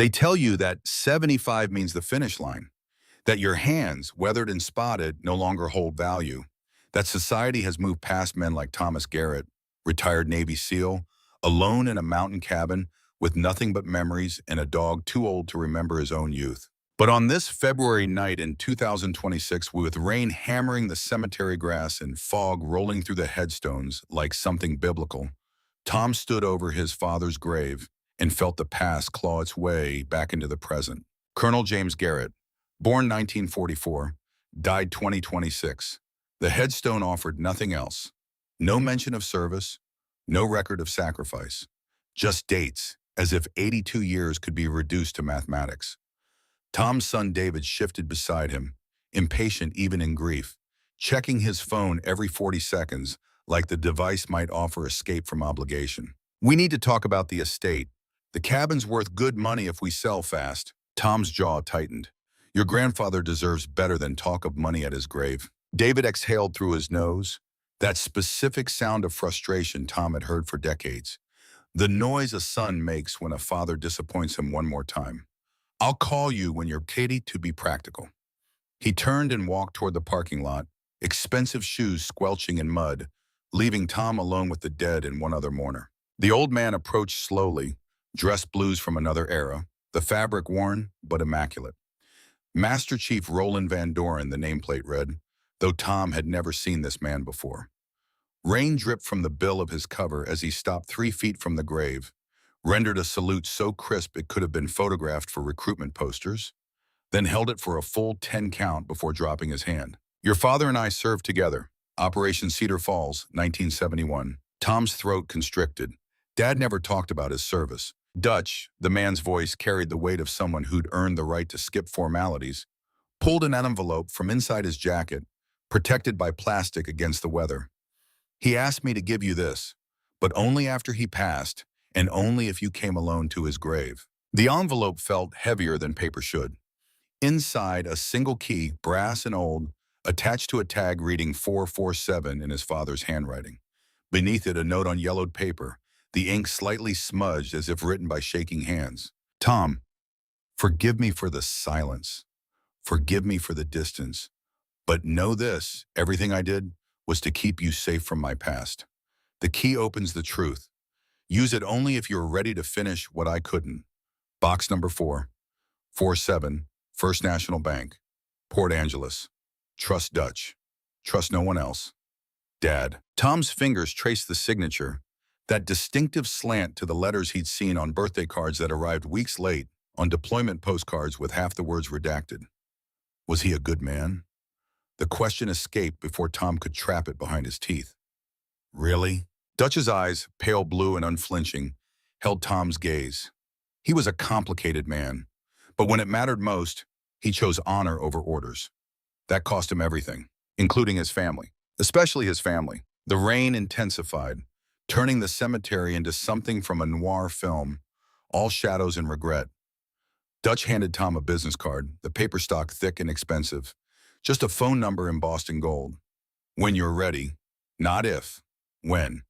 They tell you that 75 means the finish line, that your hands, weathered and spotted, no longer hold value, that society has moved past men like Thomas Garrett, retired Navy SEAL, alone in a mountain cabin with nothing but memories and a dog too old to remember his own youth. But on this February night in 2026, with rain hammering the cemetery grass and fog rolling through the headstones like something biblical, Tom stood over his father's grave and felt the past claw its way back into the present. Colonel James Garrett, born 1944, died 2026. The headstone offered nothing else. No mention of service, no record of sacrifice. Just dates, as if 82 years could be reduced to mathematics. Tom's son David shifted beside him, impatient even in grief, checking his phone every 40 seconds like the device might offer escape from obligation. "We need to talk about the estate. The cabin's worth good money if we sell fast." Tom's jaw tightened. "Your grandfather deserves better than talk of money at his grave." David exhaled through his nose, that specific sound of frustration Tom had heard for decades. The noise a son makes when a father disappoints him one more time. "I'll call you when you're ready, to be practical." He turned and walked toward the parking lot, expensive shoes squelching in mud, leaving Tom alone with the dead and one other mourner. The old man approached slowly, dressed blues from another era, the fabric worn but immaculate. Master Chief Roland Van Doren, the nameplate read, though Tom had never seen this man before. Rain dripped from the bill of his cover as he stopped 3 feet from the grave, rendered a salute so crisp it could have been photographed for recruitment posters, then held it for a full 10 count before dropping his hand. "Your father and I served together. Operation Cedar Falls, 1971. Tom's throat constricted. Dad never talked about his service. Dutch, the man's voice carried the weight of someone who'd earned the right to skip formalities, pulled an envelope from inside his jacket, protected by plastic against the weather. "He asked me to give you this, but only after he passed, and only if you came alone to his grave." The envelope felt heavier than paper should. Inside, a single key, brass and old, attached to a tag reading 447 in his father's handwriting. Beneath it, a note on yellowed paper, the ink slightly smudged as if written by shaking hands. "Tom, forgive me for the silence. Forgive me for the distance. But know this, everything I did was to keep you safe from my past. The key opens the truth. Use it only if you're ready to finish what I couldn't. Box number 447, First National Bank, Port Angeles. Trust Dutch. Trust no one else. Dad." Tom's fingers traced the signature, that distinctive slant to the letters he'd seen on birthday cards that arrived weeks late, on deployment postcards with half the words redacted. Was he a good man? The question escaped before Tom could trap it behind his teeth. "Really?" Dutch's eyes, pale blue and unflinching, held Tom's gaze. He was a complicated man, but when it mattered most, he chose honor over orders. That cost him everything, including his family, especially his family. The rain intensified, turning the cemetery into something from a noir film, all shadows and regret. Dutch handed Tom a business card, the paper stock thick and expensive, just a phone number embossed in gold. "When you're ready, not if, when."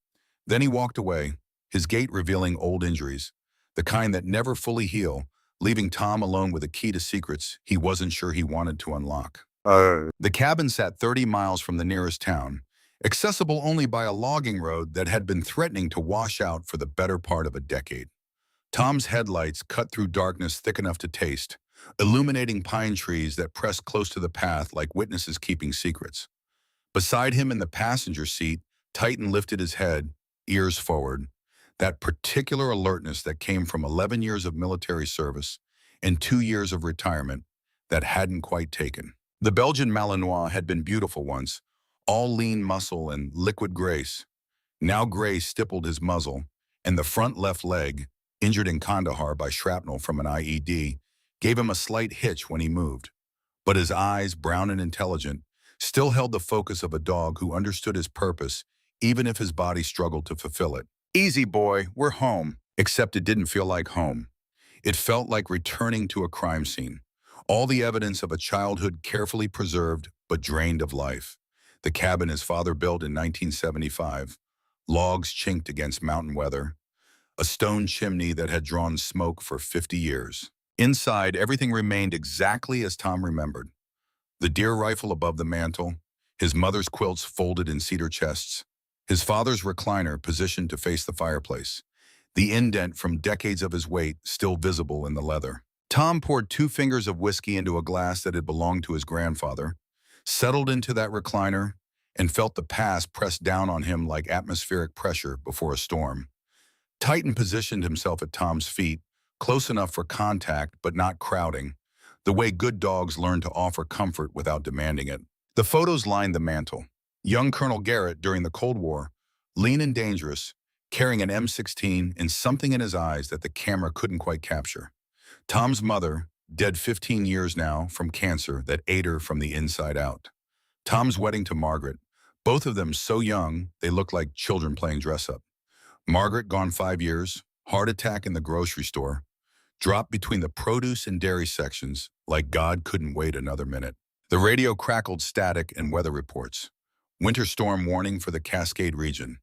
Then he walked away, his gait revealing old injuries, the kind that never fully heal, leaving Tom alone with a key to secrets he wasn't sure he wanted to unlock. The cabin sat 30 miles from the nearest town, accessible only by a logging road that had been threatening to wash out for the better part of a decade. Tom's headlights cut through darkness thick enough to taste, illuminating pine trees that pressed close to the path like witnesses keeping secrets. Beside him in the passenger seat, Titan lifted his head, ears forward, that particular alertness that came from 11 years of military service and 2 years of retirement that hadn't quite taken. The Belgian Malinois had been beautiful once, all lean muscle and liquid grace. Now gray stippled his muzzle, and the front left leg, injured in Kandahar by shrapnel from an IED, gave him a slight hitch when he moved. But his eyes, brown and intelligent, still held the focus of a dog who understood his purpose, even if his body struggled to fulfill it. "Easy, boy, we're home." Except it didn't feel like home. It felt like returning to a crime scene. All the evidence of a childhood carefully preserved but drained of life. The cabin his father built in 1975, logs chinked against mountain weather, a stone chimney that had drawn smoke for 50 years. Inside, everything remained exactly as Tom remembered. The deer rifle above the mantel, his mother's quilts folded in cedar chests, his father's recliner positioned to face the fireplace, the indent from decades of his weight still visible in the leather. Tom poured 2 fingers of whiskey into a glass that had belonged to his grandfather, settled into that recliner, and felt the past press down on him like atmospheric pressure before a storm. Titan positioned himself at Tom's feet, close enough for contact but not crowding, the way good dogs learn to offer comfort without demanding it. The photos lined the mantel. Young Colonel Garrett during the Cold War, lean and dangerous, carrying an M16 and something in his eyes that the camera couldn't quite capture. Tom's mother, dead 15 years now from cancer that ate her from the inside out. Tom's wedding to Margaret, both of them so young they looked like children playing dress-up. Margaret gone 5 years, heart attack in the grocery store, dropped between the produce and dairy sections like God couldn't wait another minute. The radio crackled static and weather reports. Winter storm warning for the Cascade region.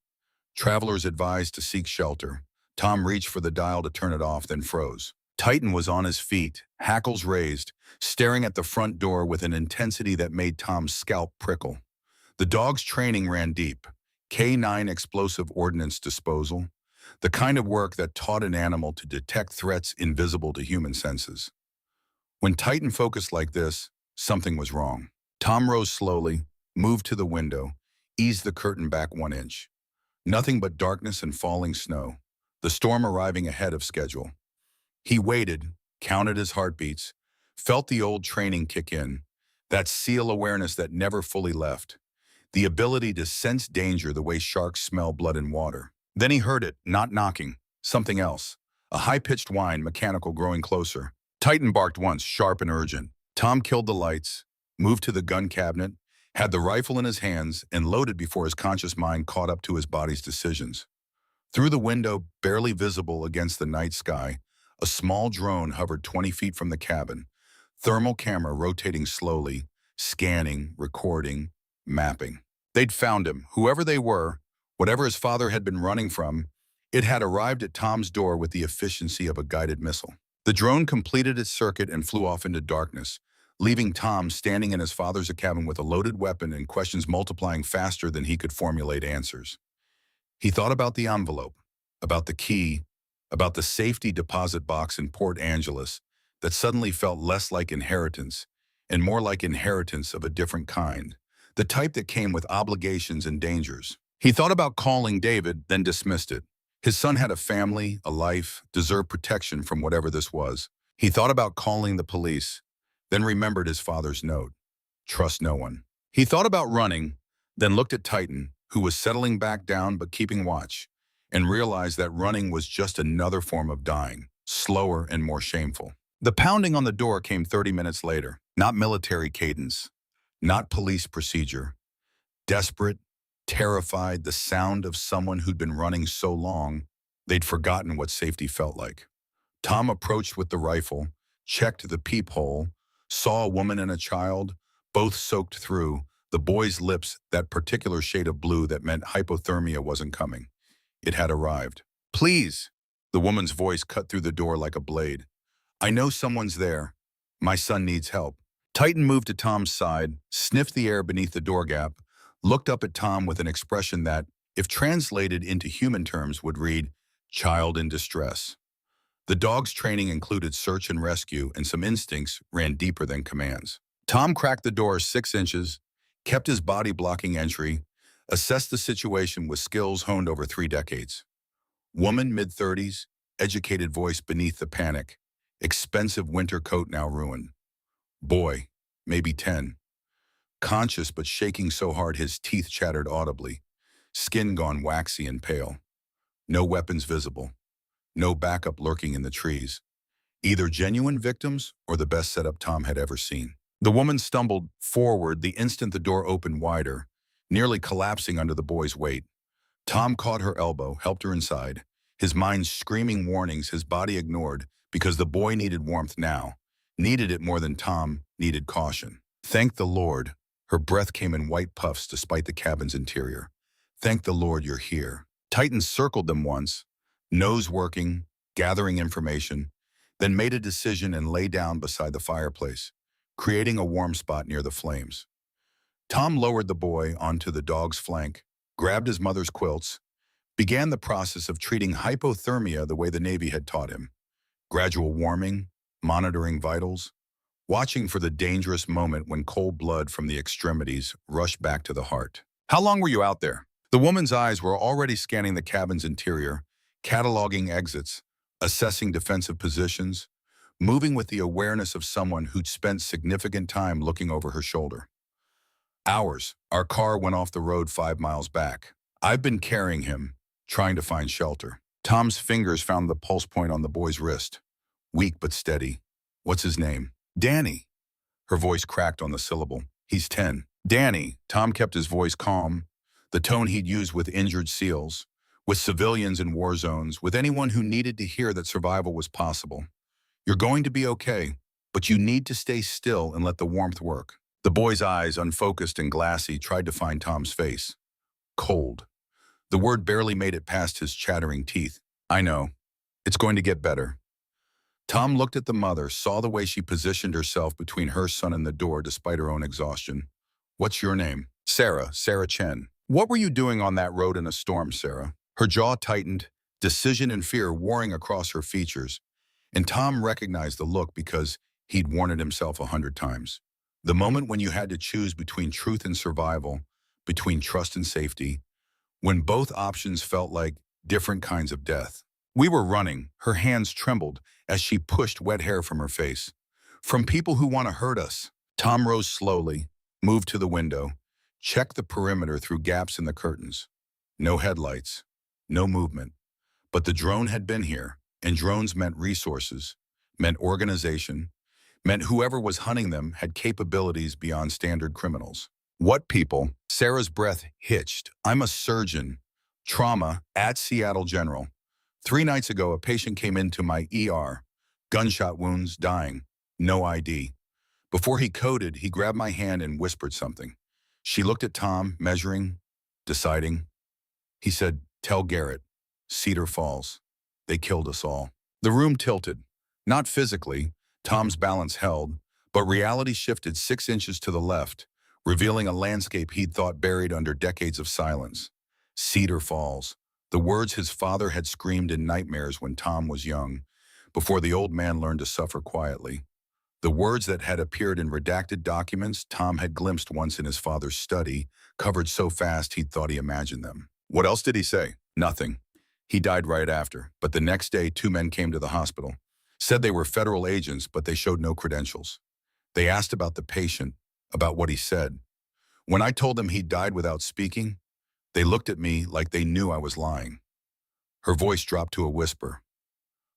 Travelers advised to seek shelter. Tom reached for the dial to turn it off, then froze. Titan was on his feet, hackles raised, staring at the front door with an intensity that made Tom's scalp prickle. The dog's training ran deep. K9 explosive ordnance disposal, the kind of work that taught an animal to detect threats invisible to human senses. When Titan focused like this, something was wrong. Tom rose slowly, moved to the window, eased the curtain back 1 inch. Nothing but darkness and falling snow, the storm arriving ahead of schedule. He waited, counted his heartbeats, felt the old training kick in, that SEAL awareness that never fully left, the ability to sense danger the way sharks smell blood in water. Then he heard it, not knocking, something else, a high-pitched whine, mechanical, growing closer. Titan barked once, sharp and urgent. Tom killed the lights, moved to the gun cabinet, had the rifle in his hands, and loaded before his conscious mind caught up to his body's decisions. Through the window, barely visible against the night sky, a small drone hovered 20 feet from the cabin, thermal camera rotating slowly, scanning, recording, mapping. They'd found him, whoever they were, whatever his father had been running from. It had arrived at Tom's door with the efficiency of a guided missile. The drone completed its circuit and flew off into darkness, leaving Tom standing in his father's cabin with a loaded weapon and questions multiplying faster than he could formulate answers. He thought about the envelope, about the key, about the safety deposit box in Port Angeles that suddenly felt less like inheritance and more like inheritance of a different kind, the type that came with obligations and dangers. He thought about calling David, then dismissed it. His son had a family, a life, deserved protection from whatever this was. He thought about calling the police, then remembered his father's note. Trust no one. He thought about running, then looked at Titan, who was settling back down but keeping watch, and realized that running was just another form of dying, slower and more shameful. The pounding on the door came 30 minutes later, not military cadence, not police procedure. Desperate, terrified, the sound of someone who'd been running so long, they'd forgotten what safety felt like. Tom approached with the rifle, checked the peephole, saw a woman and a child, both soaked through, the boy's lips that particular shade of blue that meant hypothermia wasn't coming. It had arrived. Please, the woman's voice cut through the door like a blade. I know someone's there. My son needs help. Titan moved to Tom's side, sniffed the air beneath the door gap, looked up at Tom with an expression that, if translated into human terms, would read, child in distress. The dog's training included search and rescue, and some instincts ran deeper than commands. Tom cracked the door 6 inches, kept his body blocking entry, assessed the situation with skills honed over 3 decades. Woman, mid-30s, educated voice beneath the panic, expensive winter coat now ruined. Boy, maybe 10. Conscious but shaking so hard his teeth chattered audibly, skin gone waxy and pale. No weapons visible. No backup lurking in the trees. Either genuine victims or the best setup Tom had ever seen. The woman stumbled forward the instant the door opened wider, nearly collapsing under the boy's weight. Tom caught her elbow, helped her inside, his mind screaming warnings his body ignored because the boy needed warmth now, needed it more than Tom needed caution. Thank the Lord. Her breath came in white puffs despite the cabin's interior. Thank the Lord you're here. Titan circled them once, nose working, gathering information, then made a decision and lay down beside the fireplace, creating a warm spot near the flames. Tom lowered the boy onto the dog's flank, grabbed his mother's quilts, began the process of treating hypothermia the way the Navy had taught him. Gradual warming, monitoring vitals, watching for the dangerous moment when cold blood from the extremities rushed back to the heart. How long were you out there? The woman's eyes were already scanning the cabin's interior, cataloging exits, assessing defensive positions, moving with the awareness of someone who'd spent significant time looking over her shoulder. Hours. Our car went off the road 5 miles back. I've been carrying him, trying to find shelter. Tom's fingers found the pulse point on the boy's wrist. Weak but steady. What's his name? Danny. Her voice cracked on the syllable. He's 10. Danny. Tom kept his voice calm, the tone he'd used with injured SEALs, with civilians in war zones, with anyone who needed to hear that survival was possible. You're going to be okay, but you need to stay still and let the warmth work. The boy's eyes, unfocused and glassy, tried to find Tom's face. Cold. The word barely made it past his chattering teeth. I know. It's going to get better. Tom looked at the mother, saw the way she positioned herself between her son and the door despite her own exhaustion. What's your name? Sarah Chen. What were you doing on that road in a storm, Sarah? Her jaw tightened, decision and fear warring across her features, and Tom recognized the look because he'd worn it himself 100 times. The moment when you had to choose between truth and survival, between trust and safety, when both options felt like different kinds of death. We were running. Her hands trembled as she pushed wet hair from her face. From people who want to hurt us. Tom rose slowly, moved to the window, checked the perimeter through gaps in the curtains. No headlights, no movement. But the drone had been here, and drones meant resources, meant organization, meant whoever was hunting them had capabilities beyond standard criminals. What people? Sarah's breath hitched. I'm a surgeon. Trauma at Seattle General. 3 nights ago, a patient came into my ER. Gunshot wounds, dying. No ID. Before he coded, he grabbed my hand and whispered something. She looked at Tom, measuring, deciding. He said, tell Garrett. Cedar Falls. They killed us all. The room tilted. Not physically. Tom's balance held, but reality shifted 6 inches to the left, revealing a landscape he'd thought buried under decades of silence. Cedar Falls, the words his father had screamed in nightmares when Tom was young, before the old man learned to suffer quietly. The words that had appeared in redacted documents Tom had glimpsed once in his father's study, covered so fast he'd thought he imagined them. What else did he say? Nothing. He died right after, but the next day 2 men came to the hospital. Said they were federal agents, but they showed no credentials. They asked about the patient, about what he said. When I told them he died without speaking, they looked at me like they knew I was lying. Her voice dropped to a whisper.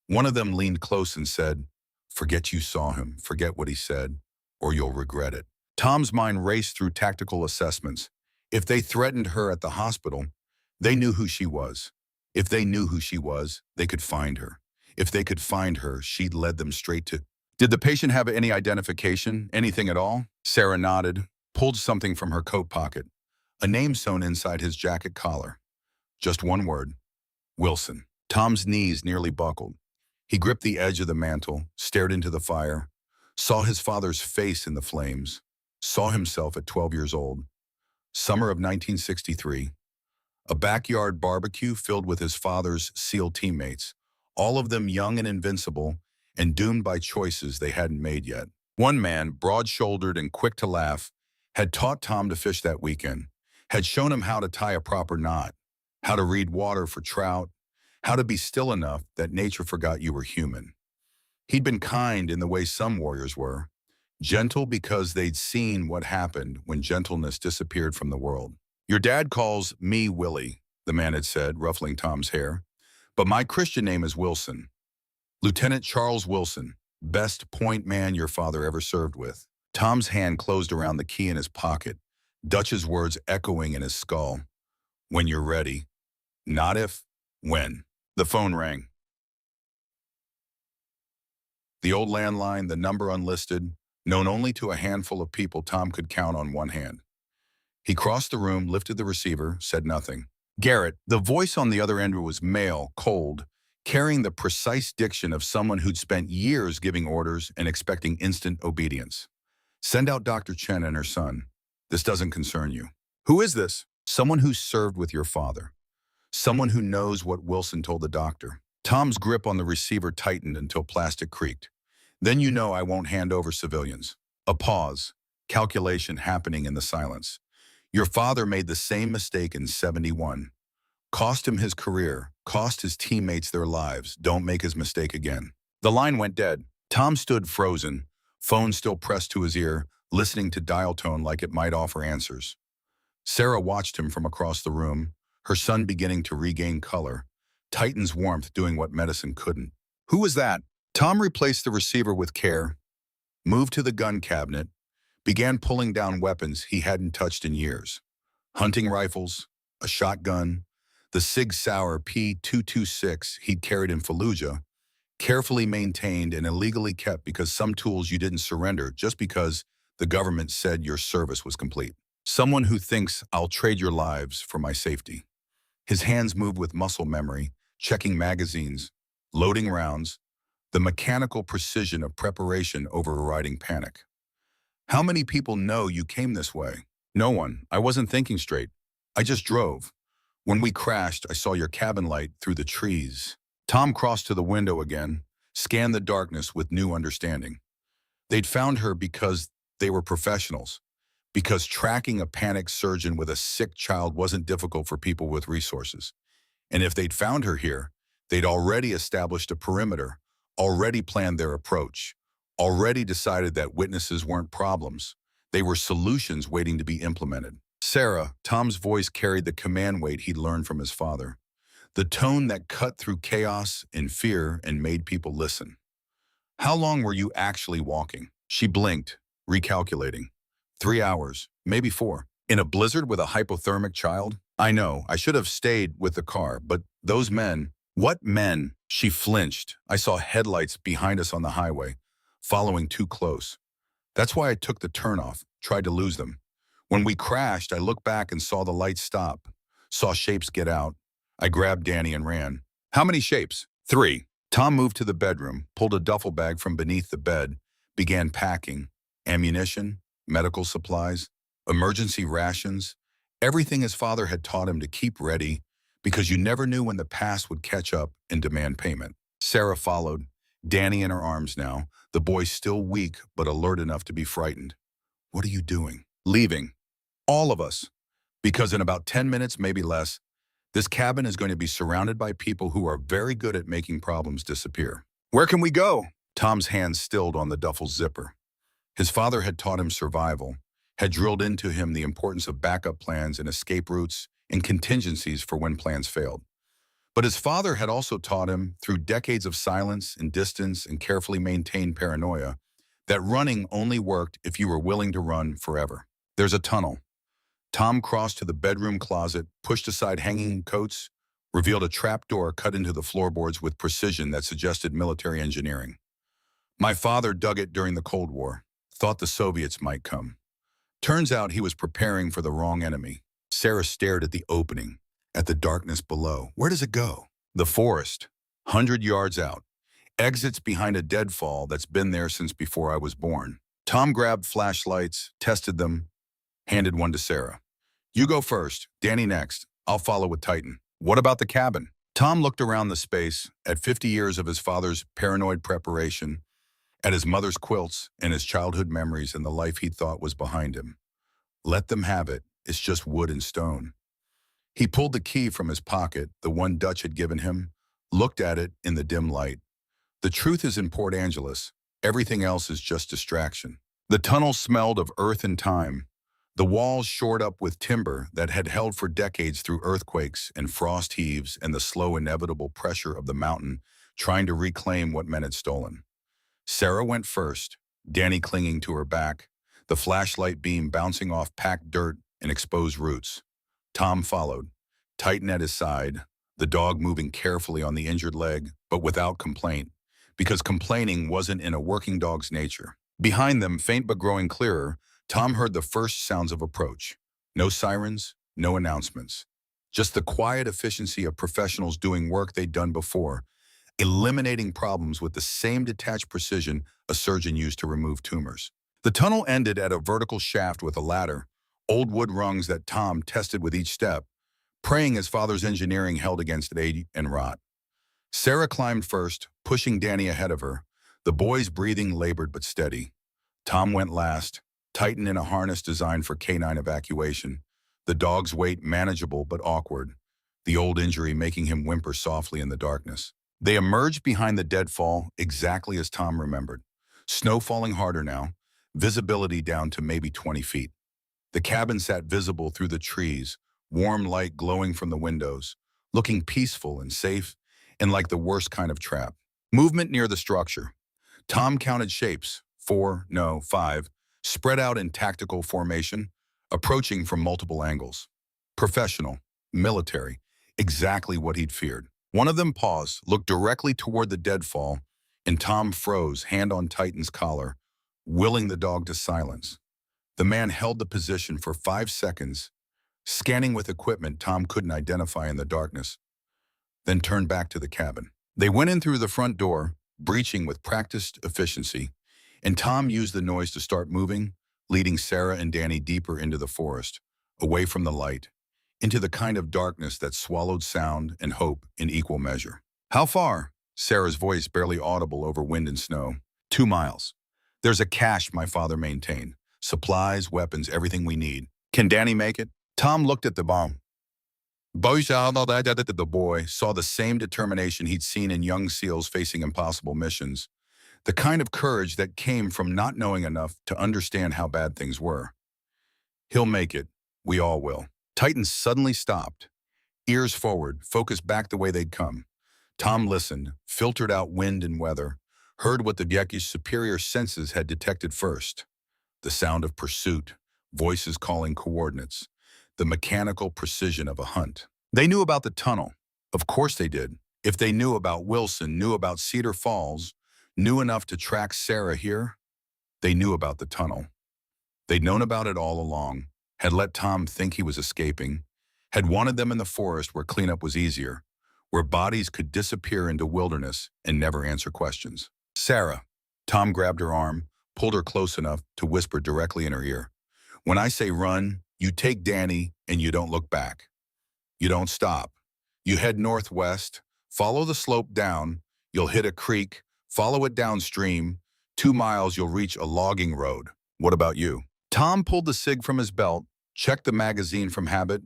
One of them leaned close and said, forget you saw him, forget what he said, or you'll regret it. Tom's mind raced through tactical assessments. If they threatened her at the hospital, they knew who she was. If they knew who she was, they could find her. If they could find her, she'd led them straight to... Did the patient have any identification, anything at all? Sarah nodded, pulled something from her coat pocket, a name sewn inside his jacket collar. Just one word, Wilson. Tom's knees nearly buckled. He gripped the edge of the mantel, stared into the fire, saw his father's face in the flames, saw himself at 12 years old. Summer of 1963. A backyard barbecue filled with his father's SEAL teammates, all of them young and invincible, and doomed by choices they hadn't made yet. One man, broad-shouldered and quick to laugh, had taught Tom to fish that weekend, had shown him how to tie a proper knot, how to read water for trout, how to be still enough that nature forgot you were human. He'd been kind in the way some warriors were, gentle because they'd seen what happened when gentleness disappeared from the world. Your dad calls me Willie, the man had said, ruffling Tom's hair, but my Christian name is Wilson. Lieutenant Charles Wilson, best point man your father ever served with. Tom's hand closed around the key in his pocket, Dutch's words echoing in his skull. When you're ready. Not if, when. The phone rang. The old landline, the number unlisted, known only to a handful of people Tom could count on one hand. He crossed the room, lifted the receiver, said nothing. Garrett, the voice on the other end was male, cold, carrying the precise diction of someone who'd spent years giving orders and expecting instant obedience. Send out Dr. Chen and her son. This doesn't concern you. Who is this? Someone who served with your father. Someone who knows what Wilson told the doctor. Tom's grip on the receiver tightened until plastic creaked. Then you know I won't hand over civilians. A pause. Calculation happening in the silence. Your father made the same mistake in '71. Cost him his career, cost his teammates their lives. Don't make his mistake again. The line went dead. Tom stood frozen, phone still pressed to his ear, listening to dial tone like it might offer answers. Sarah watched him from across the room, her son beginning to regain color, Titan's warmth doing what medicine couldn't. Who was that? Tom replaced the receiver with care, moved to the gun cabinet, began pulling down weapons he hadn't touched in years. Hunting rifles, a shotgun, the Sig Sauer P226 he'd carried in Fallujah, carefully maintained and illegally kept because some tools you didn't surrender just because the government said your service was complete. Someone who thinks I'll trade your lives for my safety. His hands moved with muscle memory, checking magazines, loading rounds, the mechanical precision of preparation overriding panic. How many people know you came this way? No one. I wasn't thinking straight. I just drove. When we crashed, I saw your cabin light through the trees. Tom crossed to the window again, scanned the darkness with new understanding. They'd found her because they were professionals, because tracking a panicked surgeon with a sick child wasn't difficult for people with resources. And if they'd found her here, they'd already established a perimeter, already planned their approach, already decided that witnesses weren't problems. They were solutions waiting to be implemented. Sarah, Tom's voice carried the command weight he'd learned from his father, the tone that cut through chaos and fear and made people listen. How long were you actually walking? She blinked, recalculating. 3 hours, maybe 4. In a blizzard with a hypothermic child? I know, I should have stayed with the car, but those men... What men? She flinched. I saw headlights behind us on the highway, following too close. That's why I took the turnoff, tried to lose them. When we crashed, I looked back and saw the lights stop, saw shapes get out. I grabbed Danny and ran. How many shapes? 3. Tom moved to the bedroom, pulled a duffel bag from beneath the bed, began packing. Ammunition, medical supplies, emergency rations, everything his father had taught him to keep ready because you never knew when the past would catch up and demand payment. Sarah followed, Danny in her arms now, the boy still weak but alert enough to be frightened. What are you doing? Leaving. All of us. Because in about 10 minutes, maybe less, this cabin is going to be surrounded by people who are very good at making problems disappear. Where can we go? Tom's hand stilled on the duffel's zipper. His father had taught him survival, had drilled into him the importance of backup plans and escape routes and contingencies for when plans failed. But his father had also taught him, through decades of silence and distance and carefully maintained paranoia, that running only worked if you were willing to run forever. There's a tunnel. Tom crossed to the bedroom closet, pushed aside hanging coats, revealed a trap door cut into the floorboards with precision that suggested military engineering. My father dug it during the Cold War, thought the Soviets might come. Turns out he was preparing for the wrong enemy. Sarah stared at the opening, at the darkness below. Where does it go? The forest, 100 yards out. Exits behind a deadfall that's been there since before I was born. Tom grabbed flashlights, tested them, handed one to Sarah. You go first, Danny next. I'll follow with Titan. What about the cabin? Tom looked around the space, at 50 years of his father's paranoid preparation, at his mother's quilts and his childhood memories and the life he thought was behind him. Let them have it. It's just wood and stone. He pulled the key from his pocket, the one Dutch had given him, looked at it in the dim light. The truth is in Port Angeles. Everything else is just distraction. The tunnel smelled of earth and time. The walls shored up with timber that had held for decades through earthquakes and frost heaves and the slow inevitable pressure of the mountain trying to reclaim what men had stolen. Sarah went first, Danny clinging to her back, the flashlight beam bouncing off packed dirt and exposed roots. Tom followed, Titan at his side, the dog moving carefully on the injured leg, but without complaint, because complaining wasn't in a working dog's nature. Behind them, faint but growing clearer, Tom heard the first sounds of approach. No sirens, no announcements. Just the quiet efficiency of professionals doing work they'd done before, eliminating problems with the same detached precision a surgeon used to remove tumors. The tunnel ended at a vertical shaft with a ladder, old wood rungs that Tom tested with each step, praying his father's engineering held against age and rot. Sarah climbed first, pushing Danny ahead of her. The boy's breathing labored but steady. Tom went last, tightened in a harness designed for canine evacuation, the dog's weight manageable but awkward, the old injury making him whimper softly in the darkness. They emerged behind the deadfall exactly as Tom remembered. Snow falling harder now, visibility down to maybe 20 feet. The cabin sat visible through the trees, warm light glowing from the windows, looking peaceful and safe, and like the worst kind of trap. Movement near the structure. Tom counted shapes, 4, no, 5, spread out in tactical formation, approaching from multiple angles. Professional, military, exactly what he'd feared. One of them paused, looked directly toward the deadfall, and Tom froze, hand on Titan's collar, willing the dog to silence. The man held the position for 5 seconds, scanning with equipment Tom couldn't identify in the darkness, then turned back to the cabin. They went in through the front door, breaching with practiced efficiency, and Tom used the noise to start moving, leading Sarah and Danny deeper into the forest, away from the light, into the kind of darkness that swallowed sound and hope in equal measure. "How far?" Sarah's voice barely audible over wind and snow. 2 miles. "There's a cache my father maintained. Supplies, weapons, everything we need. Can Danny make it?" Tom looked at the bomb. The boy saw the same determination he'd seen in young SEALs facing impossible missions, the kind of courage that came from not knowing enough to understand how bad things were. "He'll make it. We all will." Titan suddenly stopped, ears forward, focused back the way they'd come. Tom listened, filtered out wind and weather, heard what the Gyeki's superior senses had detected first. The sound of pursuit, voices calling coordinates, the mechanical precision of a hunt. They knew about the tunnel. Of course they did. If they knew about Wilson, knew about Cedar Falls, knew enough to track Sarah here, they knew about the tunnel. They'd known about it all along, had let Tom think he was escaping, had wanted them in the forest where cleanup was easier, where bodies could disappear into wilderness and never answer questions. "Sarah." Tom grabbed her arm, pulled her close enough to whisper directly in her ear. "When I say run, you take Danny and you don't look back. You don't stop. You head northwest, follow the slope down, you'll hit a creek, follow it downstream, 2 miles you'll reach a logging road. What about you?" Tom pulled the cig from his belt, checked the magazine from habit,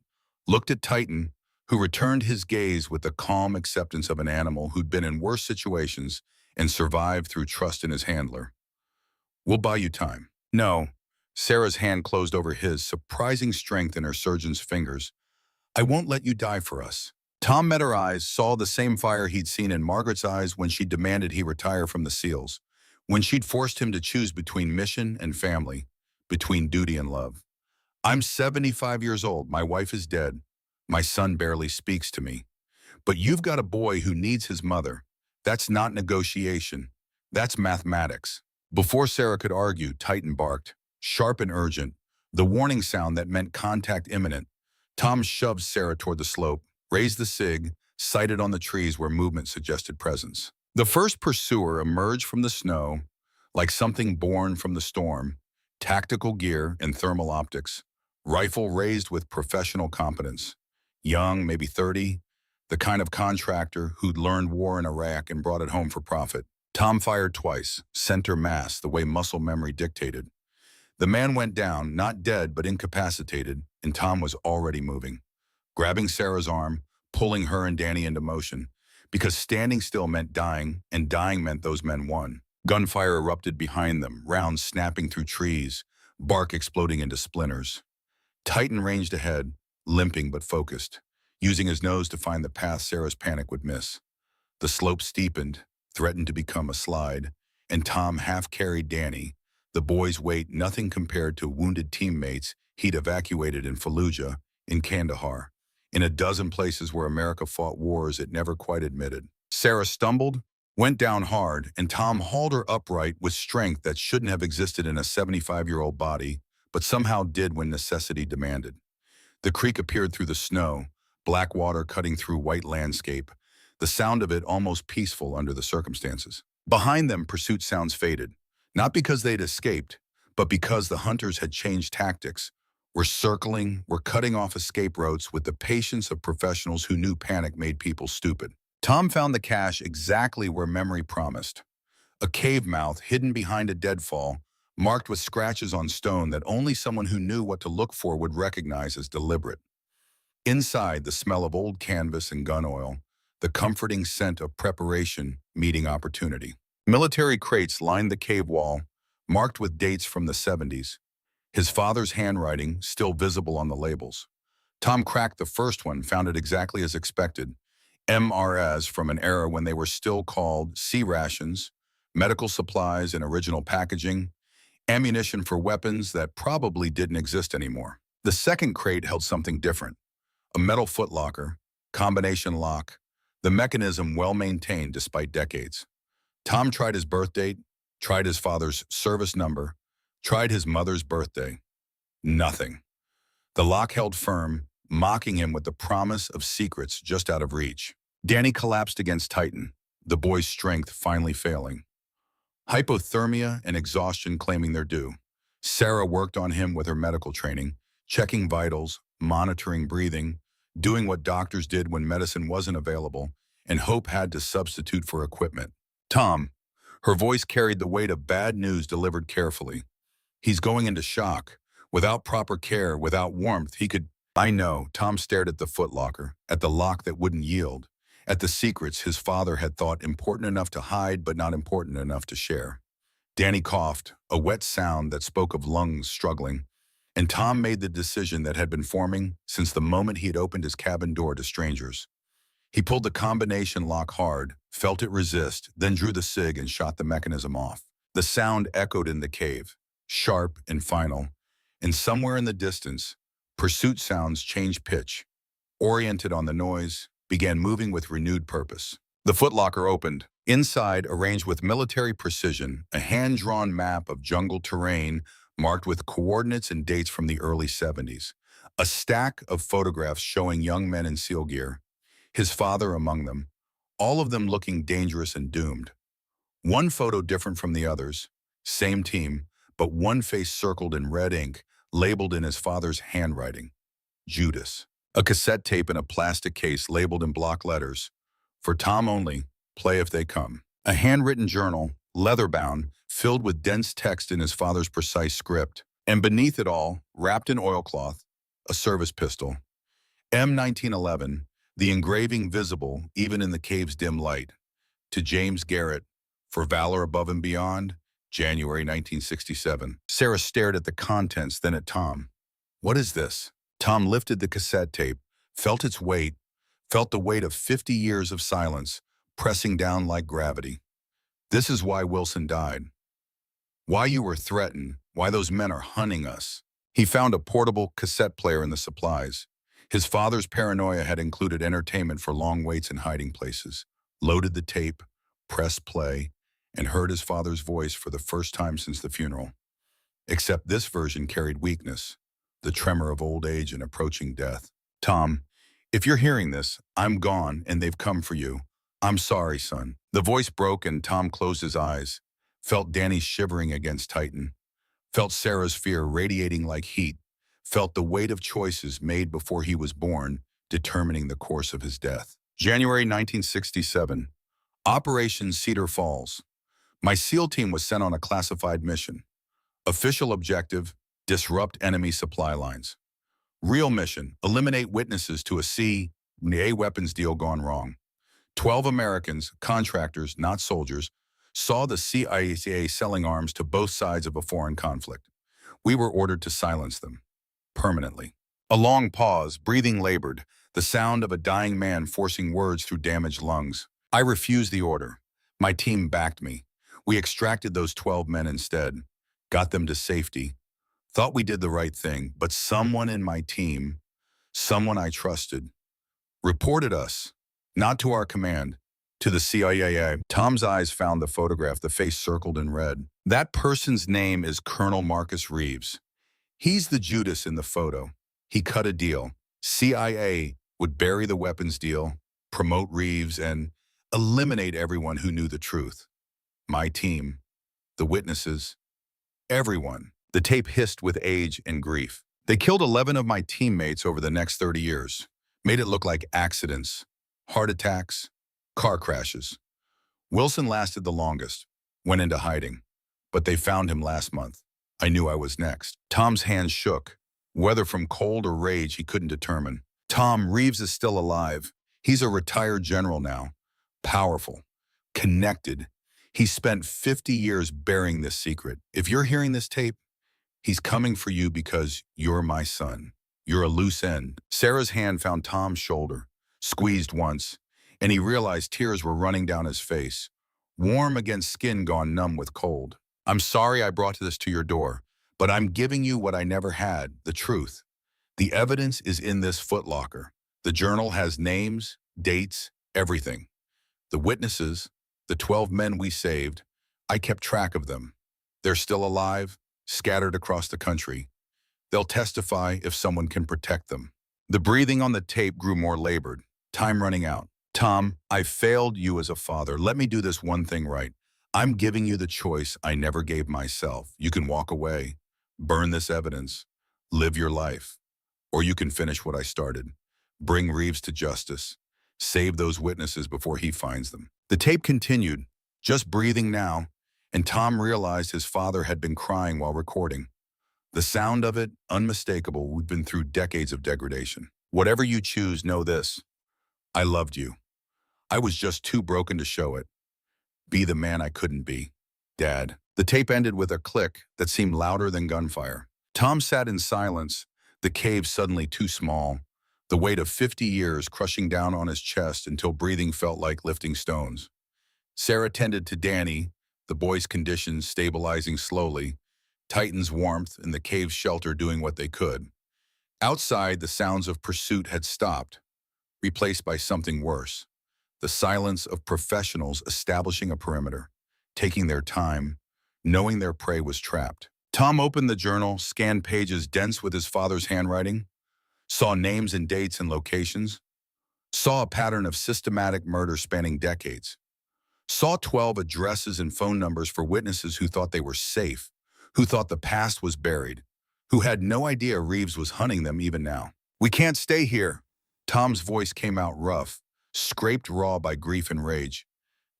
looked at Titan, who returned his gaze with the calm acceptance of an animal who'd been in worse situations and survived through trust in his handler. "We'll buy you time." "No." Sarah's hand closed over his, surprising strength in her surgeon's fingers. "I won't let you die for us." Tom met her eyes, saw the same fire he'd seen in Margaret's eyes when she demanded he retire from the SEALs, when she'd forced him to choose between mission and family, between duty and love. "I'm 75 years old, my wife is dead, my son barely speaks to me. But you've got a boy who needs his mother. That's not negotiation. That's mathematics." Before Sarah could argue, Titan barked, sharp and urgent, the warning sound that meant contact imminent. Tom shoved Sarah toward the slope, raised the cig, sighted on the trees where movement suggested presence. The first pursuer emerged from the snow like something born from the storm, tactical gear and thermal optics, rifle raised with professional competence. Young, maybe 30, the kind of contractor who'd learned war in Iraq and brought it home for profit. Tom fired twice, center mass, the way muscle memory dictated. The man went down, not dead but incapacitated, and Tom was already moving, grabbing Sarah's arm, pulling her and Danny into motion, because standing still meant dying, and dying meant those men won. Gunfire erupted behind them, rounds snapping through trees, bark exploding into splinters. Titan ranged ahead, limping but focused, using his nose to find the path Sarah's panic would miss. The slope steepened, threatened to become a slide, and Tom half-carried Danny, the boy's weight nothing compared to wounded teammates he'd evacuated in Fallujah, in Kandahar, in a dozen places where America fought wars it never quite admitted. Sarah stumbled, went down hard, and Tom hauled her upright with strength that shouldn't have existed in a 75-year-old body, but somehow did when necessity demanded. The creek appeared through the snow, black water cutting through white landscape, the sound of it almost peaceful under the circumstances. Behind them, pursuit sounds faded, not because they'd escaped, but because the hunters had changed tactics. Were circling, were cutting off escape routes with the patience of professionals who knew panic made people stupid. Tom found the cache exactly where memory promised. A cave mouth hidden behind a deadfall, marked with scratches on stone that only someone who knew what to look for would recognize as deliberate. Inside, the smell of old canvas and gun oil, the comforting scent of preparation meeting opportunity. Military crates lined the cave wall, marked with dates from the 70s, his father's handwriting still visible on the labels. Tom cracked the first one, found it exactly as expected. MRS from an era when they were still called C rations, medical supplies in original packaging, ammunition for weapons that probably didn't exist anymore. The second crate held something different. A metal footlocker, combination lock, the mechanism well-maintained despite decades. Tom tried his birth date, tried his father's service number, tried his mother's birthday. Nothing. The lock held firm, mocking him with the promise of secrets just out of reach. Danny collapsed against Titan, the boy's strength finally failing. Hypothermia and exhaustion claiming their due. Sarah worked on him with her medical training, checking vitals, monitoring breathing, doing what doctors did when medicine wasn't available, and hope had to substitute for equipment. Tom, her voice carried the weight of bad news delivered carefully. He's going into shock. Without proper care, without warmth, he could... I know. Tom stared at the footlocker, at the lock that wouldn't yield, at the secrets his father had thought important enough to hide but not important enough to share. Danny coughed, a wet sound that spoke of lungs struggling, and Tom made the decision that had been forming since the moment he had opened his cabin door to strangers. He pulled the combination lock hard, felt it resist, then drew the sig and shot the mechanism off. The sound echoed in the cave, sharp and final, and somewhere in the distance, pursuit sounds changed pitch, oriented on the noise, began moving with renewed purpose. The footlocker opened. Inside, arranged with military precision, a hand-drawn map of jungle terrain marked with coordinates and dates from the early 70s. A stack of photographs showing young men in SEAL gear, his father among them, all of them looking dangerous and doomed. One photo different from the others, same team, but one face circled in red ink, labeled in his father's handwriting, Judas. A cassette tape in a plastic case labeled in block letters, for Tom only, play if they come. A handwritten journal, leather-bound, filled with dense text in his father's precise script, and beneath it all, wrapped in oilcloth, a service pistol. M1911, the engraving visible even in the cave's dim light. To James Garrett, for valor above and beyond, January 1967. Sarah stared at the contents, then at Tom. What is this? Tom lifted the cassette tape, felt its weight, felt the weight of 50 years of silence, pressing down like gravity. This is why Wilson died. Why you were threatened, why those men are hunting us. He found a portable cassette player in the supplies. His father's paranoia had included entertainment for long waits in hiding places. Loaded the tape, pressed play, and heard his father's voice for the first time since the funeral. Except this version carried weakness, the tremor of old age and approaching death. Tom, if you're hearing this, I'm gone and they've come for you. I'm sorry, son. The voice broke and Tom closed his eyes, felt Danny shivering against Titan, felt Sarah's fear radiating like heat, felt the weight of choices made before he was born, determining the course of his death. January 1967. Operation Cedar Falls. My SEAL team was sent on a classified mission. Official objective, disrupt enemy supply lines. Real mission, eliminate witnesses to a CIA weapons deal gone wrong. 12 Americans, contractors, not soldiers, saw the CIA selling arms to both sides of a foreign conflict. We were ordered to silence them, permanently. A long pause, breathing labored, the sound of a dying man forcing words through damaged lungs. I refused the order. My team backed me. We extracted those 12 men instead, got them to safety. Thought we did the right thing, but someone in my team, someone I trusted, reported us, not to our command, to the CIA. Tom's eyes found the photograph, the face circled in red. That person's name is Colonel Marcus Reeves. He's the Judas in the photo. He cut a deal. CIA would bury the weapons deal, promote Reeves, and eliminate everyone who knew the truth. My team, the witnesses, everyone. The tape hissed with age and grief. They killed 11 of my teammates over the next 30 years, made it look like accidents, heart attacks, car crashes. Wilson lasted the longest, went into hiding, but they found him last month. I knew I was next. Tom's hands shook, whether from cold or rage he couldn't determine. Tom, Reeves is still alive. He's a retired general now, powerful, connected. He spent 50 years burying this secret. If you're hearing this tape, he's coming for you because you're my son. You're a loose end. Sarah's hand found Tom's shoulder, squeezed once, and he realized tears were running down his face, warm against skin gone numb with cold. I'm sorry I brought this to your door, but I'm giving you what I never had, the truth. The evidence is in this footlocker. The journal has names, dates, everything. The witnesses, the 12 men we saved, I kept track of them. They're still alive, scattered across the country. They'll testify if someone can protect them. The breathing on the tape grew more labored, time running out. Tom, I failed you as a father. Let me do this one thing right. I'm giving you the choice I never gave myself. You can walk away, burn this evidence, live your life, or you can finish what I started. Bring Reeves to justice. Save those witnesses before he finds them. The tape continued, just breathing now, and Tom realized his father had been crying while recording. The sound of it, unmistakable. We've been through decades of degradation. Whatever you choose, know this. I loved you. I was just too broken to show it. Be the man I couldn't be. Dad. The tape ended with a click that seemed louder than gunfire. Tom sat in silence, the cave suddenly too small, the weight of 50 years crushing down on his chest until breathing felt like lifting stones. Sarah tended to Danny, the boy's condition stabilizing slowly, Titan's warmth and the cave's shelter doing what they could. Outside, the sounds of pursuit had stopped, replaced by something worse. The silence of professionals establishing a perimeter, taking their time, knowing their prey was trapped. Tom opened the journal, scanned pages dense with his father's handwriting, saw names and dates and locations, saw a pattern of systematic murder spanning decades, saw 12 addresses and phone numbers for witnesses who thought they were safe, who thought the past was buried, who had no idea Reeves was hunting them even now. We can't stay here. Tom's voice came out rough, scraped raw by grief and rage.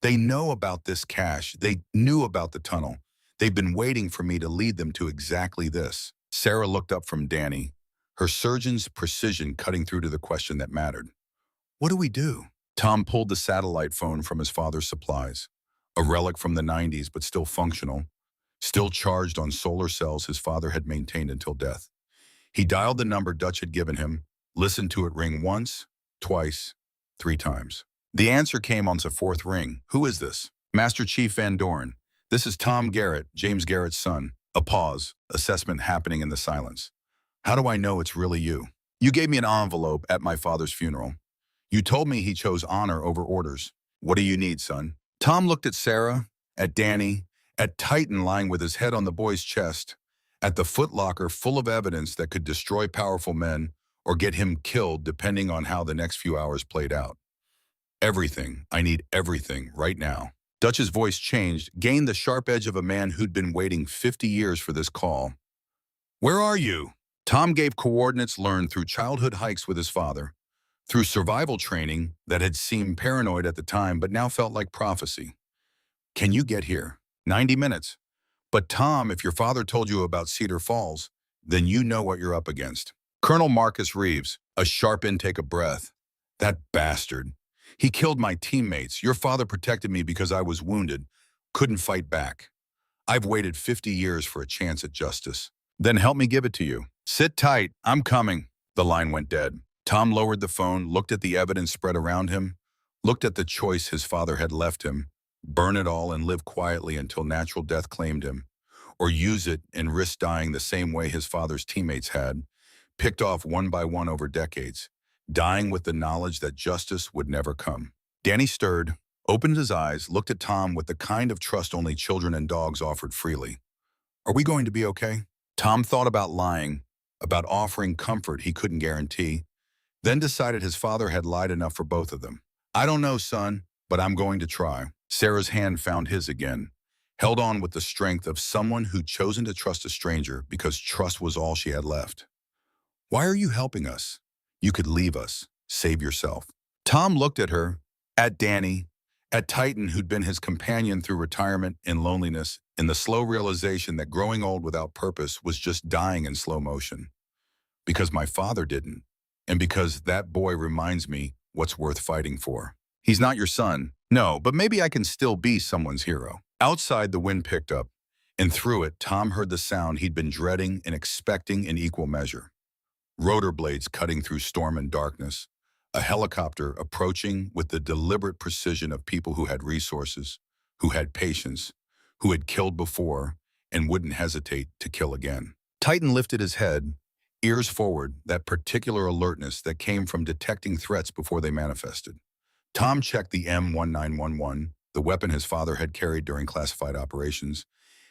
They know about this cache. They knew about the tunnel. They've been waiting for me to lead them to exactly this. Sarah looked up from Danny, her surgeon's precision cutting through to the question that mattered. What do we do? Tom pulled the satellite phone from his father's supplies, a relic from the 90s but still functional, still charged on solar cells his father had maintained until death. He dialed the number Dutch had given him, listened to it ring once, twice, 3 times. The answer came on the 4th ring. Who is this? Master Chief Van Dorn. This is Tom Garrett, James Garrett's son. A pause, assessment happening in the silence. How do I know it's really you? You gave me an envelope at my father's funeral. You told me he chose honor over orders. What do you need, son? Tom looked at Sarah, at Danny, at Titan lying with his head on the boy's chest, at the footlocker full of evidence that could destroy powerful men or get him killed depending on how the next few hours played out. Everything. I need everything right now. Dutch's voice changed, gained the sharp edge of a man who'd been waiting 50 years for this call. Where are you? Tom gave coordinates learned through childhood hikes with his father, through survival training that had seemed paranoid at the time but now felt like prophecy. Can you get here? 90 minutes. But Tom, if your father told you about Cedar Falls, then you know what you're up against. Colonel Marcus Reeves, a sharp intake of breath. That bastard. He killed my teammates. Your father protected me because I was wounded, couldn't fight back. I've waited 50 years for a chance at justice. Then help me give it to you. Sit tight, I'm coming. The line went dead. Tom lowered the phone, looked at the evidence spread around him, looked at the choice his father had left him, burn it all and live quietly until natural death claimed him, or use it and risk dying the same way his father's teammates had, picked off one by one over decades, dying with the knowledge that justice would never come. Danny stirred, opened his eyes, looked at Tom with the kind of trust only children and dogs offered freely. Are we going to be okay? Tom thought about lying, about offering comfort he couldn't guarantee, then decided his father had lied enough for both of them. I don't know, son, but I'm going to try. Sarah's hand found his again, held on with the strength of someone who'd chosen to trust a stranger because trust was all she had left. Why are you helping us? You could leave us. Save yourself. Tom looked at her, at Danny, at Titan, who'd been his companion through retirement and loneliness, in the slow realization that growing old without purpose was just dying in slow motion. Because my father didn't, and because that boy reminds me what's worth fighting for. He's not your son. No, but maybe I can still be someone's hero. Outside, the wind picked up, and through it, Tom heard the sound he'd been dreading and expecting in equal measure. Rotor blades cutting through storm and darkness, a helicopter approaching with the deliberate precision of people who had resources, who had patience, who had killed before and wouldn't hesitate to kill again. Titan lifted his head, ears forward, that particular alertness that came from detecting threats before they manifested. Tom checked the M1911, the weapon his father had carried during classified operations,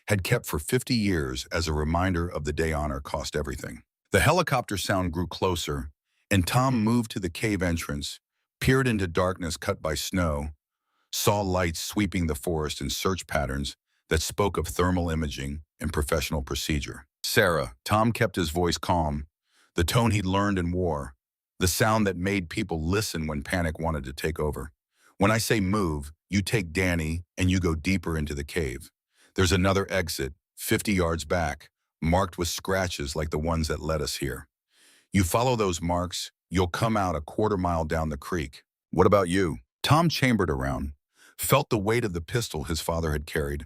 had kept for 50 years as a reminder of the day honor cost everything. The helicopter sound grew closer, and Tom moved to the cave entrance, peered into darkness cut by snow, saw lights sweeping the forest in search patterns that spoke of thermal imaging and professional procedure. Sarah, Tom kept his voice calm, the tone he'd learned in war, the sound that made people listen when panic wanted to take over. When I say move, you take Danny and you go deeper into the cave. There's another exit, 50 yards back, marked with scratches like the ones that led us here. You follow those marks, you'll come out a quarter-mile down the creek. What about you? Tom chambered around, felt the weight of the pistol his father had carried,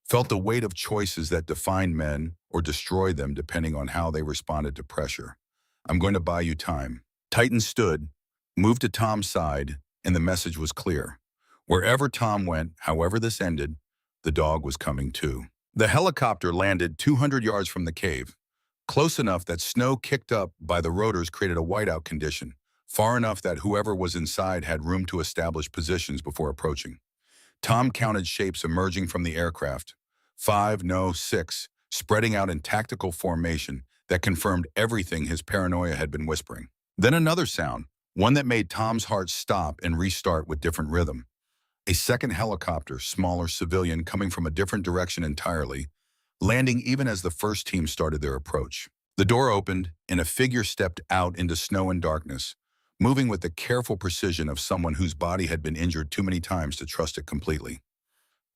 felt the weight of choices that defined men or destroyed them depending on how they responded to pressure. I'm going to buy you time. Titan stood, moved to Tom's side, and the message was clear. Wherever Tom went, however this ended, the dog was coming too. The helicopter landed 200 yards from the cave, close enough that snow kicked up by the rotors created a whiteout condition, far enough that whoever was inside had room to establish positions before approaching. Tom counted shapes emerging from the aircraft. 5, no, 6, spreading out in tactical formation that confirmed everything his paranoia had been whispering. Then another sound, one that made Tom's heart stop and restart with different rhythm. A second helicopter, smaller, civilian, coming from a different direction entirely, landing even as the first team started their approach. The door opened, and a figure stepped out into snow and darkness, moving with the careful precision of someone whose body had been injured too many times to trust it completely.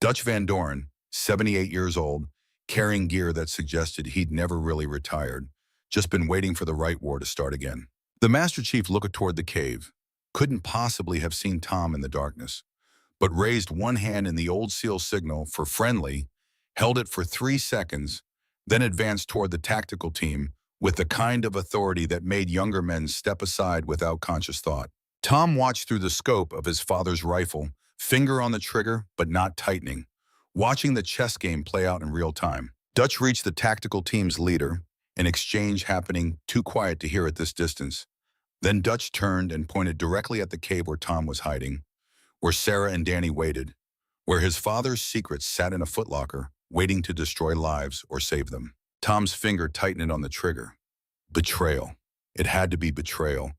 Dutch Van Doren, 78 years old, carrying gear that suggested he'd never really retired, just been waiting for the right war to start again. The Master Chief looked toward the cave, couldn't possibly have seen Tom in the darkness, but raised one hand in the old SEAL signal for friendly, held it for 3 seconds, then advanced toward the tactical team with the kind of authority that made younger men step aside without conscious thought. Tom watched through the scope of his father's rifle, finger on the trigger but not tightening, watching the chess game play out in real time. Dutch reached the tactical team's leader, an exchange happening too quiet to hear at this distance. Then Dutch turned and pointed directly at the cave where Tom was hiding, where Sarah and Danny waited, where his father's secrets sat in a footlocker, waiting to destroy lives or save them. Tom's finger tightened on the trigger. Betrayal. It had to be betrayal.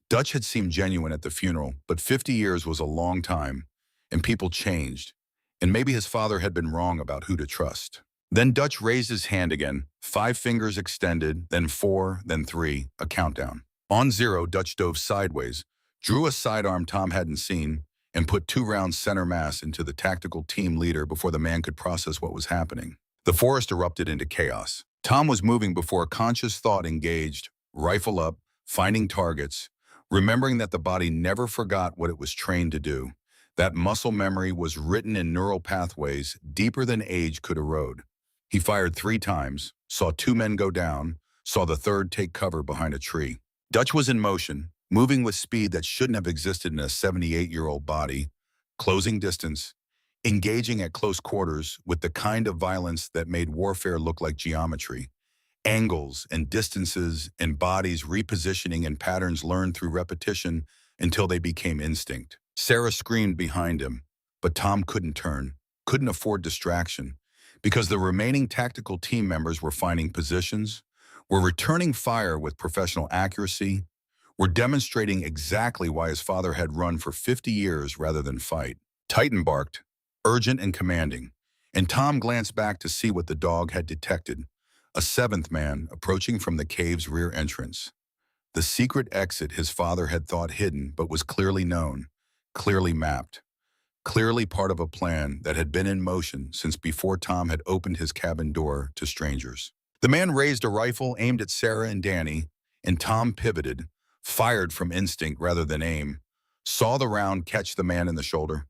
Dutch had seemed genuine at the funeral, but 50 years was a long time, and people changed, and maybe his father had been wrong about who to trust. Then Dutch raised his hand again, 5 fingers extended, then 4, then 3, a countdown. On 0, Dutch dove sideways, drew a sidearm Tom hadn't seen, and put 2 rounds center mass into the tactical team leader before the man could process what was happening. The forest erupted into chaos. Tom was moving before conscious thought engaged, rifle up, finding targets, remembering that the body never forgot what it was trained to do. That muscle memory was written in neural pathways deeper than age could erode. He fired 3 times, saw 2 men go down, saw the third take cover behind a tree. Dutch was in motion, moving with speed that shouldn't have existed in a 78-year-old body, closing distance, engaging at close quarters with the kind of violence that made warfare look like geometry, angles and distances and bodies repositioning in patterns learned through repetition until they became instinct. Sarah screamed behind him, but Tom couldn't turn, couldn't afford distraction, because the remaining tactical team members were finding positions, were returning fire with professional accuracy, We're demonstrating exactly why his father had run for 50 years rather than fight. Titan barked, urgent and commanding, and Tom glanced back to see what the dog had detected, a seventh man approaching from the cave's rear entrance. The secret exit his father had thought hidden but was clearly known, clearly mapped, clearly part of a plan that had been in motion since before Tom had opened his cabin door to strangers. The man raised a rifle aimed at Sarah and Danny, and Tom pivoted, fired from instinct rather than aim, saw the round catch the man in the shoulder,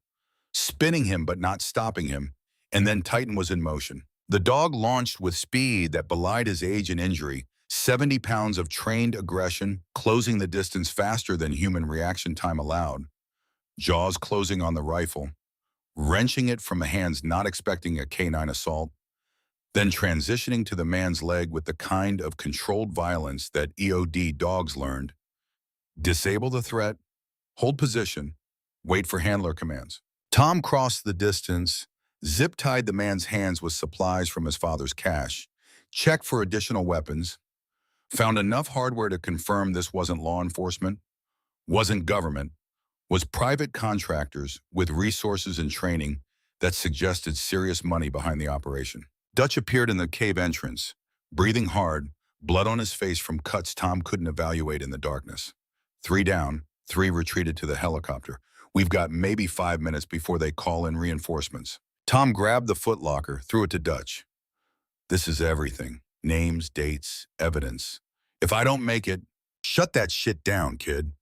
spinning him but not stopping him, and then Titan was in motion. The dog launched with speed that belied his age and injury, 70 pounds of trained aggression, closing the distance faster than human reaction time allowed, jaws closing on the rifle, wrenching it from a hands not expecting a canine assault, then transitioning to the man's leg with the kind of controlled violence that EOD dogs learned. Disable the threat, hold position, wait for handler commands. Tom crossed the distance, zip-tied the man's hands with supplies from his father's cache, checked for additional weapons, found enough hardware to confirm this wasn't law enforcement, wasn't government, was private contractors with resources and training that suggested serious money behind the operation. Dutch appeared in the cave entrance, breathing hard, blood on his face from cuts Tom couldn't evaluate in the darkness. 3 down, 3 retreated to the helicopter. We've got maybe 5 minutes before they call in reinforcements. Tom grabbed the footlocker, threw it to Dutch. This is everything. Names, dates, evidence. If I don't make it, shut that shit down, kid.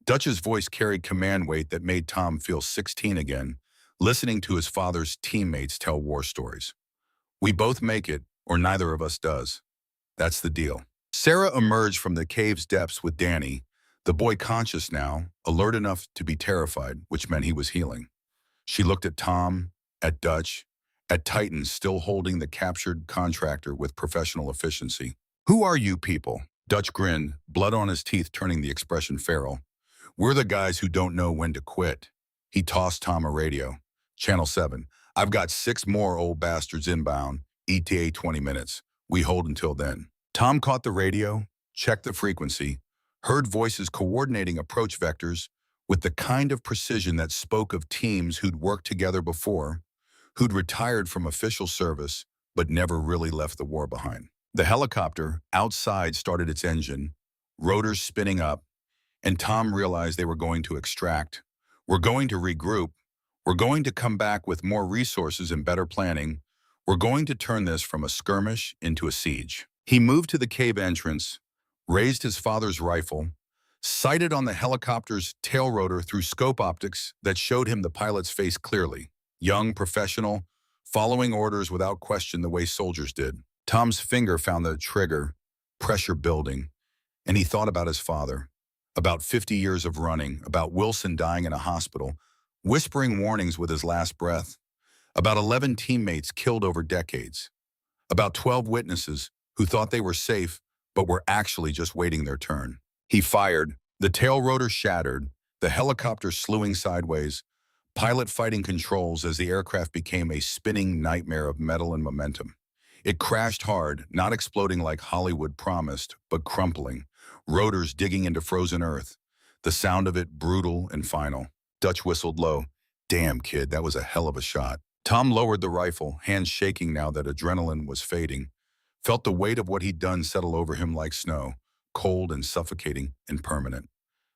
Dutch's voice carried command weight that made Tom feel 16 again, listening to his father's teammates tell war stories. We both make it, or neither of us does. That's the deal. Sarah emerged from the cave's depths with Danny, the boy conscious now, alert enough to be terrified, which meant he was healing. She looked at Tom, at Dutch, at Titan still holding the captured contractor with professional efficiency. Who are you people? Dutch grinned, blood on his teeth turning the expression feral. We're the guys who don't know when to quit. He tossed Tom a radio. Channel 7. I've got 6 more old bastards inbound, ETA 20 minutes. We hold until then. Tom caught the radio, checked the frequency, heard voices coordinating approach vectors with the kind of precision that spoke of teams who'd worked together before, who'd retired from official service, but never really left the war behind. The helicopter outside started its engine, rotors spinning up, and Tom realized they were going to extract. We're going to regroup. We're going to come back with more resources and better planning. We're going to turn this from a skirmish into a siege. He moved to the cave entrance, raised his father's rifle, sighted on the helicopter's tail rotor through scope optics that showed him the pilot's face clearly. Young, professional, following orders without question the way soldiers did. Tom's finger found the trigger, pressure building, and he thought about his father. About 50 years of running, about Wilson dying in a hospital, whispering warnings with his last breath, about 11 teammates killed over decades, about 12 witnesses who thought they were safe but were actually just waiting their turn. He fired, the tail rotor shattered, the helicopter slewing sideways, pilot fighting controls as the aircraft became a spinning nightmare of metal and momentum. It crashed hard, not exploding like Hollywood promised, but crumpling, rotors digging into frozen earth, the sound of it brutal and final. Dutch whistled low. Damn, kid, that was a hell of a shot. Tom lowered the rifle, hands shaking now that adrenaline was fading, felt the weight of what he'd done settle over him like snow, cold and suffocating and permanent.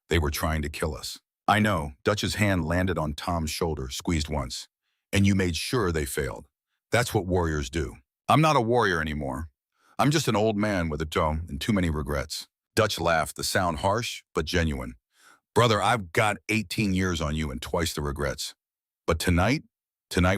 They were trying to kill us. I know. Dutch's hand landed on Tom's shoulder, squeezed once. And you made sure they failed. That's what warriors do. I'm not a warrior anymore. I'm just an old man with a toe and too many regrets. Dutch laughed, the sound harsh but genuine. Brother, I've got 18 years on you and twice the regrets. But tonight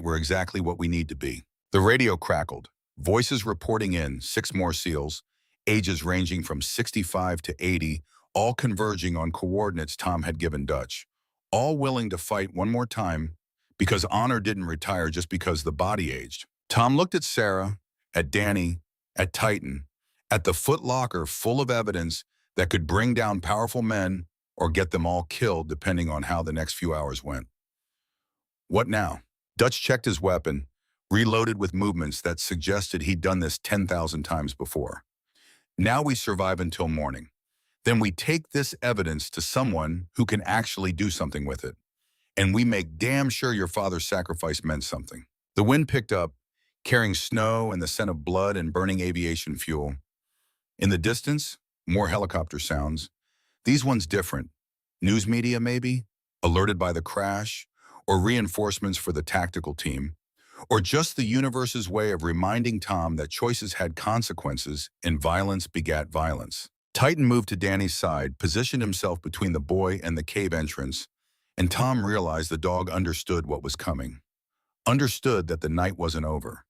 we're exactly what we need to be. The radio crackled. Voices reporting in, 6 more SEALs, ages ranging from 65 to 80, all converging on coordinates Tom had given Dutch. All willing to fight one more time because honor didn't retire just because the body aged. Tom looked at Sarah, at Danny, at Titan, at the footlocker full of evidence that could bring down powerful men or get them all killed depending on how the next few hours went. What now? Dutch checked his weapon, reloaded with movements that suggested he'd done this 10,000 times before. Now we survive until morning. Then we take this evidence to someone who can actually do something with it. And we make damn sure your father's sacrifice meant something. The wind picked up, carrying snow and the scent of blood and burning aviation fuel. In the distance, more helicopter sounds. These ones different. News media, maybe? Alerted by the crash? Or reinforcements for the tactical team? Or just the universe's way of reminding Tom that choices had consequences and violence begat violence. Titan moved to Danny's side, positioned himself between the boy and the cave entrance, and Tom realized the dog understood what was coming. Understood that the night wasn't over.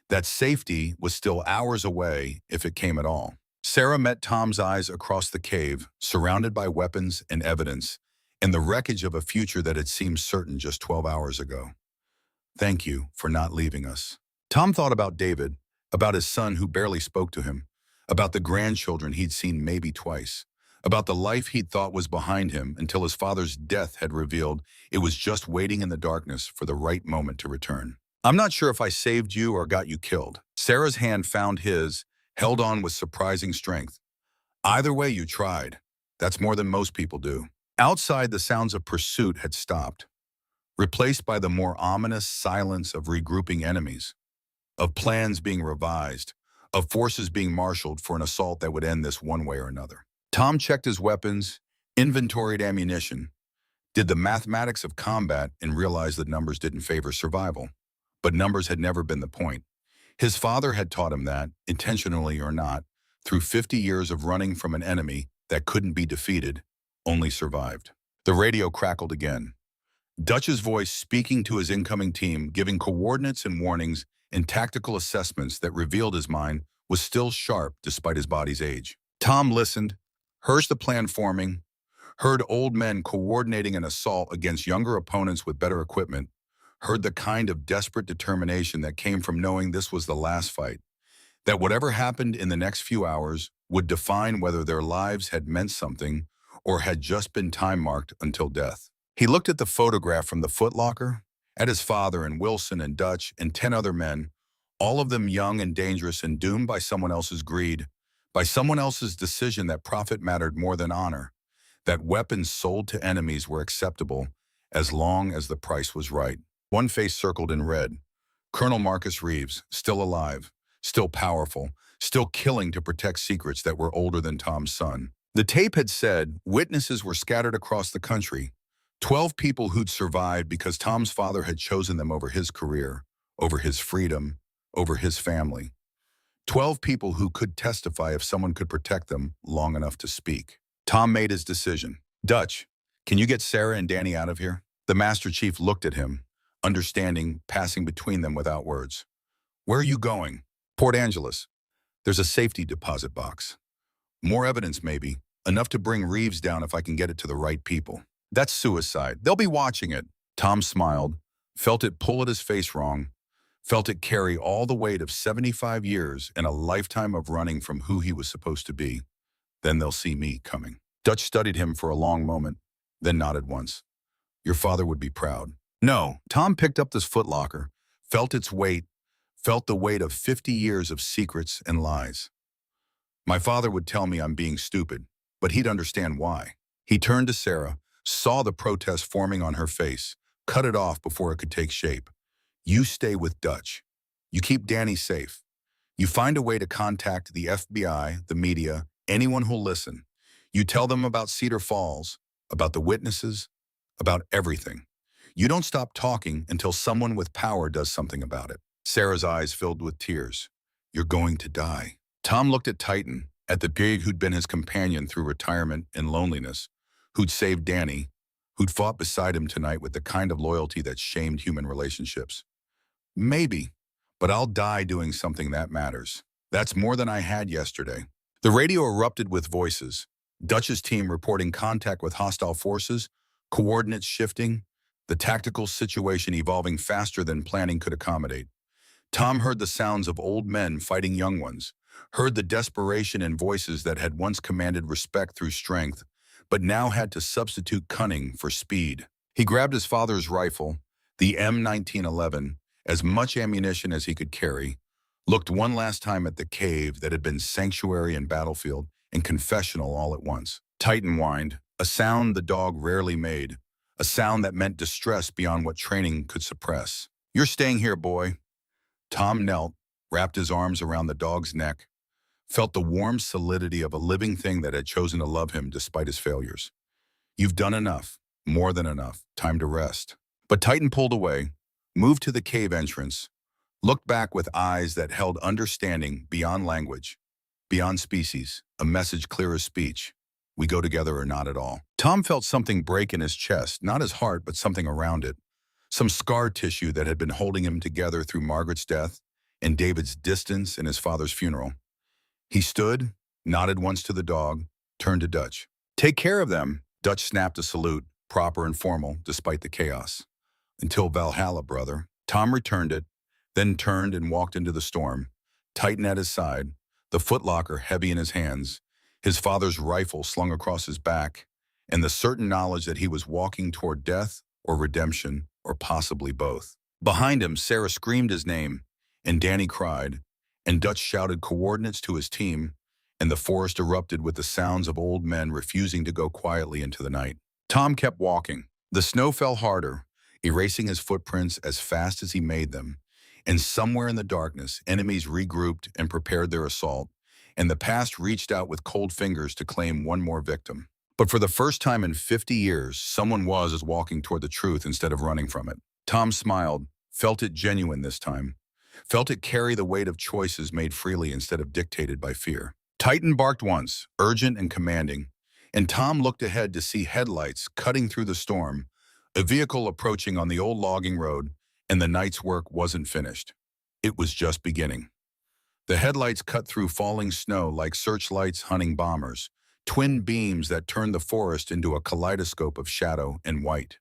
That safety was still hours away if it came at all. Sarah met Tom's eyes across the cave, surrounded by weapons and evidence, and the wreckage of a future that had seemed certain just 12 hours ago. Thank you for not leaving us. Tom thought about David, about his son who barely spoke to him, about the grandchildren he'd seen maybe twice, about the life he'd thought was behind him until his father's death had revealed it was just waiting in the darkness for the right moment to return. I'm not sure if I saved you or got you killed. Sarah's hand found his, held on with surprising strength. Either way, you tried. That's more than most people do. Outside, the sounds of pursuit had stopped, replaced by the more ominous silence of regrouping enemies, of plans being revised, of forces being marshaled for an assault that would end this one way or another. Tom checked his weapons, inventoried ammunition, did the mathematics of combat, and realized that numbers didn't favor survival. But numbers had never been the point. His father had taught him that, intentionally or not, through 50 years of running from an enemy that couldn't be defeated, only survived. The radio crackled again. Dutch's voice speaking to his incoming team, giving coordinates and warnings and tactical assessments that revealed his mind was still sharp despite his body's age. Tom listened, heard the plan forming, heard old men coordinating an assault against younger opponents with better equipment, heard the kind of desperate determination that came from knowing this was the last fight, that whatever happened in the next few hours would define whether their lives had meant something or had just been time-marked until death. He looked at the photograph from the footlocker, at his father and Wilson and Dutch and 10 other men, all of them young and dangerous and doomed by someone else's greed, by someone else's decision that profit mattered more than honor, that weapons sold to enemies were acceptable as long as the price was right. One face circled in red. Colonel Marcus Reeves, still alive, still powerful, still killing to protect secrets that were older than Tom's son. The tape had said witnesses were scattered across the country, 12 people who'd survived because Tom's father had chosen them over his career, over his freedom, over his family. 12 people who could testify if someone could protect them long enough to speak. Tom made his decision. Dutch, can you get Sarah and Danny out of here? The Master Chief looked at him, understanding, passing between them without words. Where are you going? Port Angeles. There's a safety deposit box. More evidence, maybe. Enough to bring Reeves down if I can get it to the right people. That's suicide. They'll be watching it. Tom smiled, felt it pull at his face wrong, felt it carry all the weight of 75 years and a lifetime of running from who he was supposed to be. Then they'll see me coming. Dutch studied him for a long moment, then nodded once. Your father would be proud. No, Tom picked up this footlocker, felt its weight, felt the weight of 50 years of secrets and lies. My father would tell me I'm being stupid, but he'd understand why. He turned to Sarah, saw the protest forming on her face, cut it off before it could take shape. You stay with Dutch. You keep Danny safe. You find a way to contact the FBI, the media, anyone who'll listen. You tell them about Cedar Falls, about the witnesses, about everything. You don't stop talking until someone with power does something about it. Sarah's eyes filled with tears. You're going to die. Tom looked at Titan, at the pig who'd been his companion through retirement and loneliness, who'd saved Danny, who'd fought beside him tonight with the kind of loyalty that shamed human relationships. Maybe, but I'll die doing something that matters. That's more than I had yesterday. The radio erupted with voices. Dutch's team reporting contact with hostile forces, coordinates shifting, the tactical situation evolving faster than planning could accommodate. Tom heard the sounds of old men fighting young ones, heard the desperation in voices that had once commanded respect through strength, but now had to substitute cunning for speed. He grabbed his father's rifle, the M1911, as much ammunition as he could carry, looked one last time at the cave that had been sanctuary and battlefield, and confessional all at once. Titan whined, a sound the dog rarely made, a sound that meant distress beyond what training could suppress. "You're staying here, boy." Tom knelt, wrapped his arms around the dog's neck, felt the warm solidity of a living thing that had chosen to love him despite his failures. "You've done enough, more than enough, time to rest." But Titan pulled away, moved to the cave entrance, looked back with eyes that held understanding beyond language, beyond species, a message clear as speech. "We go together or not at all." Tom felt something break in his chest, not his heart, but something around it. Some scar tissue that had been holding him together through Margaret's death and David's distance and his father's funeral. He stood, nodded once to the dog, turned to Dutch. "Take care of them." Dutch snapped a salute, proper and formal, despite the chaos. "Until Valhalla, brother." Tom returned it, then turned and walked into the storm, Titan at his side, the footlocker heavy in his hands, his father's rifle slung across his back, and the certain knowledge that he was walking toward death or redemption, or possibly both. Behind him, Sarah screamed his name, and Danny cried, and Dutch shouted coordinates to his team, and the forest erupted with the sounds of old men refusing to go quietly into the night. Tom kept walking. The snow fell harder, erasing his footprints as fast as he made them, and somewhere in the darkness, enemies regrouped and prepared their assault, and the past reached out with cold fingers to claim one more victim. But for the first time in 50 years, someone was walking toward the truth instead of running from it. Tom smiled, felt it genuine this time, felt it carry the weight of choices made freely instead of dictated by fear. Titan barked once, urgent and commanding, and Tom looked ahead to see headlights cutting through the storm, a vehicle approaching on the old logging road, and the night's work wasn't finished. It was just beginning. The headlights cut through falling snow like searchlights hunting bombers, twin beams that turned the forest into a kaleidoscope of shadow and white.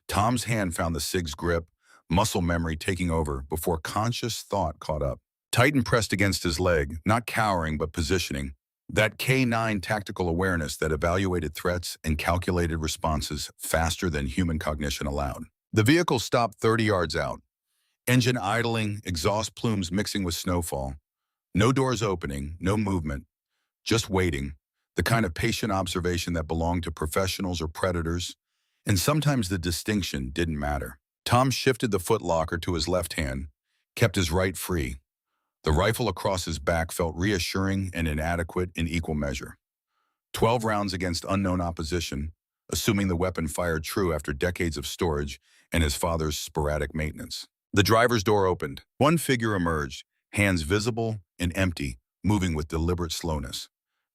Tom's hand found the SIG's grip, muscle memory taking over before conscious thought caught up. Titan pressed against his leg, not cowering but positioning. That K9 tactical awareness that evaluated threats and calculated responses faster than human cognition allowed. The vehicle stopped 30 yards out. Engine idling, exhaust plumes mixing with snowfall. No doors opening, no movement, just waiting. The kind of patient observation that belonged to professionals or predators, and sometimes the distinction didn't matter. Tom shifted the footlocker to his left hand, kept his right free. The rifle across his back felt reassuring and inadequate in equal measure. 12 rounds against unknown opposition, assuming the weapon fired true after decades of storage and his father's sporadic maintenance. The driver's door opened. One figure emerged, hands visible and empty, moving with deliberate slowness.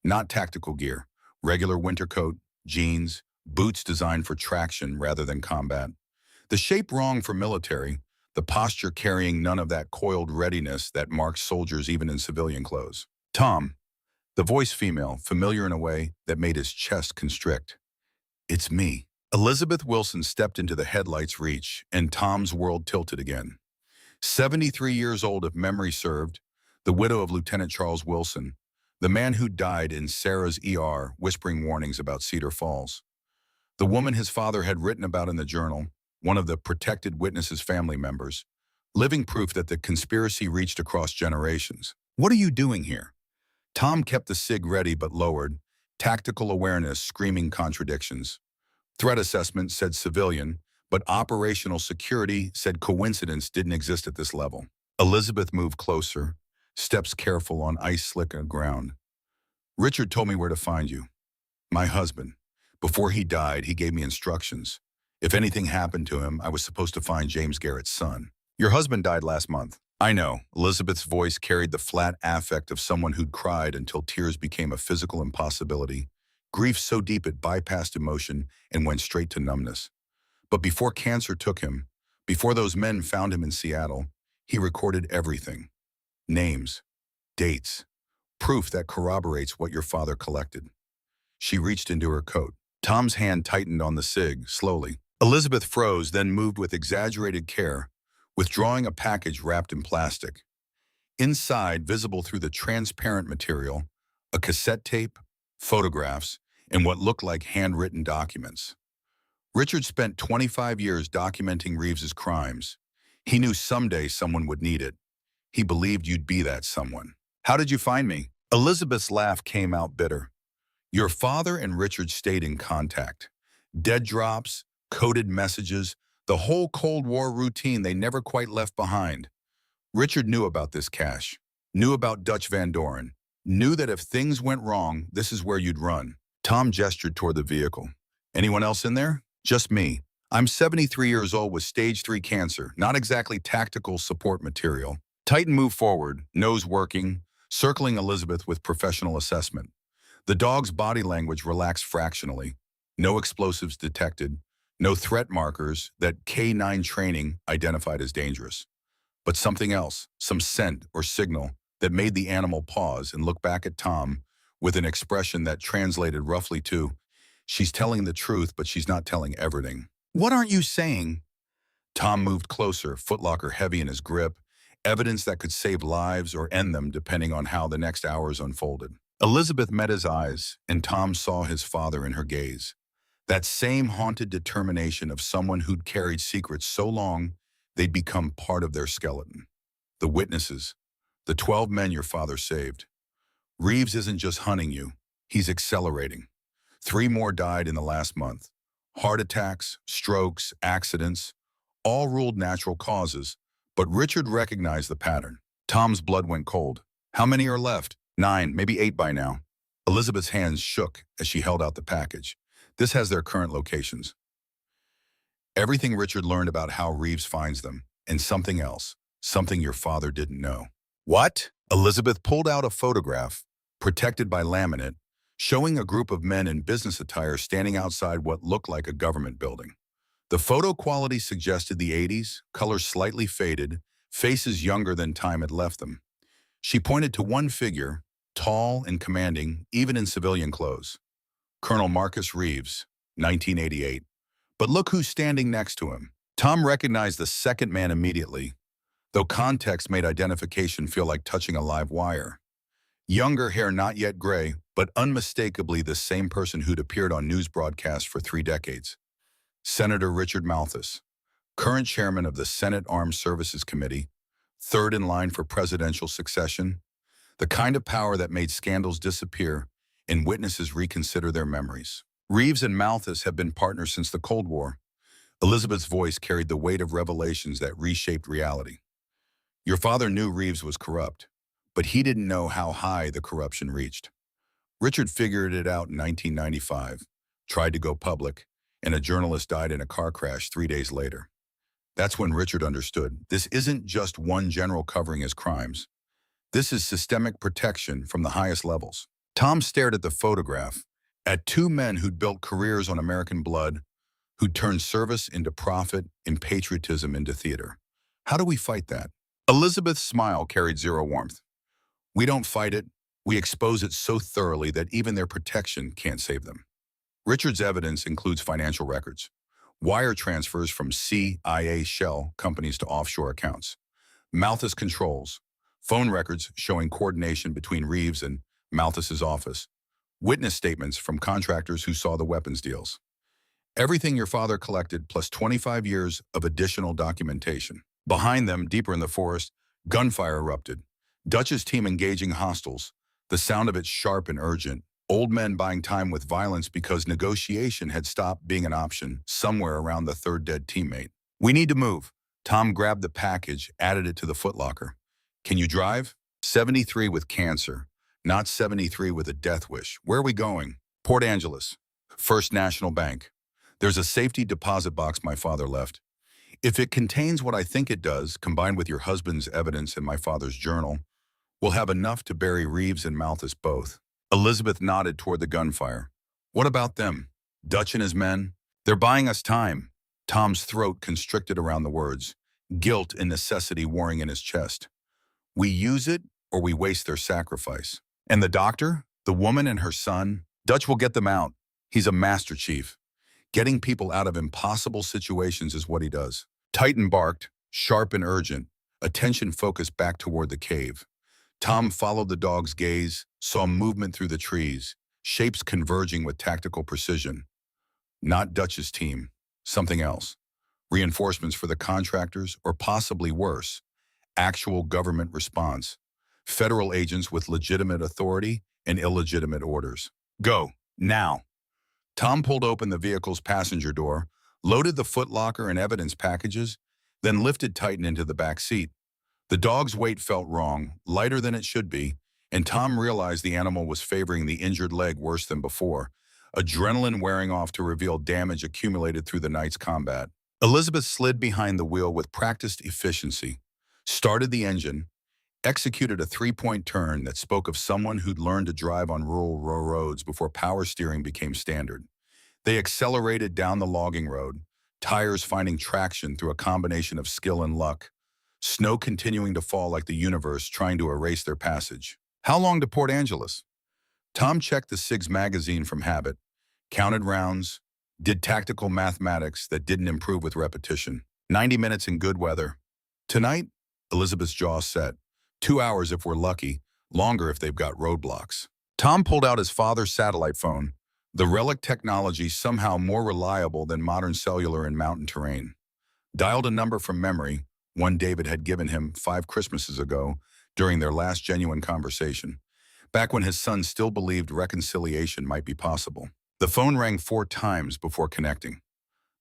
Not tactical gear, regular winter coat, jeans, boots designed for traction rather than combat. The shape wrong for military, the posture carrying none of that coiled readiness that marks soldiers even in civilian clothes. "Tom," the voice female, familiar in a way that made his chest constrict. "It's me." Elizabeth Wilson stepped into the headlight's reach, and Tom's world tilted again. 73 years old if memory served, the widow of Lieutenant Charles Wilson, the man who died in Sarah's ER whispering warnings about Cedar Falls. The woman his father had written about in the journal, one of the protected witnesses' family members, living proof that the conspiracy reached across generations. "What are you doing here?" Tom kept the SIG ready but lowered, tactical awareness screaming contradictions. Threat assessment said civilian, but operational security said coincidence didn't exist at this level. Elizabeth moved closer, steps careful on ice-slick ground. "Richard told me where to find you. My husband. Before he died, he gave me instructions. If anything happened to him, I was supposed to find James Garrett's son." "Your husband died last month." "I know." Elizabeth's voice carried the flat affect of someone who'd cried until tears became a physical impossibility. Grief so deep it bypassed emotion and went straight to numbness. But before cancer took him, before those men found him in Seattle, he recorded everything. Names, dates, proof that corroborates what your father collected. She reached into her coat. Tom's hand tightened on the SIG, slowly. Elizabeth froze, then moved with exaggerated care, withdrawing a package wrapped in plastic. Inside, visible through the transparent material, a cassette tape, photographs, and what looked like handwritten documents. Richard spent 25 years documenting Reeves's crimes. He knew someday someone would need it. He believed you'd be that someone. "How did you find me?" Elizabeth's laugh came out bitter. Your father and Richard stayed in contact. Dead drops, coded messages, the whole Cold War routine they never quite left behind. Richard knew about this cache, knew about Dutch Van Doren, knew that if things went wrong, this is where you'd run. Tom gestured toward the vehicle. Anyone else in there? Just me. I'm 73 years old with stage 3 cancer, not exactly tactical support material. Titan moved forward, nose working, circling Elizabeth with professional assessment. The dog's body language relaxed fractionally. No explosives detected, no threat markers that K9 training identified as dangerous. But something else, some scent or signal that made the animal pause and look back at Tom with an expression that translated roughly to, "She's telling the truth, but she's not telling everything." "What aren't you saying?" Tom moved closer, footlocker heavy in his grip, evidence that could save lives or end them depending on how the next hours unfolded. Elizabeth met his eyes, and Tom saw his father in her gaze. That same haunted determination of someone who'd carried secrets so long they'd become part of their skeleton. The witnesses, the 12 men your father saved. Reeves isn't just hunting you, he's accelerating. 3 more died in the last month. Heart attacks, strokes, accidents, all ruled natural causes, but Richard recognized the pattern. Tom's blood went cold. How many are left? 9, maybe 8 by now. Elizabeth's hands shook as she held out the package. This has their current locations. Everything Richard learned about how Reeves finds them, and something else, something your father didn't know. What? Elizabeth pulled out a photograph, protected by laminate, showing a group of men in business attire standing outside what looked like a government building. The photo quality suggested the 80s, colors slightly faded, faces younger than time had left them. She pointed to one figure, tall and commanding, even in civilian clothes. Colonel Marcus Reeves, 1988. But look who's standing next to him. Tom recognized the second man immediately, though context made identification feel like touching a live wire. Younger hair not yet gray, but unmistakably the same person who'd appeared on news broadcasts for 3 decades. Senator Richard Malthus, current chairman of the Senate Armed Services Committee, third in line for presidential succession, the kind of power that made scandals disappear and witnesses reconsider their memories. Reeves and Malthus have been partners since the Cold War. Elizabeth's voice carried the weight of revelations that reshaped reality. Your father knew Reeves was corrupt, but he didn't know how high the corruption reached. Richard figured it out in 1995, tried to go public, and a journalist died in a car crash 3 days later. That's when Richard understood this isn't just one general covering his crimes. This is systemic protection from the highest levels. Tom stared at the photograph, at 2 men who'd built careers on American blood, who'd turned service into profit and patriotism into theater. How do we fight that? Elizabeth's smile carried zero warmth. We don't fight it. We expose it so thoroughly that even their protection can't save them. Richard's evidence includes financial records, wire transfers from CIA shell companies to offshore accounts, Malthus controls, phone records showing coordination between Reeves and Malthus's office, witness statements from contractors who saw the weapons deals. Everything your father collected plus 25 years of additional documentation. Behind them, deeper in the forest, gunfire erupted. Dutch's team engaging hostiles, the sound of it sharp and urgent. Old men buying time with violence because negotiation had stopped being an option somewhere around the 3rd dead teammate. We need to move. Tom grabbed the package, added it to the footlocker. Can you drive? 73 with cancer, not 73 with a death wish. Where are we going? Port Angeles, First National Bank. There's a safety deposit box my father left. If it contains what I think it does, combined with your husband's evidence and my father's journal, we'll have enough to bury Reeves and Malthus both. Elizabeth nodded toward the gunfire. What about them? Dutch and his men? They're buying us time. Tom's throat constricted around the words, guilt and necessity warring in his chest. We use it or we waste their sacrifice. And the doctor? The woman and her son? Dutch will get them out. He's a master chief. Getting people out of impossible situations is what he does. Titan barked, sharp and urgent, attention focused back toward the cave. Tom followed the dog's gaze, saw movement through the trees, shapes converging with tactical precision. Not Dutch's team, something else. Reinforcements for the contractors, or possibly worse, actual government response. Federal agents with legitimate authority and illegitimate orders. Go. Now. Tom pulled open the vehicle's passenger door, loaded the footlocker and evidence packages, then lifted Titan into the back seat. The dog's weight felt wrong, lighter than it should be, and Tom realized the animal was favoring the injured leg worse than before, adrenaline wearing off to reveal damage accumulated through the night's combat. Elizabeth slid behind the wheel with practiced efficiency, started the engine, executed a three-point turn that spoke of someone who'd learned to drive on rural roads before power steering became standard. They accelerated down the logging road, tires finding traction through a combination of skill and luck, snow continuing to fall like the universe trying to erase their passage. How long to Port Angeles? Tom checked the SIG's magazine from habit, counted rounds, did tactical mathematics that didn't improve with repetition. 90 minutes in good weather. Tonight, Elizabeth's jaw set. 2 hours if we're lucky, longer if they've got roadblocks. Tom pulled out his father's satellite phone, the relic technology somehow more reliable than modern cellular in mountain terrain. Dialed a number from memory, one David had given him 5 Christmases ago during their last genuine conversation, back when his son still believed reconciliation might be possible. The phone rang 4 times before connecting,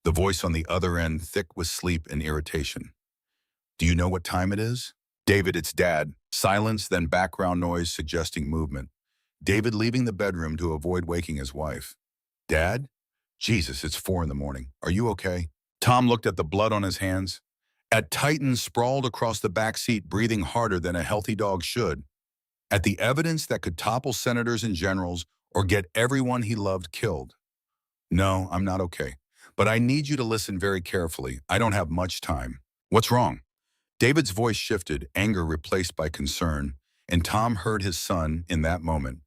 the voice on the other end thick with sleep and irritation. Do you know what time it is? David, it's Dad. Silence, then background noise suggesting movement. David leaving the bedroom to avoid waking his wife. Dad? Jesus, it's 4 in the morning. Are you okay? Tom looked at the blood on his hands, at Titan sprawled across the back seat, breathing harder than a healthy dog should, at the evidence that could topple senators and generals or get everyone he loved killed. No, I'm not okay. But I need you to listen very carefully. I don't have much time. What's wrong? David's voice shifted, anger replaced by concern, and Tom heard his son in that moment,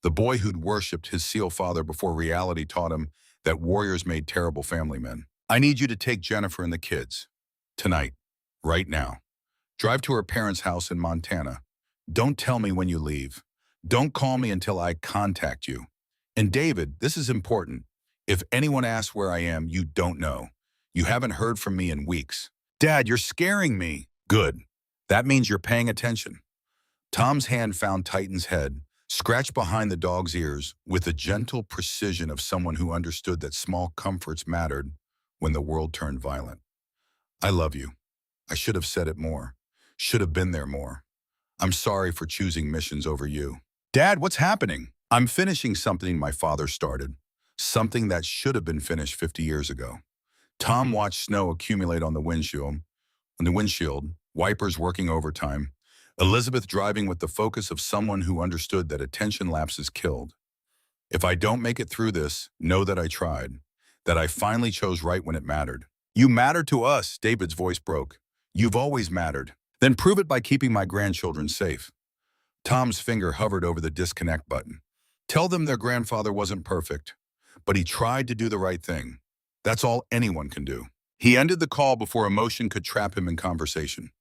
the boy who'd worshipped his SEAL father before reality taught him that warriors made terrible family men. I need you to take Jennifer and the kids. Tonight. Right now. Drive to her parents' house in Montana. Don't tell me when you leave. Don't call me until I contact you. And David, this is important. If anyone asks where I am, you don't know. You haven't heard from me in weeks. Dad, you're scaring me. Good. That means you're paying attention. Tom's hand found Titan's head, scratched behind the dog's ears with the gentle precision of someone who understood that small comforts mattered when the world turned violent. I love you. I should have said it more. Should have been there more. I'm sorry for choosing missions over you. Dad, what's happening? I'm finishing something my father started. Something that should have been finished 50 years ago. Tom watched snow accumulate on the windshield, wipers working overtime, Elizabeth driving with the focus of someone who understood that attention lapses killed. If I don't make it through this, know that I tried, that I finally chose right when it mattered. You matter to us, David's voice broke. You've always mattered. Then prove it by keeping my grandchildren safe. Tom's finger hovered over the disconnect button. Tell them their grandfather wasn't perfect, but he tried to do the right thing. That's all anyone can do. He ended the call before emotion could trap him in conversation,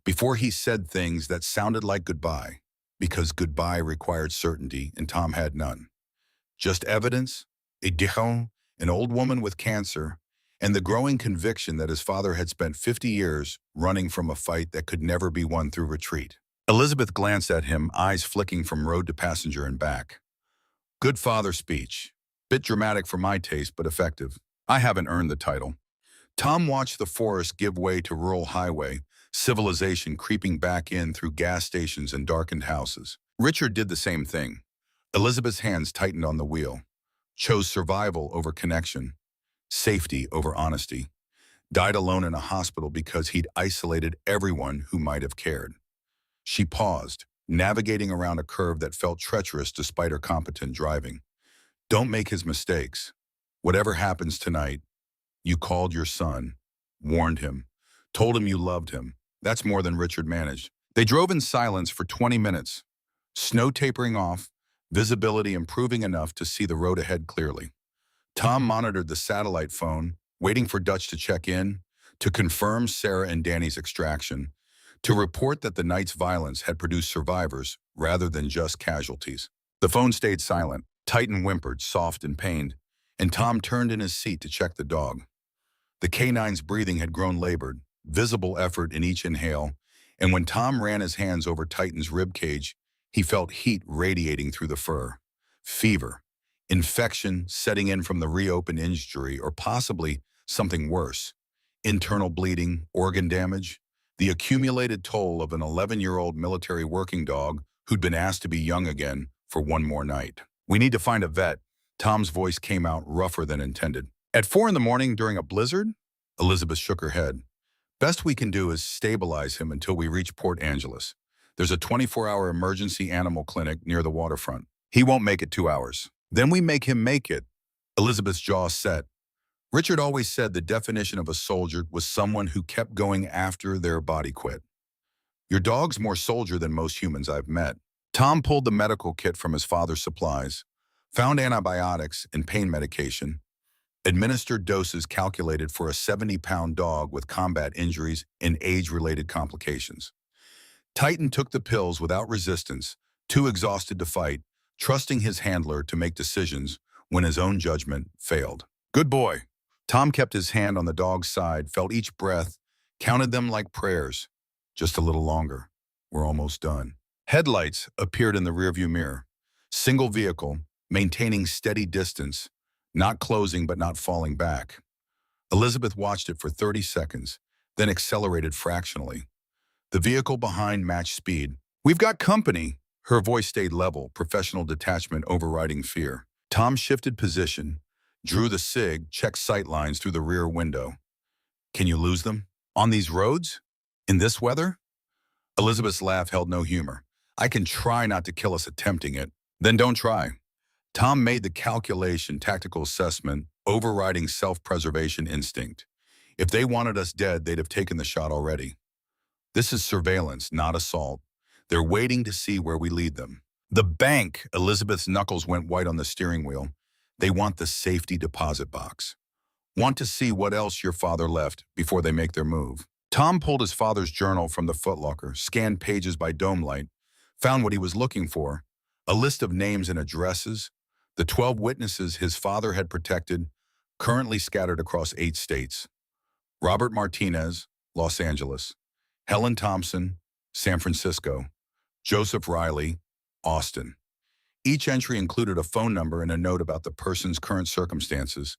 before he said things that sounded like goodbye, because goodbye required certainty and Tom had none. Just evidence, a dijon, an old woman with cancer, and the growing conviction that his father had spent 50 years running from a fight that could never be won through retreat. Elizabeth glanced at him, eyes flicking from road to passenger and back. Good father speech. Bit dramatic for my taste, but effective. I haven't earned the title. Tom watched the forest give way to rural highway, civilization creeping back in through gas stations and darkened houses. Richard did the same thing. Elizabeth's hands tightened on the wheel, chose survival over connection, safety over honesty, died alone in a hospital because he'd isolated everyone who might have cared. She paused, navigating around a curve that felt treacherous despite her competent driving. Don't make his mistakes. Whatever happens tonight, you called your son, warned him, told him you loved him. That's more than Richard managed. They drove in silence for 20 minutes, snow tapering off, visibility improving enough to see the road ahead clearly. Tom monitored the satellite phone, waiting for Dutch to check in, to confirm Sarah and Danny's extraction, to report that the night's violence had produced survivors rather than just casualties. The phone stayed silent. Titan whimpered, soft and pained, and Tom turned in his seat to check the dog. The canine's breathing had grown labored, visible effort in each inhale, and when Tom ran his hands over Titan's rib cage, he felt heat radiating through the fur. Fever. infection setting in from the reopened injury, or possibly something worse, internal bleeding, organ damage, the accumulated toll of an 11-year-old military working dog who'd been asked to be young again for one more night. We need to find a vet. Tom's voice came out rougher than intended. At 4 in the morning during a blizzard? Elizabeth shook her head. Best we can do is stabilize him until we reach Port Angeles. There's a 24-hour emergency animal clinic near the waterfront. He won't make it 2 hours. Then we make him make it. Elizabeth's jaw set. Richard always said the definition of a soldier was someone who kept going after their body quit. Your dog's more soldier than most humans I've met. Tom pulled the medical kit from his father's supplies, found antibiotics and pain medication, administered doses calculated for a 70-pound dog with combat injuries and age-related complications. Titan took the pills without resistance, too exhausted to fight, trusting his handler to make decisions when his own judgment failed. Good boy. Tom kept his hand on the dog's side, felt each breath, counted them like prayers. Just a little longer. We're almost done. Headlights appeared in the rearview mirror. Single vehicle, maintaining steady distance, not closing but not falling back. Elizabeth watched it for 30 seconds, then accelerated fractionally. The vehicle behind matched speed. We've got company. Her voice stayed level, professional detachment overriding fear. Tom shifted position, drew the SIG, checked sight lines through the rear window. Can you lose them? On these roads? In this weather? Elizabeth's laugh held no humor. I can try not to kill us attempting it. Then don't try. Tom made the calculation, tactical assessment, overriding self-preservation instinct. If they wanted us dead, they'd have taken the shot already. This is surveillance, not assault. They're waiting to see where we lead them. The bank, Elizabeth's knuckles went white on the steering wheel. They want the safety deposit box. Want to see what else your father left before they make their move. Tom pulled his father's journal from the footlocker, scanned pages by dome light, found what he was looking for, a list of names and addresses, the 12 witnesses his father had protected, currently scattered across 8 states. Robert Martinez, Los Angeles. Helen Thompson, San Francisco. Joseph Riley, Austin. Each entry included a phone number and a note about the person's current circumstances,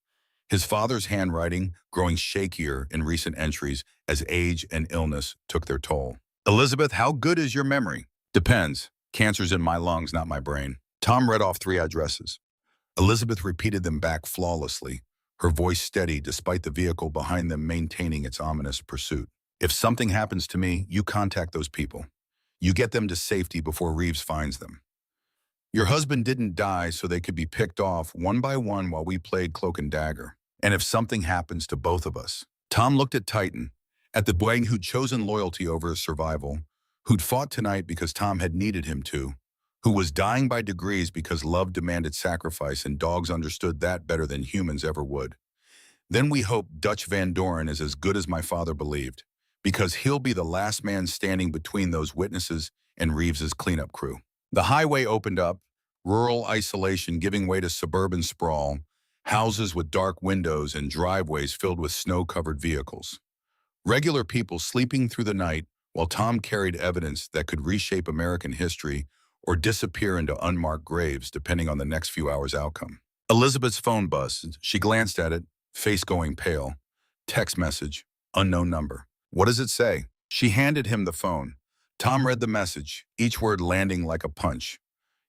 his father's handwriting growing shakier in recent entries as age and illness took their toll. Elizabeth, how good is your memory? Depends. Cancer's in my lungs, not my brain. Tom read off 3 addresses. Elizabeth repeated them back flawlessly, her voice steady despite the vehicle behind them maintaining its ominous pursuit. If something happens to me, you contact those people. You get them to safety before Reeves finds them. Your husband didn't die so they could be picked off one by one while we played cloak and dagger. And if something happens to both of us. Tom looked at Titan, at the boy who'd chosen loyalty over his survival, who'd fought tonight because Tom had needed him to, who was dying by degrees because love demanded sacrifice and dogs understood that better than humans ever would. Then we hope Dutch Van Doren is as good as my father believed, because he'll be the last man standing between those witnesses and Reeves's cleanup crew. The highway opened up, rural isolation giving way to suburban sprawl, houses with dark windows and driveways filled with snow-covered vehicles. Regular people sleeping through the night while Tom carried evidence that could reshape American history or disappear into unmarked graves depending on the next few hours' outcome. Elizabeth's phone buzzed. She glanced at it, face going pale. Text message, unknown number. What does it say? She handed him the phone. Tom read the message, each word landing like a punch.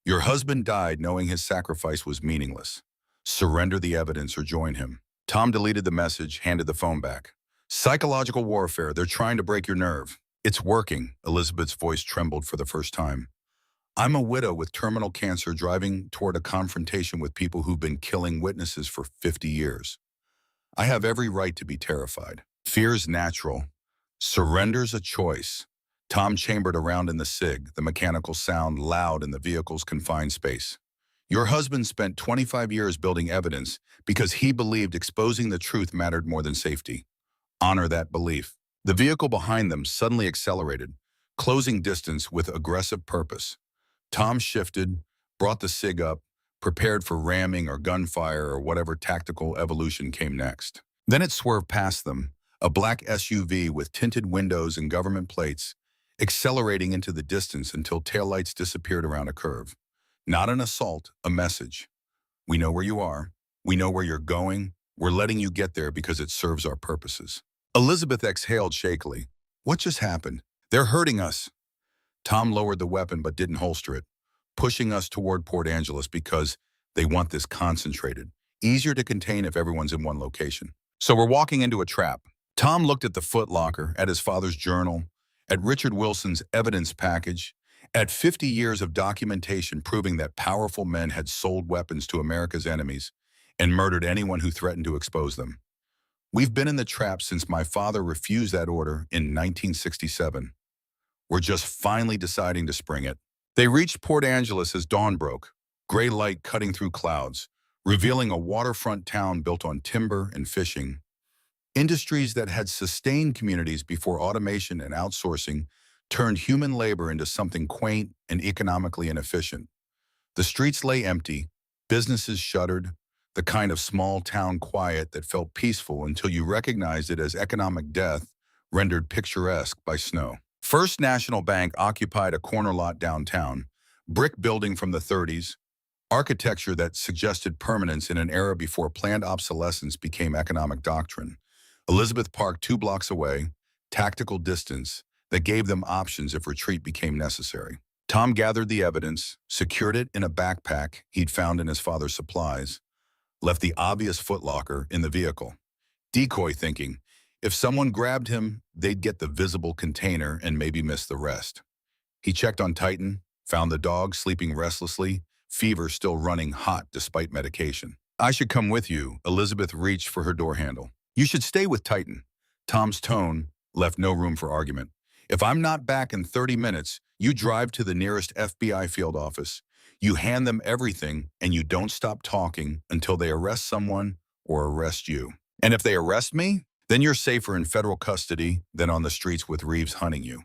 Your husband died knowing his sacrifice was meaningless. Surrender the evidence or join him. Tom deleted the message, handed the phone back. Psychological warfare, they're trying to break your nerve. It's working, Elizabeth's voice trembled for the first time. I'm a widow with terminal cancer driving toward a confrontation with people who've been killing witnesses for 50 years. I have every right to be terrified. Fear's natural. Surrender's a choice. Tom chambered around in the SIG, the mechanical sound loud in the vehicle's confined space. Your husband spent 25 years building evidence because he believed exposing the truth mattered more than safety. Honor that belief. The vehicle behind them suddenly accelerated, closing distance with aggressive purpose. Tom shifted, brought the SIG up, prepared for ramming or gunfire or whatever tactical evolution came next. Then it swerved past them, a black SUV with tinted windows and government plates, accelerating into the distance until taillights disappeared around a curve. Not an assault, a message. We know where you are. We know where you're going. We're letting you get there because it serves our purposes." Elizabeth exhaled shakily. "What just happened?" "They're hurting us." Tom lowered the weapon but didn't holster it, pushing us toward Port Angeles because they want this concentrated. Easier to contain if everyone's in one location. "So we're walking into a trap." Tom looked at the footlocker, at his father's journal, at Richard Wilson's evidence package, at 50 years of documentation proving that powerful men had sold weapons to America's enemies and murdered anyone who threatened to expose them. "We've been in the trap since my father refused that order in 1967. We're just finally deciding to spring it." They reached Port Angeles as dawn broke, gray light cutting through clouds, revealing a waterfront town built on timber and fishing, industries that had sustained communities before automation and outsourcing turned human labor into something quaint and economically inefficient. The streets lay empty, businesses shuttered, the kind of small-town quiet that felt peaceful until you recognized it as economic death rendered picturesque by snow. First National Bank occupied a corner lot downtown, brick building from the 30s, architecture that suggested permanence in an era before planned obsolescence became economic doctrine. Elizabeth Park 2 blocks away, tactical distance that gave them options if retreat became necessary. Tom gathered the evidence, secured it in a backpack he'd found in his father's supplies, left the obvious footlocker in the vehicle. Decoy thinking, if someone grabbed him, they'd get the visible container and maybe miss the rest. He checked on Titan, found the dog sleeping restlessly, fever still running hot despite medication. "I should come with you." Elizabeth reached for her door handle. "You should stay with Titan." Tom's tone left no room for argument. "If I'm not back in 30 minutes, you drive to the nearest FBI field office. You hand them everything, and you don't stop talking until they arrest someone or arrest you. And if they arrest me, then you're safer in federal custody than on the streets with Reeves hunting you."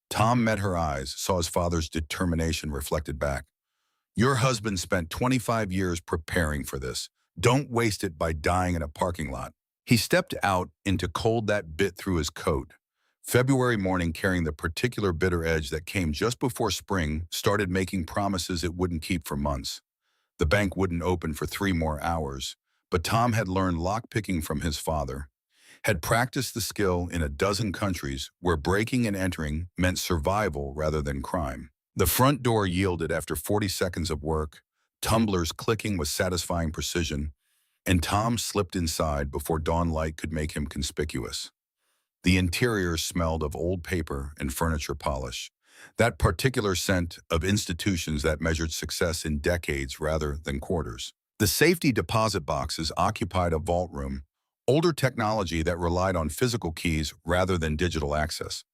Tom met her eyes, saw his father's determination reflected back. "Your husband spent 25 years preparing for this. Don't waste it by dying in a parking lot." He stepped out into cold that bit through his coat. February morning, carrying the particular bitter edge that came just before spring, started making promises it wouldn't keep for months. The bank wouldn't open for 3 more hours, but Tom had learned lockpicking from his father, had practiced the skill in a dozen countries where breaking and entering meant survival rather than crime. The front door yielded after 40 seconds of work, tumblers clicking with satisfying precision, and Tom slipped inside before dawn light could make him conspicuous. The interior smelled of old paper and furniture polish, that particular scent of institutions that measured success in decades rather than quarters. The safety deposit boxes occupied a vault room, older technology that relied on physical keys rather than digital access.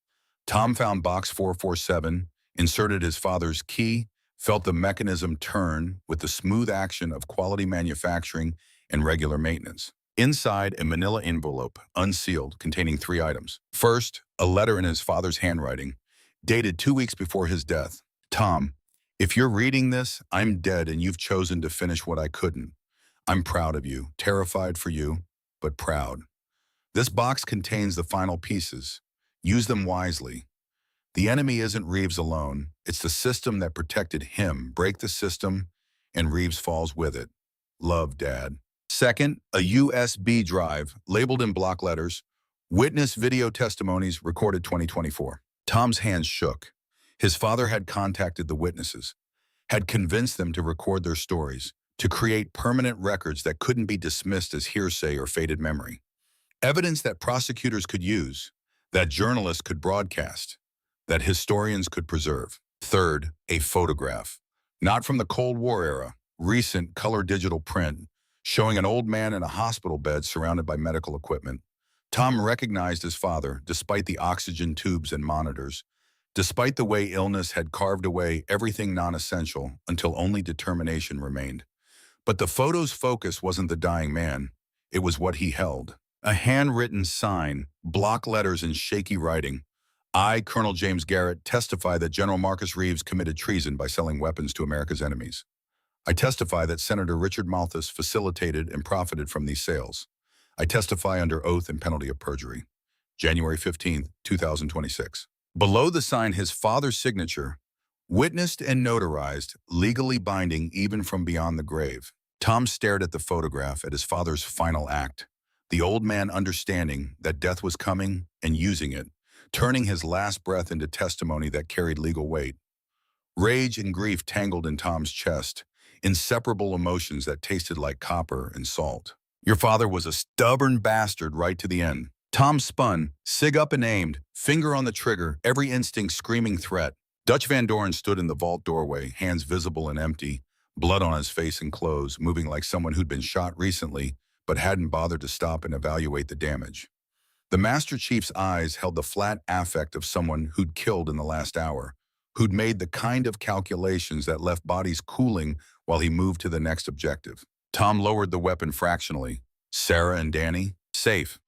Tom found box 447, inserted his father's key, felt the mechanism turn with the smooth action of quality manufacturing and regular maintenance. Inside, a manila envelope, unsealed, containing 3 items. First, a letter in his father's handwriting, dated 2 weeks before his death. "Tom, if you're reading this, I'm dead and you've chosen to finish what I couldn't. I'm proud of you, terrified for you, but proud. This box contains the final pieces. Use them wisely. The enemy isn't Reeves alone. It's the system that protected him. Break the system, and Reeves falls with it. Love, Dad." Second, a USB drive, labeled in block letters, "Witness video testimonies recorded 2024. Tom's hands shook. His father had contacted the witnesses, had convinced them to record their stories, to create permanent records that couldn't be dismissed as hearsay or faded memory. Evidence that prosecutors could use, that journalists could broadcast, that historians could preserve. Third, a photograph. Not from the Cold War era, recent color digital print, showing an old man in a hospital bed surrounded by medical equipment. Tom recognized his father, despite the oxygen tubes and monitors, despite the way illness had carved away everything non-essential until only determination remained. But the photo's focus wasn't the dying man, it was what he held. A handwritten sign, block letters in shaky writing. "I, Colonel James Garrett, testify that General Marcus Reeves committed treason by selling weapons to America's enemies. I testify that Senator Richard Malthus facilitated and profited from these sales. I testify under oath and penalty of perjury. January 15, 2026. Below the sign, his father's signature, witnessed and notarized, legally binding even from beyond the grave. Tom stared at the photograph at his father's final act, the old man understanding that death was coming and using it, turning his last breath into testimony that carried legal weight. Rage and grief tangled in Tom's chest, inseparable emotions that tasted like copper and salt. Your father was a stubborn bastard right to the end. Tom spun, sig up and aimed, finger on the trigger, every instinct screaming threat. Dutch Van Doren stood in the vault doorway, hands visible and empty, blood on his face and clothes, moving like someone who'd been shot recently, but hadn't bothered to stop and evaluate the damage. The Master Chief's eyes held the flat affect of someone who'd killed in the last hour, who'd made the kind of calculations that left bodies cooling while he moved to the next objective. Tom lowered the weapon fractionally. Sarah and Danny? Safe.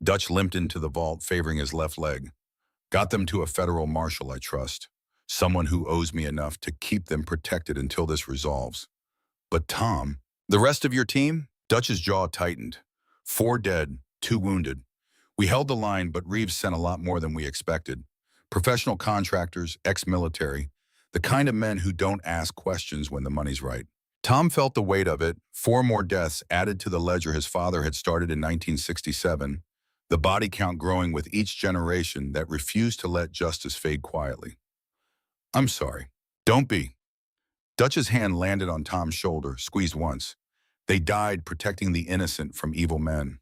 Dutch limped into the vault, favoring his left leg. Got them to a federal marshal, I trust. Someone who owes me enough to keep them protected until this resolves. But Tom, the rest of your team? Dutch's jaw tightened. 4 dead, 2 wounded. We held the line, but Reeves sent a lot more than we expected. Professional contractors, ex-military, the kind of men who don't ask questions when the money's right. Tom felt the weight of it, 4 more deaths added to the ledger his father had started in 1967, the body count growing with each generation that refused to let justice fade quietly. I'm sorry. Don't be. Dutch's hand landed on Tom's shoulder, squeezed once. They died protecting the innocent from evil men.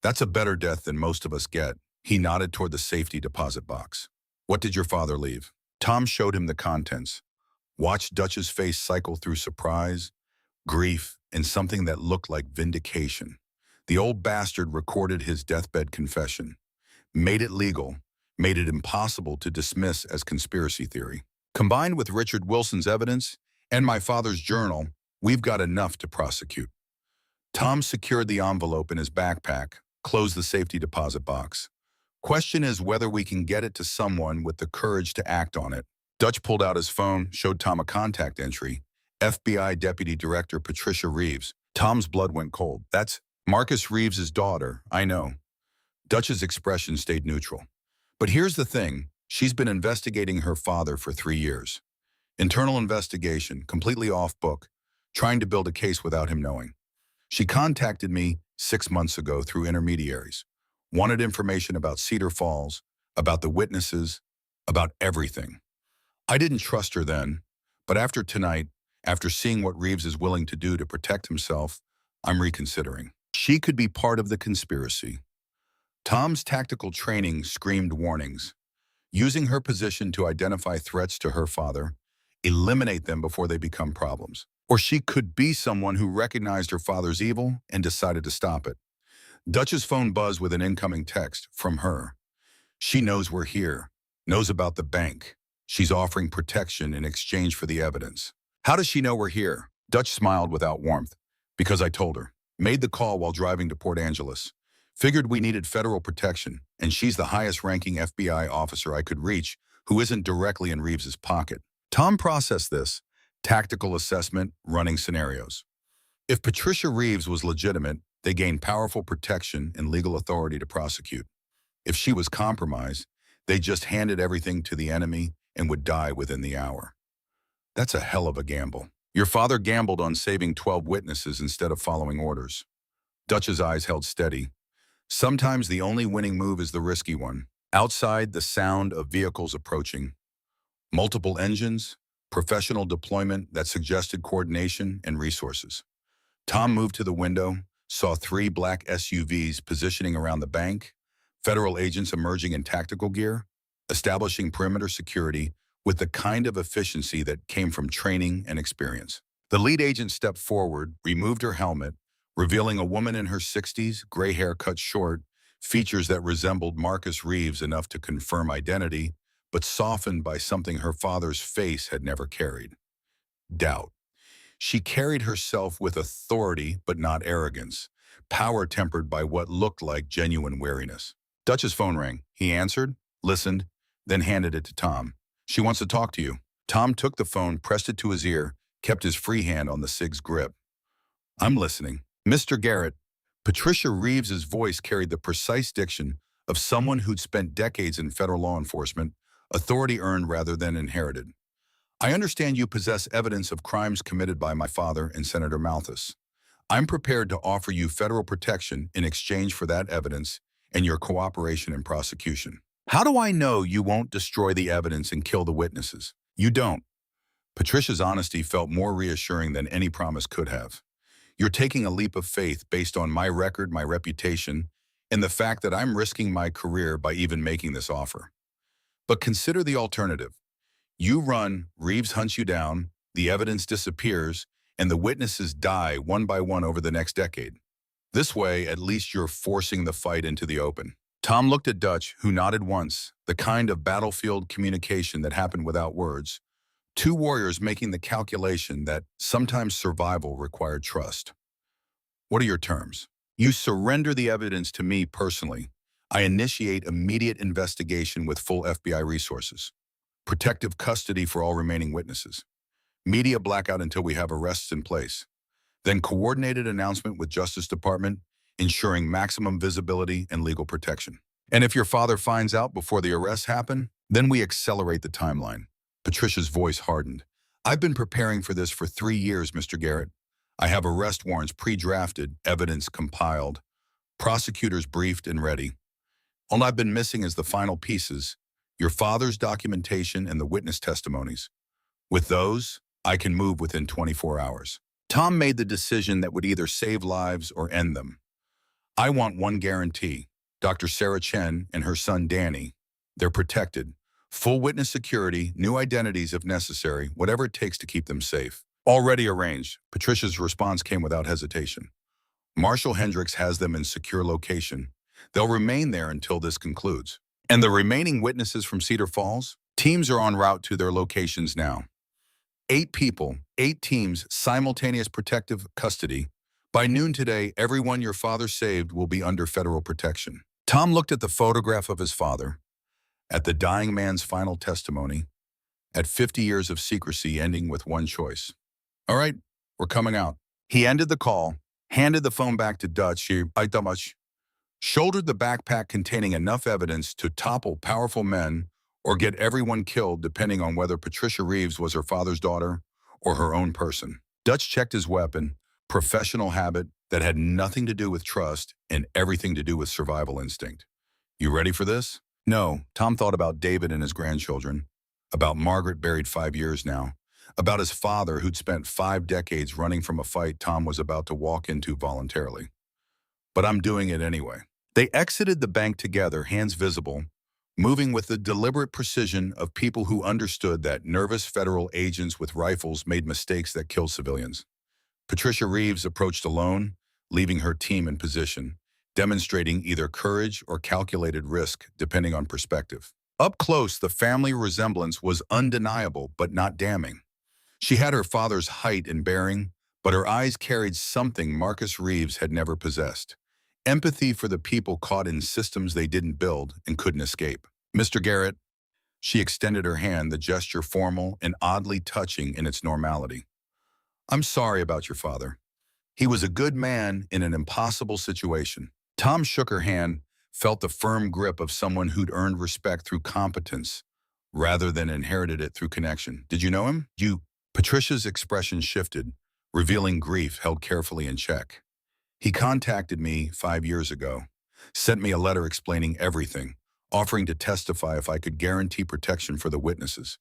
That's a better death than most of us get. He nodded toward the safety deposit box. What did your father leave? Tom showed him the contents. Watched Dutch's face cycle through surprise, grief, and something that looked like vindication. The old bastard recorded his deathbed confession, made it legal, made it impossible to dismiss as conspiracy theory. Combined with Richard Wilson's evidence and my father's journal, we've got enough to prosecute. Tom secured the envelope in his backpack, closed the safety deposit box. Question is whether we can get it to someone with the courage to act on it. Dutch pulled out his phone, showed Tom a contact entry. FBI Deputy Director Patricia Reeves. Tom's blood went cold. That's Marcus Reeves' daughter, I know. Dutch's expression stayed neutral. But here's the thing, she's been investigating her father for 3 years. Internal investigation, completely off book, trying to build a case without him knowing. She contacted me 6 months ago through intermediaries, wanted information about Cedar Falls, about the witnesses, about everything. I didn't trust her then, but after tonight, after seeing what Reeves is willing to do to protect himself, I'm reconsidering. She could be part of the conspiracy. Tom's tactical training screamed warnings, using her position to identify threats to her father, eliminate them before they become problems. Or she could be someone who recognized her father's evil and decided to stop it. Dutch's phone buzzed with an incoming text from her. She knows we're here, knows about the bank. She's offering protection in exchange for the evidence. How does she know we're here? Dutch smiled without warmth. Because I told her. Made the call while driving to Port Angeles. Figured we needed federal protection, and she's the highest-ranking FBI officer I could reach who isn't directly in Reeves's pocket. Tom processed this. Tactical assessment, running scenarios. If Patricia Reeves was legitimate, they gained powerful protection and legal authority to prosecute. If she was compromised, they just handed everything to the enemy and would die within the hour. That's a hell of a gamble. Your father gambled on saving 12 witnesses instead of following orders. Dutch's eyes held steady. Sometimes the only winning move is the risky one. Outside, the sound of vehicles approaching. Multiple engines, professional deployment that suggested coordination and resources. Tom moved to the window, saw 3 black SUVs positioning around the bank, federal agents emerging in tactical gear, establishing perimeter security with the kind of efficiency that came from training and experience. The lead agent stepped forward, removed her helmet, revealing a woman in her 60s, gray hair cut short, features that resembled Marcus Reeves enough to confirm identity, but softened by something her father's face had never carried. Doubt. She carried herself with authority but not arrogance, power tempered by what looked like genuine wariness. Dutch's phone rang. He answered, listened, then handed it to Tom. She wants to talk to you. Tom took the phone, pressed it to his ear, kept his free hand on the SIG's grip. I'm listening. Mr. Garrett. Patricia Reeves's voice carried the precise diction of someone who'd spent decades in federal law enforcement, authority earned rather than inherited. I understand you possess evidence of crimes committed by my father and Senator Malthus. I'm prepared to offer you federal protection in exchange for that evidence and your cooperation in prosecution. How do I know you won't destroy the evidence and kill the witnesses? You don't. Patricia's honesty felt more reassuring than any promise could have. You're taking a leap of faith based on my record, my reputation, and the fact that I'm risking my career by even making this offer. But consider the alternative. You run, Reeves hunts you down, the evidence disappears, and the witnesses die one by one over the next decade. This way, at least you're forcing the fight into the open. Tom looked at Dutch, who nodded once, the kind of battlefield communication that happened without words. Two warriors making the calculation that sometimes survival required trust. What are your terms? You surrender the evidence to me personally. I initiate immediate investigation with full FBI resources. Protective custody for all remaining witnesses. Media blackout until we have arrests in place. Then coordinated announcement with Justice Department, ensuring maximum visibility and legal protection. And if your father finds out before the arrests happen, then we accelerate the timeline. Patricia's voice hardened. I've been preparing for this for 3 years, Mr. Garrett. I have arrest warrants pre-drafted, evidence compiled, prosecutors briefed and ready. All I've been missing is the final pieces, your father's documentation and the witness testimonies. With those, I can move within 24 hours. Tom made the decision that would either save lives or end them. I want one guarantee. Dr. Sarah Chen and her son Danny, they're protected. Full witness security, new identities if necessary, whatever it takes to keep them safe. Already arranged. Patricia's response came without hesitation. Marshal Hendricks has them in secure location. They'll remain there until this concludes. And the remaining witnesses from Cedar Falls? Teams are en route to their locations now. 8 people, 8 teams, simultaneous protective custody. By noon today, everyone your father saved will be under federal protection. Tom looked at the photograph of his father, at the dying man's final testimony, at 50 years of secrecy ending with one choice. All right, we're coming out. He ended the call, handed the phone back to Dutch, shouldered the backpack containing enough evidence to topple powerful men or get everyone killed depending on whether Patricia Reeves was her father's daughter or her own person. Dutch checked his weapon, professional habit that had nothing to do with trust and everything to do with survival instinct. You ready for this? No, Tom thought about David and his grandchildren, about Margaret buried 5 years now, about his father who'd spent 5 decades running from a fight Tom was about to walk into voluntarily. But I'm doing it anyway. They exited the bank together, hands visible, moving with the deliberate precision of people who understood that nervous federal agents with rifles made mistakes that killed civilians. Patricia Reeves approached alone, leaving her team in position, demonstrating either courage or calculated risk, depending on perspective. Up close, the family resemblance was undeniable but not damning. She had her father's height and bearing, but her eyes carried something Marcus Reeves had never possessed. Empathy for the people caught in systems they didn't build and couldn't escape. Mr. Garrett, she extended her hand, the gesture formal and oddly touching in its normality. I'm sorry about your father. He was a good man in an impossible situation. Tom shook her hand, felt the firm grip of someone who'd earned respect through competence rather than inherited it through connection. Did you know him? Patricia's expression shifted, revealing grief held carefully in check. He contacted me 5 years ago, sent me a letter explaining everything, offering to testify if I could guarantee protection for the witnesses.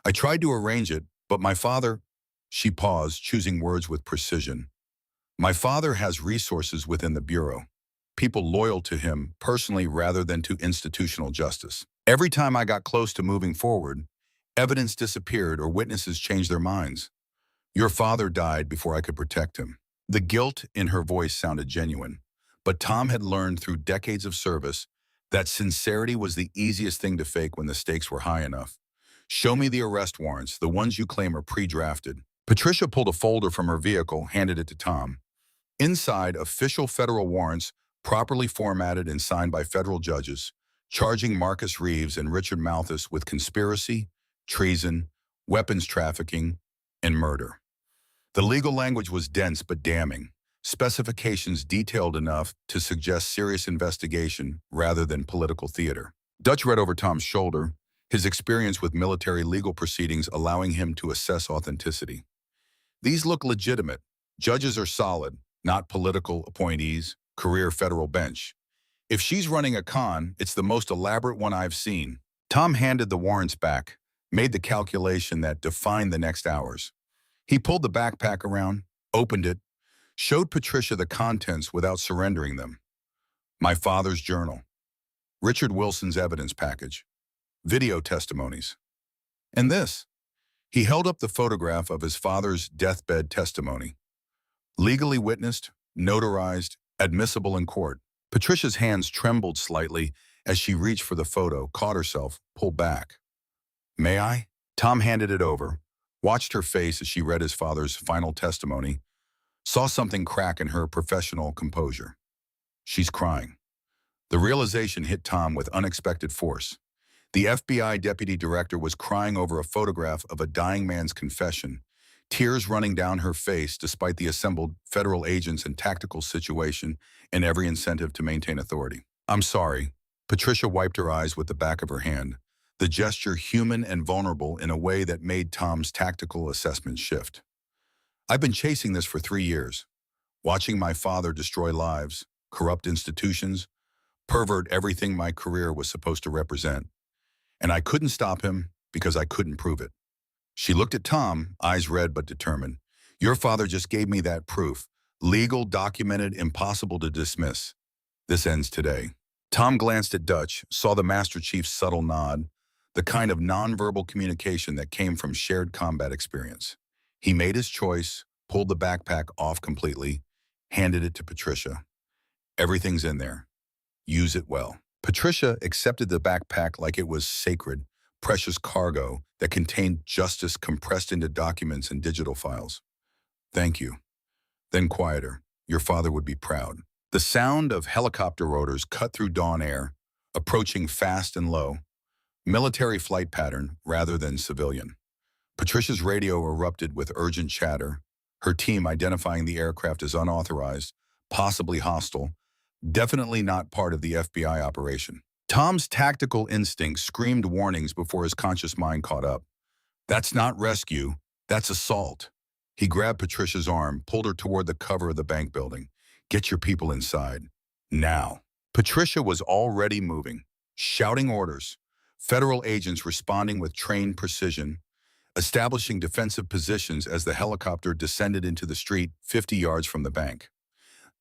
I tried to arrange it, but my father, she paused, choosing words with precision. My father has resources within the Bureau, people loyal to him personally rather than to institutional justice. Every time I got close to moving forward, evidence disappeared or witnesses changed their minds. Your father died before I could protect him. The guilt in her voice sounded genuine, but Tom had learned through decades of service that sincerity was the easiest thing to fake when the stakes were high enough. Show me the arrest warrants, the ones you claim are pre-drafted. Patricia pulled a folder from her vehicle, handed it to Tom. Inside, official federal warrants, properly formatted and signed by federal judges, charging Marcus Reeves and Richard Malthus with conspiracy, treason, weapons trafficking, and murder. The legal language was dense but damning, specifications detailed enough to suggest serious investigation rather than political theater. Dutch read over Tom's shoulder, his experience with military legal proceedings allowing him to assess authenticity. These look legitimate. Judges are solid, not political appointees, career federal bench. If she's running a con, it's the most elaborate one I've seen. Tom handed the warrants back, made the calculation that defined the next hours. He pulled the backpack around, opened it, showed Patricia the contents without surrendering them. My father's journal, Richard Wilson's evidence package, video testimonies. And this. He held up the photograph of his father's deathbed testimony. Legally witnessed, notarized, admissible in court. Patricia's hands trembled slightly as she reached for the photo, caught herself, pulled back. May I? Tom handed it over, watched her face as she read his father's final testimony, saw something crack in her professional composure. She's crying. The realization hit Tom with unexpected force. The FBI deputy director was crying over a photograph of a dying man's confession, tears running down her face despite the assembled federal agents and tactical situation and every incentive to maintain authority. I'm sorry. Patricia wiped her eyes with the back of her hand, the gesture human and vulnerable in a way that made Tom's tactical assessment shift. I've been chasing this for 3 years, watching my father destroy lives, corrupt institutions, pervert everything my career was supposed to represent. And I couldn't stop him because I couldn't prove it. She looked at Tom, eyes red but determined. Your father just gave me that proof. Legal, documented, impossible to dismiss. This ends today. Tom glanced at Dutch, saw the Master Chief's subtle nod, the kind of nonverbal communication that came from shared combat experience. He made his choice, pulled the backpack off completely, handed it to Patricia. Everything's in there. Use it well. Patricia accepted the backpack like it was sacred, precious cargo that contained justice compressed into documents and digital files. Thank you. Then quieter. Your father would be proud. The sound of helicopter rotors cut through dawn air, approaching fast and low. Military flight pattern rather than civilian. Patricia's radio erupted with urgent chatter, her team identifying the aircraft as unauthorized, possibly hostile, definitely not part of the FBI operation. Tom's tactical instinct screamed warnings before his conscious mind caught up. That's not rescue, that's assault. He grabbed Patricia's arm, pulled her toward the cover of the bank building. Get your people inside. Now. Patricia was already moving, shouting orders. Federal agents responding with trained precision, establishing defensive positions as the helicopter descended into the street 50 yards from the bank.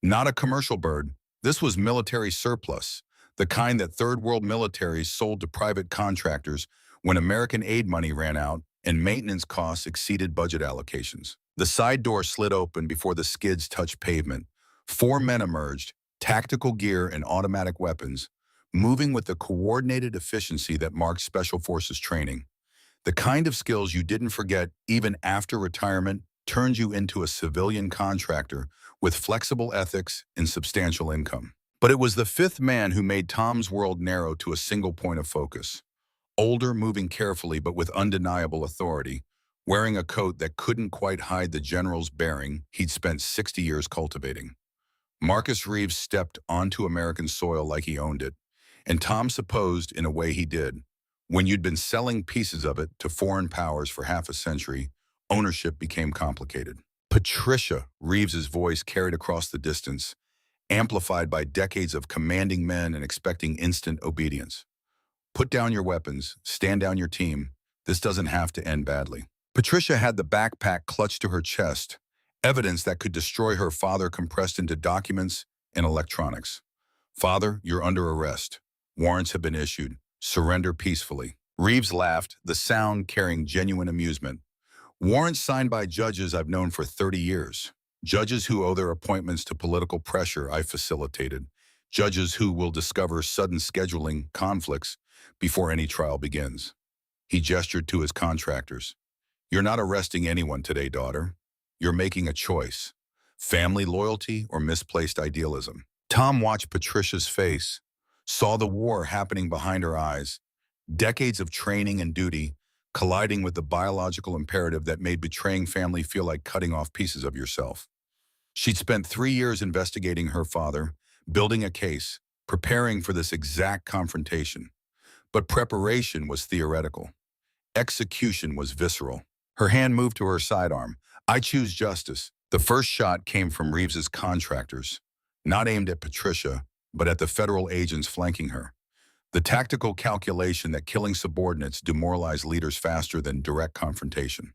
Not a commercial bird. This was military surplus, the kind that third world militaries sold to private contractors when American aid money ran out and maintenance costs exceeded budget allocations. The side door slid open before the skids touched pavement. 4 men emerged, tactical gear and automatic weapons, moving with the coordinated efficiency that marked Special Forces training. The kind of skills you didn't forget even after retirement turned you into a civilian contractor with flexible ethics and substantial income. But it was the 5th man who made Tom's world narrow to a single point of focus. Older, moving carefully but with undeniable authority, wearing a coat that couldn't quite hide the general's bearing he'd spent 60 years cultivating. Marcus Reeves stepped onto American soil like he owned it, and Tom supposed in a way he did. When you'd been selling pieces of it to foreign powers for half a century, ownership became complicated. Patricia, Reeves's voice carried across the distance, amplified by decades of commanding men and expecting instant obedience. Put down your weapons, stand down your team. This doesn't have to end badly. Patricia had the backpack clutched to her chest, evidence that could destroy her father compressed into documents and electronics. Father, you're under arrest. Warrants have been issued. Surrender peacefully. Reeves laughed, the sound carrying genuine amusement. Warrants signed by judges I've known for 30 years. Judges who owe their appointments to political pressure I've facilitated. Judges who will discover sudden scheduling conflicts before any trial begins. He gestured to his contractors. You're not arresting anyone today, daughter. You're making a choice. Family loyalty or misplaced idealism. Tom watched Patricia's face, saw the war happening behind her eyes, decades of training and duty colliding with the biological imperative that made betraying family feel like cutting off pieces of yourself. She'd spent 3 years investigating her father, building a case, preparing for this exact confrontation. But preparation was theoretical. Execution was visceral. Her hand moved to her sidearm. I choose justice. The first shot came from Reeves's contractors, not aimed at Patricia, but at the federal agents flanking her. The tactical calculation that killing subordinates demoralized leaders faster than direct confrontation.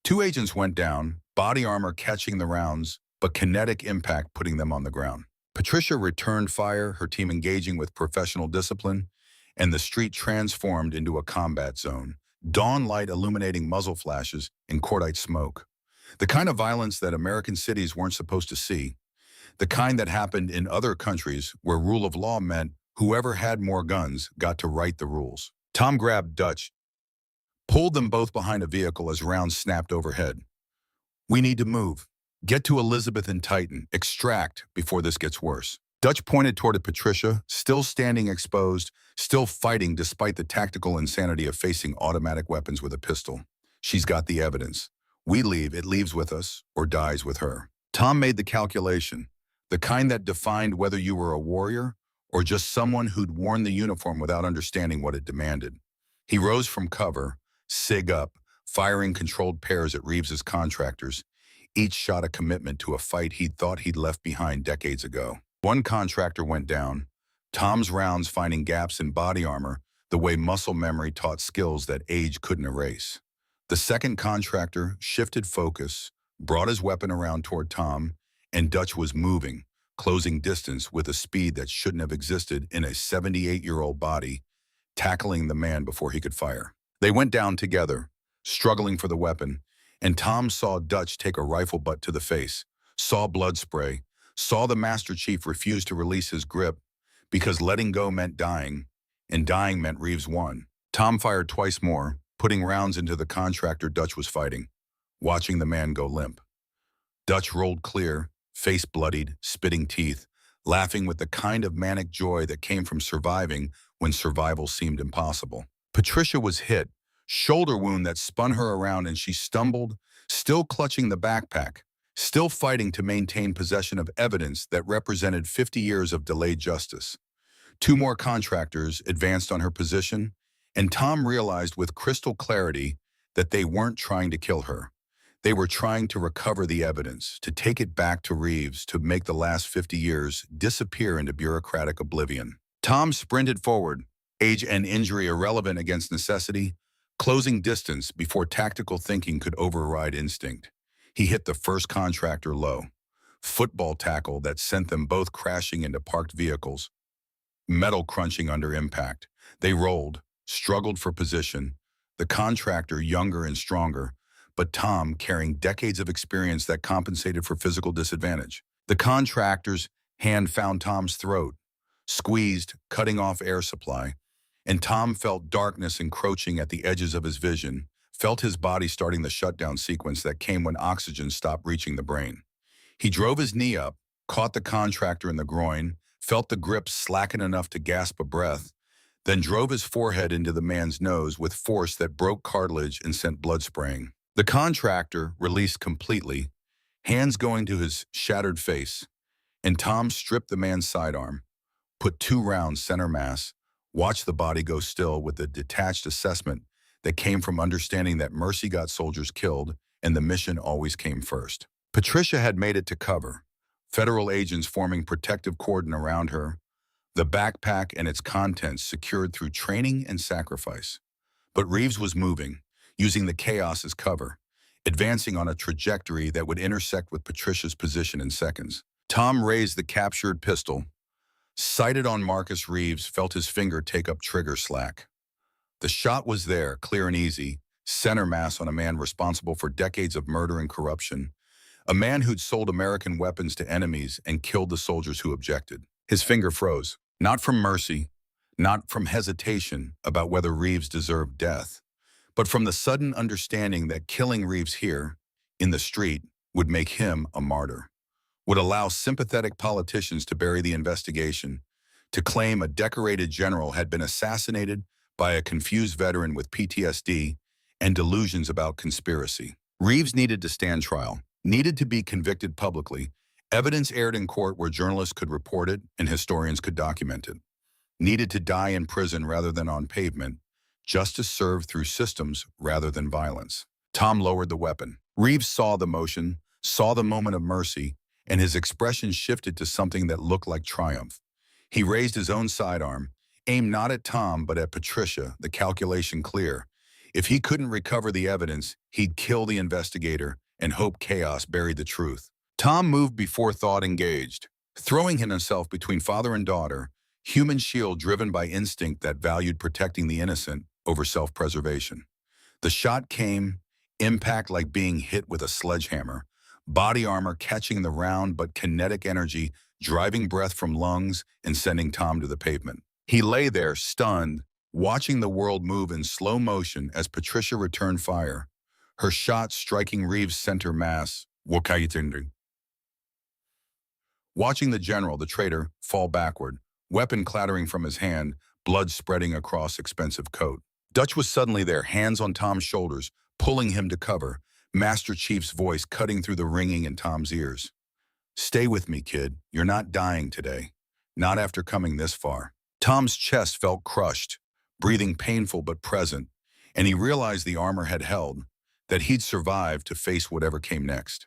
Two agents went down, body armor catching the rounds, but kinetic impact putting them on the ground. Patricia returned fire, her team engaging with professional discipline, and the street transformed into a combat zone. Dawn light illuminating muzzle flashes and cordite smoke. The kind of violence that American cities weren't supposed to see. The kind that happened in other countries where rule of law meant whoever had more guns got to write the rules. Tom grabbed Dutch, pulled them both behind a vehicle as rounds snapped overhead. We need to move. Get to Elizabeth and Titan. Extract before this gets worse. Dutch pointed toward Patricia, still standing exposed, still fighting despite the tactical insanity of facing automatic weapons with a pistol. She's got the evidence. We leave, it leaves with us, or dies with her. Tom made the calculation, the kind that defined whether you were a warrior or just someone who'd worn the uniform without understanding what it demanded. He rose from cover, SIG up, firing controlled pairs at Reeves's contractors, each shot a commitment to a fight he'd thought he'd left behind decades ago. One contractor went down, Tom's rounds finding gaps in body armor the way muscle memory taught skills that age couldn't erase. The second contractor shifted focus, brought his weapon around toward Tom, and Dutch was moving, closing distance with a speed that shouldn't have existed in a 78-year-old body, tackling the man before he could fire. They went down together, struggling for the weapon, and Tom saw Dutch take a rifle butt to the face, saw blood spray, saw the Master Chief refuse to release his grip because letting go meant dying, and dying meant Reeves won. Tom fired twice more, putting rounds into the contractor Dutch was fighting, watching the man go limp. Dutch rolled clear, face bloodied, spitting teeth, laughing with the kind of manic joy that came from surviving when survival seemed impossible. Patricia was hit, shoulder wound that spun her around, and she stumbled, still clutching the backpack, still fighting to maintain possession of evidence that represented 50 years of delayed justice. Two more contractors advanced on her position, and Tom realized with crystal clarity that they weren't trying to kill her. They were trying to recover the evidence, to take it back to Reeves, to make the last 50 years disappear into bureaucratic oblivion. Tom sprinted forward, age and injury irrelevant against necessity, closing distance before tactical thinking could override instinct. He hit the first contractor low, football tackle that sent them both crashing into parked vehicles, metal crunching under impact. They rolled, struggled for position, the contractor younger and stronger, but Tom carrying decades of experience that compensated for physical disadvantage. The contractor's hand found Tom's throat, squeezed, cutting off air supply, and Tom felt darkness encroaching at the edges of his vision, felt his body starting the shutdown sequence that came when oxygen stopped reaching the brain. He drove his knee up, caught the contractor in the groin, felt the grip slacken enough to gasp a breath, then drove his forehead into the man's nose with force that broke cartilage and sent blood spraying. The contractor released completely, hands going to his shattered face, and Tom stripped the man's sidearm, put 2 rounds center mass, watched the body go still with a detached assessment that came from understanding that mercy got soldiers killed and the mission always came first. Patricia had made it to cover, federal agents forming protective cordon around her, the backpack and its contents secured through training and sacrifice. But Reeves was moving, using the chaos as cover, advancing on a trajectory that would intersect with Patricia's position in seconds. Tom raised the captured pistol, sighted on Marcus Reeves, felt his finger take up trigger slack. The shot was there, clear and easy, center mass on a man responsible for decades of murder and corruption, a man who'd sold American weapons to enemies and killed the soldiers who objected. His finger froze, not from mercy, not from hesitation about whether Reeves deserved death, but from the sudden understanding that killing Reeves here, in the street, would make him a martyr, would allow sympathetic politicians to bury the investigation, to claim a decorated general had been assassinated by a confused veteran with PTSD and delusions about conspiracy. Reeves needed to stand trial, needed to be convicted publicly, evidence aired in court where journalists could report it and historians could document it. needed to die in prison rather than on pavement, justice served through systems rather than violence. Tom lowered the weapon. Reeves saw the motion, saw the moment of mercy, and his expression shifted to something that looked like triumph. He raised his own sidearm, aimed not at Tom but at Patricia, the calculation clear. If he couldn't recover the evidence, he'd kill the investigator and hope chaos buried the truth. Tom moved before thought engaged, throwing himself between father and daughter, human shield driven by instinct that valued protecting the innocent over self-preservation. The shot came, impact like being hit with a sledgehammer, body armor catching the round but kinetic energy driving breath from lungs and sending Tom to the pavement. He lay there, stunned, watching the world move in slow motion as Patricia returned fire, her shot striking Reeves' center mass. Watching the general, the traitor, fall backward, weapon clattering from his hand, blood spreading across expensive coat. Dutch was suddenly there, hands on Tom's shoulders, pulling him to cover, Master Chief's voice cutting through the ringing in Tom's ears. "Stay with me, kid. You're not dying today. Not after coming this far." Tom's chest felt crushed, breathing painful but present, and he realized the armor had held, that he'd survived to face whatever came next.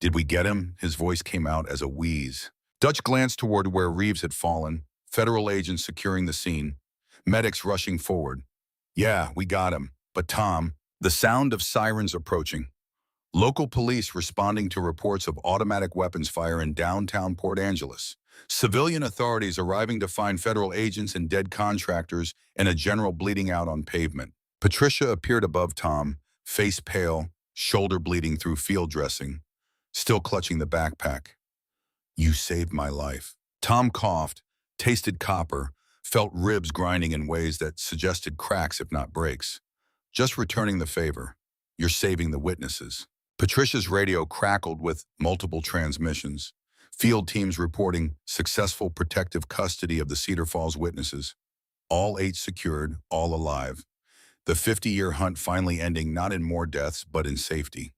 "Did we get him?" His voice came out as a wheeze. Dutch glanced toward where Reeves had fallen, federal agents securing the scene, medics rushing forward. "Yeah, we got him. But Tom," the sound of sirens approaching. Local police responding to reports of automatic weapons fire in downtown Port Angeles. Civilian authorities arriving to find federal agents and dead contractors and a general bleeding out on pavement. Patricia appeared above Tom, face pale, shoulder bleeding through field dressing, still clutching the backpack. "You saved my life." Tom coughed, tasted copper, felt ribs grinding in ways that suggested cracks if not breaks. "Just returning the favor. You're saving the witnesses." Patricia's radio crackled with multiple transmissions. Field teams reporting successful protective custody of the Cedar Falls witnesses. All 8 secured, all alive. The 50-year hunt finally ending not in more deaths but in safety.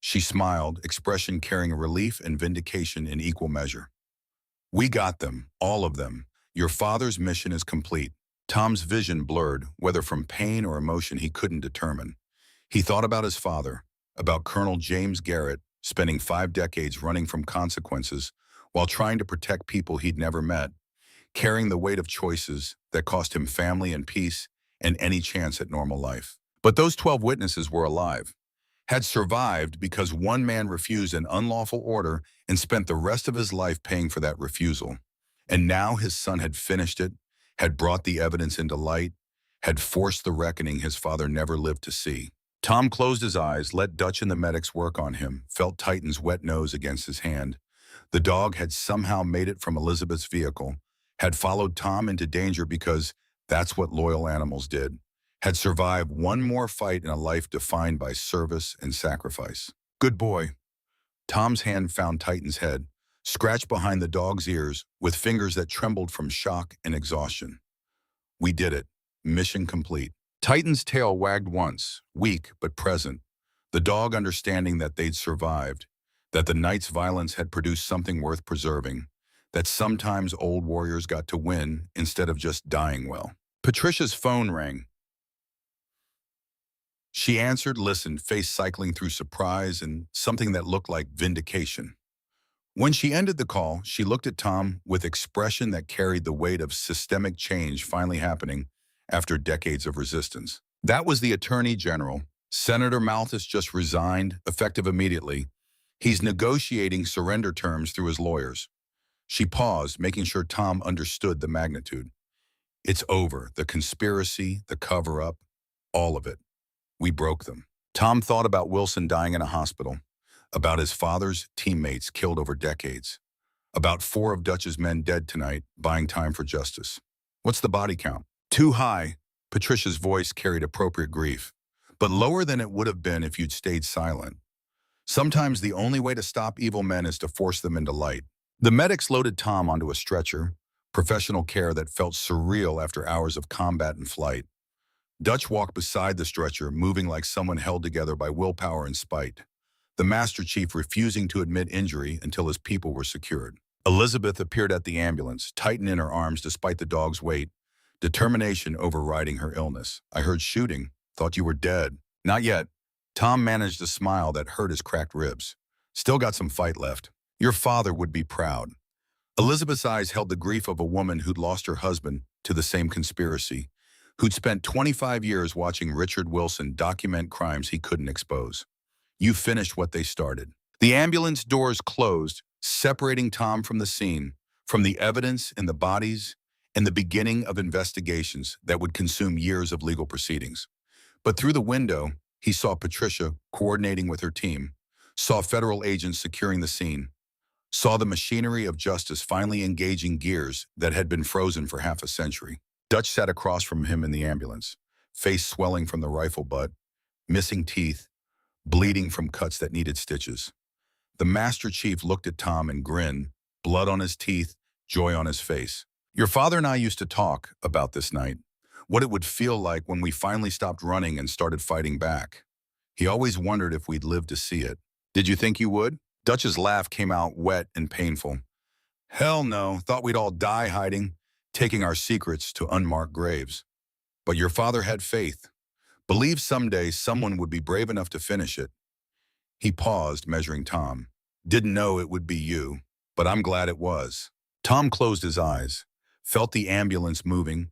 She smiled, expression carrying relief and vindication in equal measure. "We got them, all of them. Your father's mission is complete." Tom's vision blurred, whether from pain or emotion he couldn't determine. He thought about his father, about Colonel James Garrett, spending 5 decades running from consequences while trying to protect people he'd never met, carrying the weight of choices that cost him family and peace and any chance at normal life. But those 12 witnesses were alive, had survived because one man refused an unlawful order and spent the rest of his life paying for that refusal. And now his son had finished it, had brought the evidence into light, had forced the reckoning his father never lived to see. Tom closed his eyes, let Dutch and the medics work on him, felt Titan's wet nose against his hand. The dog had somehow made it from Elizabeth's vehicle, had followed Tom into danger because that's what loyal animals did, had survived one more fight in a life defined by service and sacrifice. "Good boy." Tom's hand found Titan's head, scratched behind the dog's ears with fingers that trembled from shock and exhaustion. "We did it. Mission complete." Titan's tail wagged once, weak but present, the dog understanding that they'd survived, that the night's violence had produced something worth preserving, that sometimes old warriors got to win instead of just dying well. Patricia's phone rang. She answered, listened, face cycling through surprise and something that looked like vindication. When she ended the call, she looked at Tom with expression that carried the weight of systemic change finally happening after decades of resistance. That was the Attorney General. Senator Malthus just resigned, effective immediately. He's negotiating surrender terms through his lawyers. She paused, making sure Tom understood the magnitude. "It's over. The conspiracy, the cover-up, all of it. We broke them." Tom thought about Wilson dying in a hospital, about his father's teammates killed over decades, about 4 of Dutch's men dead tonight, buying time for justice. "What's the body count?" "Too high." Patricia's voice carried appropriate grief, but lower than it would have been if you'd stayed silent. Sometimes the only way to stop evil men is to force them into light. The medics loaded Tom onto a stretcher, professional care that felt surreal after hours of combat and flight. Dutch walked beside the stretcher, moving like someone held together by willpower and spite, the Master Chief refusing to admit injury until his people were secured. Elizabeth appeared at the ambulance, tightened in her arms despite the dog's weight, determination overriding her illness. I heard shooting. Thought you were dead. Not yet. Tom managed a smile that hurt his cracked ribs. Still got some fight left. Your father would be proud. Elizabeth's eyes held the grief of a woman who'd lost her husband to the same conspiracy, who'd spent 25 years watching Richard Wilson document crimes he couldn't expose. You finished what they started. The ambulance doors closed, separating Tom from the scene, from the evidence and the bodies, and the beginning of investigations that would consume years of legal proceedings. But through the window, he saw Patricia coordinating with her team, saw federal agents securing the scene, saw the machinery of justice finally engaging gears that had been frozen for half a century. Dutch sat across from him in the ambulance, face swelling from the rifle butt, missing teeth, bleeding from cuts that needed stitches. The Master Chief looked at Tom and grinned, blood on his teeth, joy on his face. Your father and I used to talk about this night, what it would feel like when we finally stopped running and started fighting back. He always wondered if we'd live to see it. Did you think you would? Dutch's laugh came out wet and painful. Hell no, thought we'd all die hiding, taking our secrets to unmarked graves. But your father had faith, believed someday someone would be brave enough to finish it. He paused, measuring Tom. Didn't know it would be you, but I'm glad it was. Tom closed his eyes, felt the ambulance moving,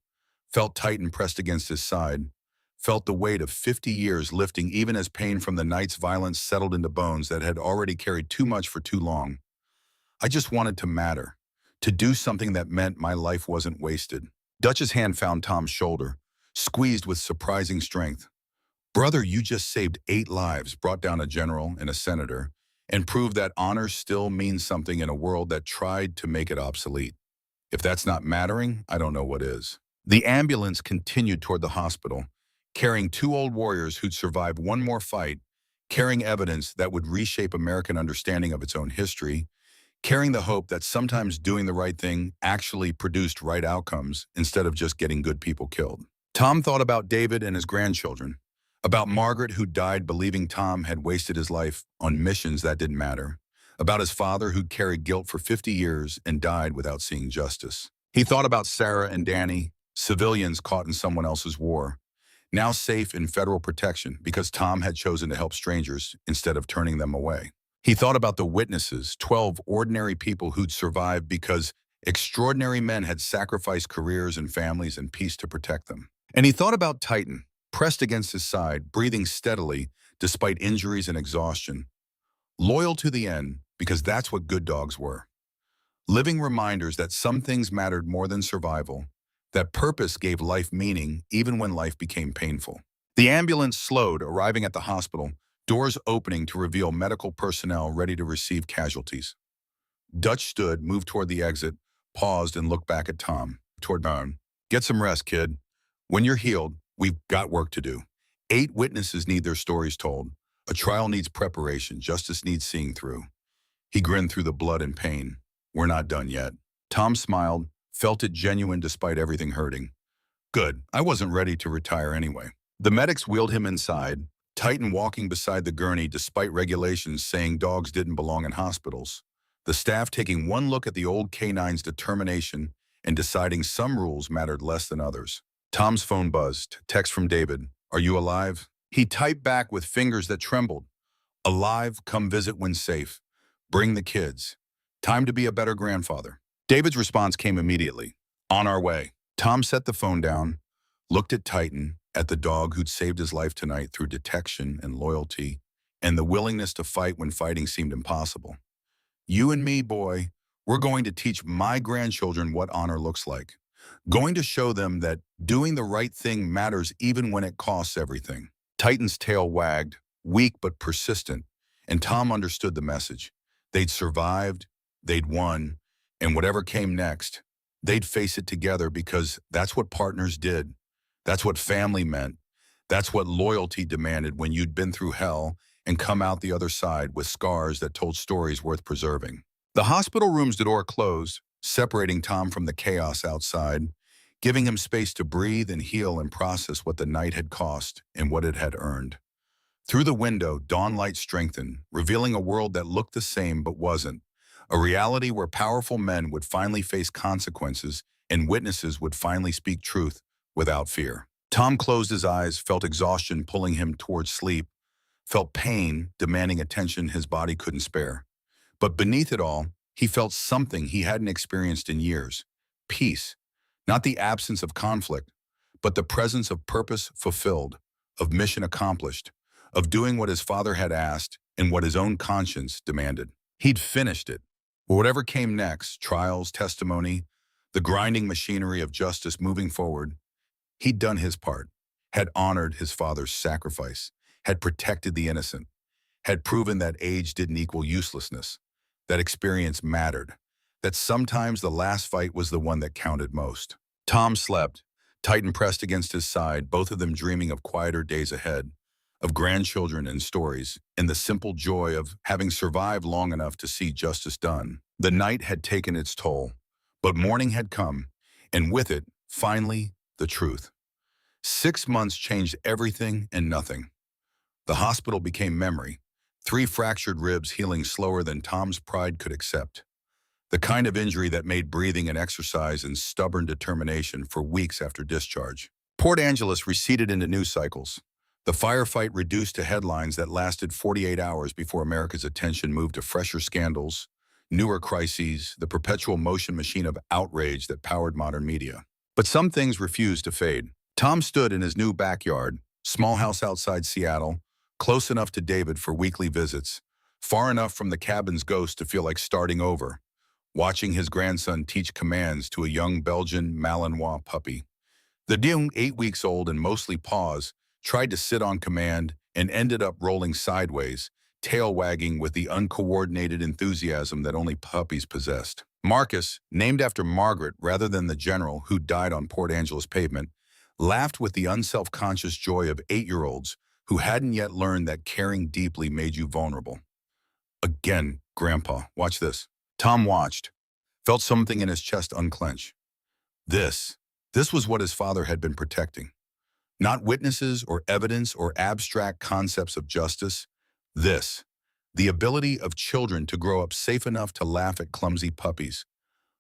felt Titan pressed against his side, felt the weight of 50 years lifting even as pain from the night's violence settled into bones that had already carried too much for too long. I just wanted to matter, to do something that meant my life wasn't wasted. Dutch's hand found Tom's shoulder, squeezed with surprising strength. Brother, you just saved 8 lives, brought down a general and a senator, and proved that honor still means something in a world that tried to make it obsolete. If that's not mattering, I don't know what is. The ambulance continued toward the hospital, carrying 2 old warriors who'd survived one more fight, carrying evidence that would reshape American understanding of its own history, carrying the hope that sometimes doing the right thing actually produced right outcomes instead of just getting good people killed. Tom thought about David and his grandchildren, about Margaret who died believing Tom had wasted his life on missions that didn't matter, about his father who'd carried guilt for 50 years and died without seeing justice. He thought about Sarah and Danny, civilians caught in someone else's war, now safe in federal protection because Tom had chosen to help strangers instead of turning them away. He thought about the witnesses, 12 ordinary people who'd survived because extraordinary men had sacrificed careers and families and peace to protect them. And he thought about Titan, pressed against his side, breathing steadily despite injuries and exhaustion. Loyal to the end, because that's what good dogs were. Living reminders that some things mattered more than survival, that purpose gave life meaning even when life became painful. The ambulance slowed, arriving at the hospital, doors opening to reveal medical personnel ready to receive casualties. Dutch stood, moved toward the exit, paused and looked back at Tom, toward Bone. Get some rest, kid. When you're healed, we've got work to do. 8 witnesses need their stories told. A trial needs preparation. Justice needs seeing through. He grinned through the blood and pain. We're not done yet. Tom smiled, felt it genuine despite everything hurting. Good. I wasn't ready to retire anyway. The medics wheeled him inside, Titan walking beside the gurney despite regulations saying dogs didn't belong in hospitals. The staff taking one look at the old canine's determination and deciding some rules mattered less than others. Tom's phone buzzed. Text from David. Are you alive? He typed back with fingers that trembled. Alive, come visit when safe. Bring the kids. Time to be a better grandfather. David's response came immediately. On our way. Tom set the phone down, looked at Titan, at the dog who'd saved his life tonight through detection and loyalty, and the willingness to fight when fighting seemed impossible. You and me, boy, we're going to teach my grandchildren what honor looks like. Going to show them that doing the right thing matters even when it costs everything. Titan's tail wagged, weak but persistent, and Tom understood the message. They'd survived, they'd won, and whatever came next, they'd face it together because that's what partners did. That's what family meant. That's what loyalty demanded when you'd been through hell and come out the other side with scars that told stories worth preserving. The hospital room's door closed, separating Tom from the chaos outside, giving him space to breathe and heal and process what the night had cost and what it had earned. Through the window, dawn light strengthened, revealing a world that looked the same but wasn't. a reality where powerful men would finally face consequences and witnesses would finally speak truth without fear. Tom closed his eyes, felt exhaustion pulling him towards sleep, felt pain demanding attention his body couldn't spare. But beneath it all, he felt something he hadn't experienced in years: peace. Not the absence of conflict, but the presence of purpose fulfilled, of mission accomplished, of doing what his father had asked and what his own conscience demanded. He'd finished it. Whatever came next, trials, testimony, the grinding machinery of justice moving forward, he'd done his part, had honored his father's sacrifice, had protected the innocent, had proven that age didn't equal uselessness, that experience mattered, that sometimes the last fight was the one that counted most. Tom slept, Titan pressed against his side, both of them dreaming of quieter days ahead, of grandchildren and stories, and the simple joy of having survived long enough to see justice done. The night had taken its toll, but morning had come, and with it, finally, the truth. 6 months changed everything and nothing. The hospital became memory, 3 fractured ribs healing slower than Tom's pride could accept. The kind of injury that made breathing an exercise and stubborn determination for weeks after discharge. Port Angeles receded into news cycles. The firefight reduced to headlines that lasted 48 hours before America's attention moved to fresher scandals, newer crises, the perpetual motion machine of outrage that powered modern media. But some things refused to fade. Tom stood in his new backyard, small house outside Seattle, close enough to David for weekly visits, far enough from the cabin's ghost to feel like starting over, watching his grandson teach commands to a young Belgian Malinois puppy. The young, 8 weeks old and mostly paws, tried to sit on command and ended up rolling sideways, tail wagging with the uncoordinated enthusiasm that only puppies possessed. Marcus, named after Margaret rather than the general who died on Port Angeles pavement, laughed with the unself-conscious joy of 8-year-olds who hadn't yet learned that caring deeply made you vulnerable. Again, Grandpa, watch this. Tom watched, felt something in his chest unclench. This was what his father had been protecting. Not witnesses or evidence or abstract concepts of justice. The ability of children to grow up safe enough to laugh at clumsy puppies,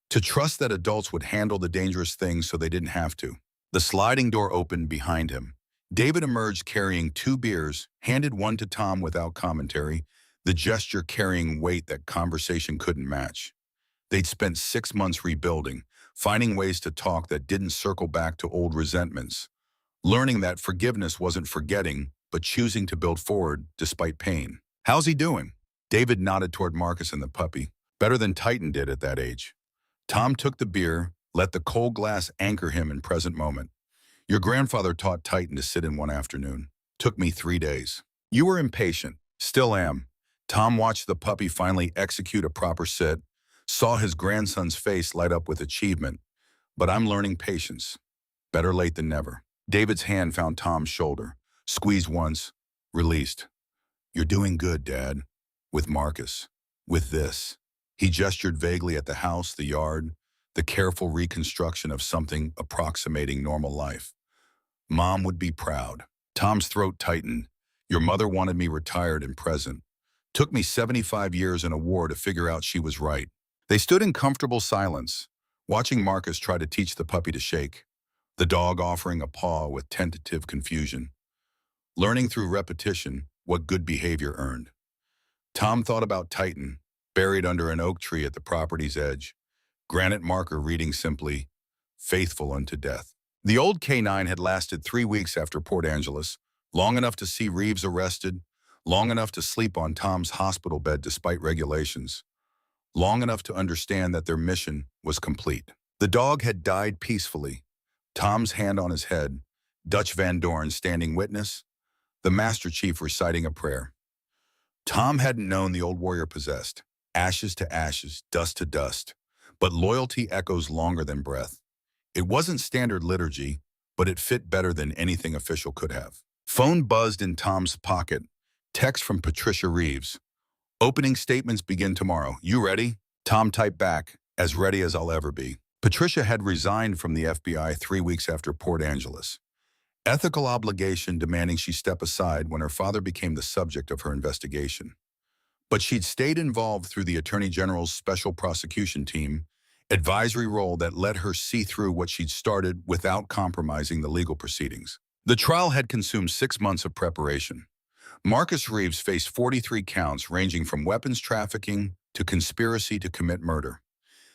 to trust that adults would handle the dangerous things so they didn't have to. The sliding door opened behind him. David emerged carrying 2 beers, handed one to Tom without commentary, the gesture carrying weight that conversation couldn't match. They'd spent 6 months rebuilding, finding ways to talk that didn't circle back to old resentments, learning that forgiveness wasn't forgetting, but choosing to build forward despite pain. How's he doing? David nodded toward Marcus and the puppy. Better than Titan did at that age. Tom took the beer, let the cold glass anchor him in present moment. Your grandfather taught Titan to sit in one afternoon. Took me 3 days. You were impatient. Still am. Tom watched the puppy finally execute a proper sit, saw his grandson's face light up with achievement. But I'm learning patience. Better late than never. David's hand found Tom's shoulder. Squeezed once, released. You're doing good, Dad. With Marcus. With this. He gestured vaguely at the house, the yard, the careful reconstruction of something approximating normal life. Mom would be proud. Tom's throat tightened. Your mother wanted me retired and present. Took me 75 years and a war to figure out she was right. They stood in comfortable silence, watching Marcus try to teach the puppy to shake, the dog offering a paw with tentative confusion. Learning through repetition what good behavior earned. Tom thought about Titan, buried under an oak tree at the property's edge, granite marker reading simply, faithful unto death. The old K9 had lasted 3 weeks after Port Angeles, long enough to see Reeves arrested, long enough to sleep on Tom's hospital bed despite regulations, long enough to understand that their mission was complete. The dog had died peacefully, Tom's hand on his head, Dutch Van Dorn standing witness, the Master Chief reciting a prayer. Tom hadn't known the old warrior possessed, ashes to ashes, dust to dust, but loyalty echoes longer than breath. It wasn't standard liturgy, but it fit better than anything official could have. Phone buzzed in Tom's pocket. Text from Patricia Reeves. Opening statements begin tomorrow. You ready? Tom typed back, as ready as I'll ever be. Patricia had resigned from the FBI 3 weeks after Port Angeles. Ethical obligation demanding she step aside when her father became the subject of her investigation. But she'd stayed involved through the Attorney General's special prosecution team, advisory role that let her see through what she'd started without compromising the legal proceedings. The trial had consumed 6 months of preparation. Marcus Reeves faced 43 counts ranging from weapons trafficking to conspiracy to commit murder.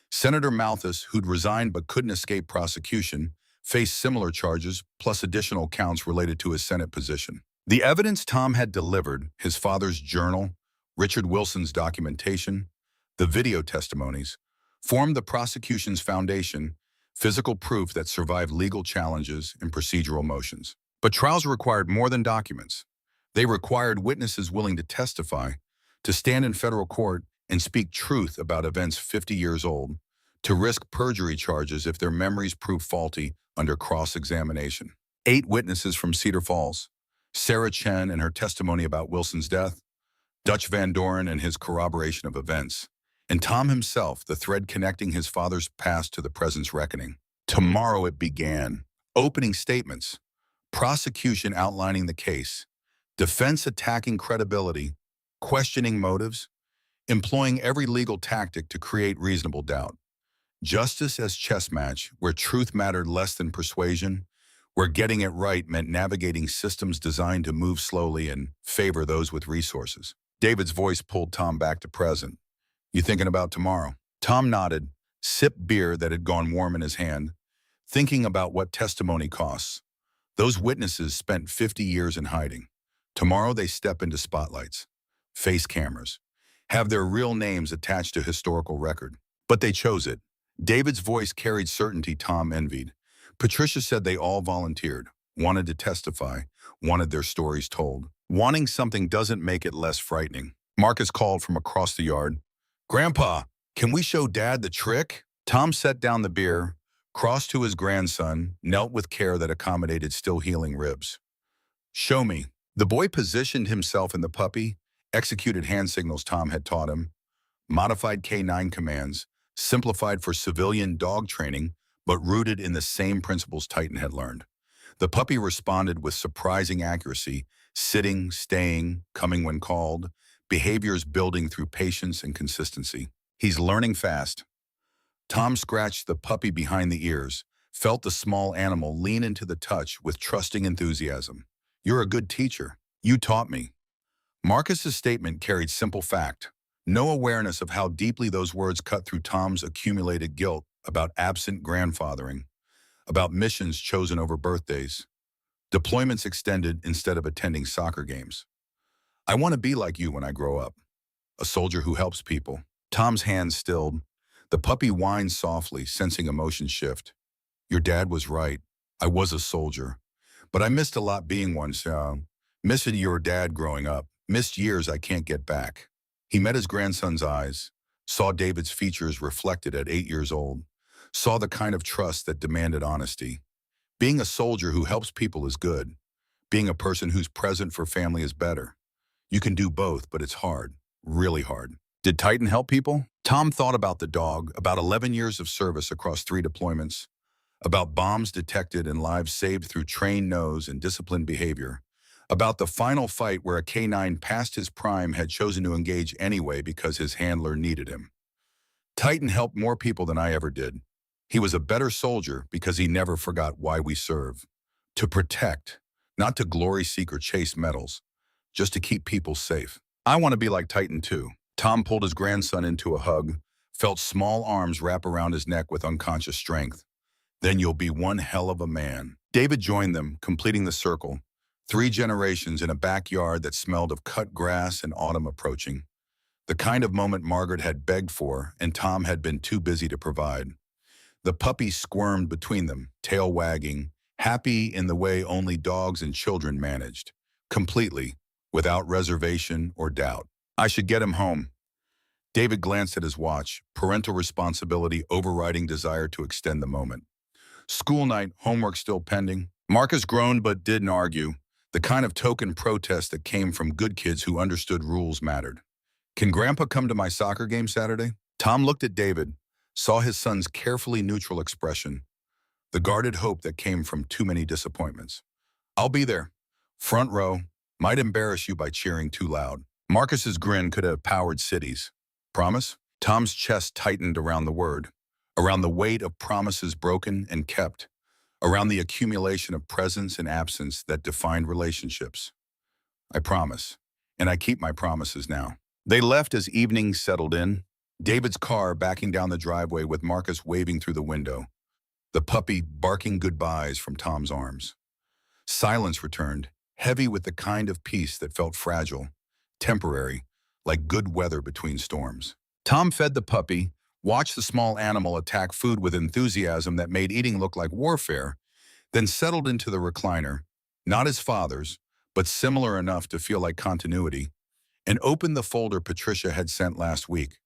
Senator Malthus, who'd resigned but couldn't escape prosecution, faced similar charges plus additional counts related to his Senate position. The evidence Tom had delivered, his father's journal, Richard Wilson's documentation, the video testimonies, formed the prosecution's foundation, physical proof that survived legal challenges and procedural motions. But trials required more than documents. They required witnesses willing to testify, to stand in federal court and speak truth about events 50 years old, to risk perjury charges if their memories proved faulty under cross-examination. 8 witnesses from Cedar Falls: Sarah Chen and her testimony about Wilson's death, Dutch Van Doren and his corroboration of events, and Tom himself, the thread connecting his father's past to the present's reckoning. Tomorrow it began. Opening statements, prosecution outlining the case, defense attacking credibility, questioning motives, employing every legal tactic to create reasonable doubt. Justice as chess match, where truth mattered less than persuasion, where getting it right meant navigating systems designed to move slowly and favor those with resources. David's voice pulled Tom back to present. "You thinking about tomorrow?" Tom nodded, sipped beer that had gone warm in his hand, thinking about what testimony costs. Those witnesses spent 50 years in hiding. Tomorrow they step into spotlights, face cameras, have their real names attached to historical record. But they chose it. David's voice carried certainty Tom envied. Patricia said they all volunteered, wanted to testify, wanted their stories told. Wanting something doesn't make it less frightening. Marcus called from across the yard. "Grandpa, can we show Dad the trick?" Tom set down the beer, crossed to his grandson, knelt with care that accommodated still healing ribs. "Show me." The boy positioned himself in the puppy, executed hand signals Tom had taught him, modified K9 commands, simplified for civilian dog training, but rooted in the same principles Titan had learned. The puppy responded with surprising accuracy, sitting, staying, coming when called, behaviors building through patience and consistency. "He's learning fast." Tom scratched the puppy behind the ears, felt the small animal lean into the touch with trusting enthusiasm. "You're a good teacher. You taught me." Marcus's statement carried simple fact, no awareness of how deeply those words cut through Tom's accumulated guilt about absent grandfathering, about missions chosen over birthdays, deployments extended instead of attending soccer games. "I want to be like you when I grow up, a soldier who helps people." Tom's hands stilled. The puppy whined softly, sensing emotion shift. "Your dad was right. I was a soldier. But I missed a lot being one, so missed your dad growing up, missed years I can't get back." He met his grandson's eyes, saw David's features reflected at 8 years old, saw the kind of trust that demanded honesty. Being a soldier who helps people is good. Being a person who's present for family is better. You can do both, but it's hard, really hard. Did Titan help people? Tom thought about the dog, about 11 years of service across 3 deployments, about bombs detected and lives saved through trained nose and disciplined behavior, about the final fight where a K9 past his prime had chosen to engage anyway because his handler needed him. Titan helped more people than I ever did. He was a better soldier because he never forgot why we serve. To protect, not to glory seek or chase medals, just to keep people safe. I want to be like Titan too. Tom pulled his grandson into a hug, felt small arms wrap around his neck with unconscious strength. "Then you'll be one hell of a man." David joined them, completing the circle. 3 generations in a backyard that smelled of cut grass and autumn approaching. The kind of moment Margaret had begged for and Tom had been too busy to provide. The puppy squirmed between them, tail wagging, happy in the way only dogs and children managed, completely, without reservation or doubt. "I should get him home." David glanced at his watch, parental responsibility overriding desire to extend the moment. "School night, homework still pending." Marcus groaned but didn't argue, the kind of token protest that came from good kids who understood rules mattered. "Can Grandpa come to my soccer game Saturday?" Tom looked at David, saw his son's carefully neutral expression, the guarded hope that came from too many disappointments. "I'll be there. Front row. Might embarrass you by cheering too loud." Marcus's grin could have powered cities. Promise? Tom's chest tightened around the word, around the weight of promises broken and kept, around the accumulation of presence and absence that defined relationships. I promise, and I keep my promises now. They left as evening settled in, David's car backing down the driveway with Marcus waving through the window, the puppy barking goodbyes from Tom's arms. Silence returned, heavy with the kind of peace that felt fragile, temporary, like good weather between storms. Tom fed the puppy, watched the small animal attack food with enthusiasm that made eating look like warfare, then settled into the recliner, not his father's, but similar enough to feel like continuity, and opened the folder Patricia had sent last week.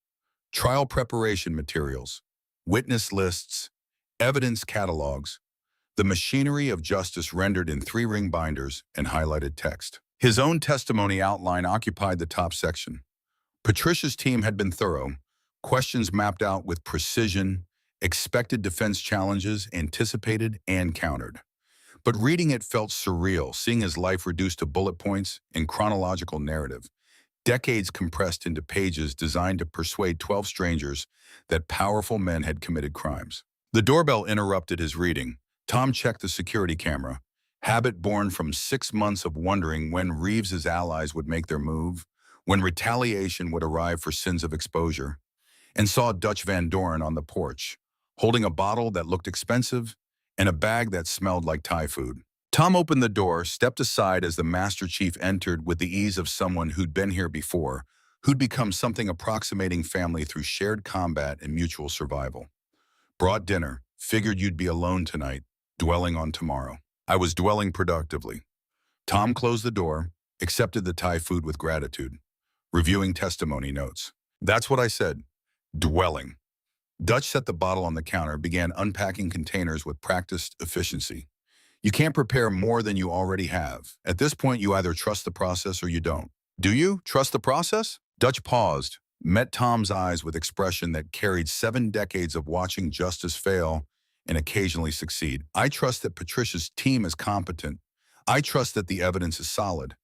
Trial preparation materials, witness lists, evidence catalogs, the machinery of justice rendered in 3-ring binders and highlighted text. His own testimony outline occupied the top section. Patricia's team had been thorough, questions mapped out with precision, expected defense challenges anticipated and countered. But reading it felt surreal, seeing his life reduced to bullet points and chronological narrative, decades compressed into pages designed to persuade 12 strangers that powerful men had committed crimes. The doorbell interrupted his reading. Tom checked the security camera, habit born from 6 months of wondering when Reeves's allies would make their move, when retaliation would arrive for sins of exposure, and saw Dutch Van Doren on the porch, holding a bottle that looked expensive and a bag that smelled like Thai food. Tom opened the door, stepped aside as the Master Chief entered with the ease of someone who'd been here before, who'd become something approximating family through shared combat and mutual survival. Brought dinner, figured you'd be alone tonight, dwelling on tomorrow. I was dwelling productively. Tom closed the door, accepted the Thai food with gratitude, reviewing testimony notes. That's what I said. Dwelling. Dutch set the bottle on the counter, began unpacking containers with practiced efficiency. You can't prepare more than you already have. At this point, you either trust the process or you don't. Do you trust the process? Dutch paused, met Tom's eyes with expression that carried 7 decades of watching justice fail and occasionally succeed. I trust that Patricia's team is competent. I trust that the evidence is solid.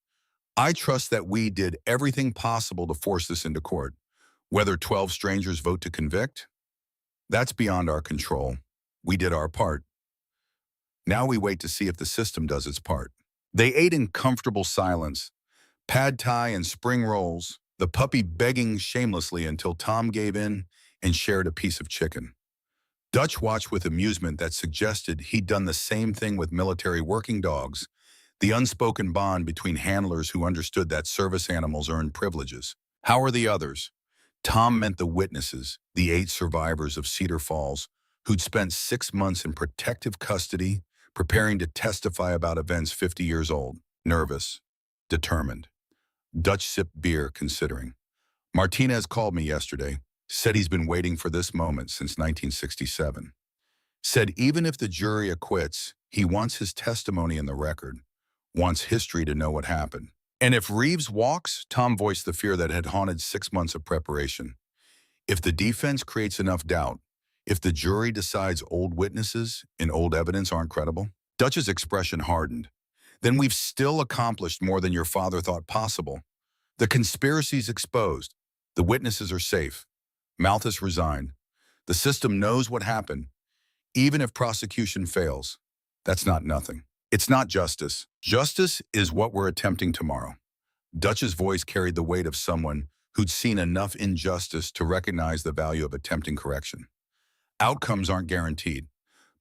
I trust that we did everything possible to force this into court. Whether 12 strangers vote to convict? That's beyond our control. We did our part. Now we wait to see if the system does its part. They ate in comfortable silence, pad thai and spring rolls, the puppy begging shamelessly until Tom gave in and shared a piece of chicken. Dutch watched with amusement that suggested he'd done the same thing with military working dogs, the unspoken bond between handlers who understood that service animals earned privileges. How are the others? Tom meant the witnesses, the 8 survivors of Cedar Falls, who'd spent 6 months in protective custody, preparing to testify about events 50 years old, nervous, determined. Dutch sipped beer, considering. Martinez called me yesterday, said he's been waiting for this moment since 1967. Said even if the jury acquits, he wants his testimony in the record, wants history to know what happened. And if Reeves walks, Tom voiced the fear that had haunted 6 months of preparation. If the defense creates enough doubt, if the jury decides old witnesses and old evidence aren't credible, Dutch's expression hardened. Then we've still accomplished more than your father thought possible. The conspiracy's exposed. The witnesses are safe. Malthus resigned. The system knows what happened. Even if prosecution fails, that's not nothing. It's not justice. Justice is what we're attempting tomorrow. Dutch's voice carried the weight of someone who'd seen enough injustice to recognize the value of attempting correction. Outcomes aren't guaranteed,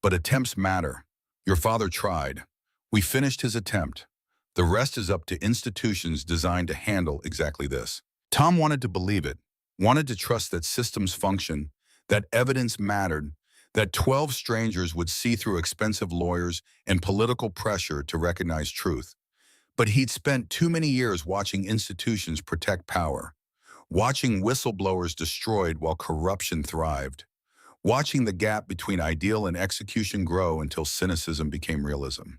but attempts matter. Your father tried. We finished his attempt. The rest is up to institutions designed to handle exactly this. Tom wanted to believe it, wanted to trust that systems function, that evidence mattered, that 12 strangers would see through expensive lawyers and political pressure to recognize truth. But he'd spent too many years watching institutions protect power, watching whistleblowers destroyed while corruption thrived, watching the gap between ideal and execution grow until cynicism became realism.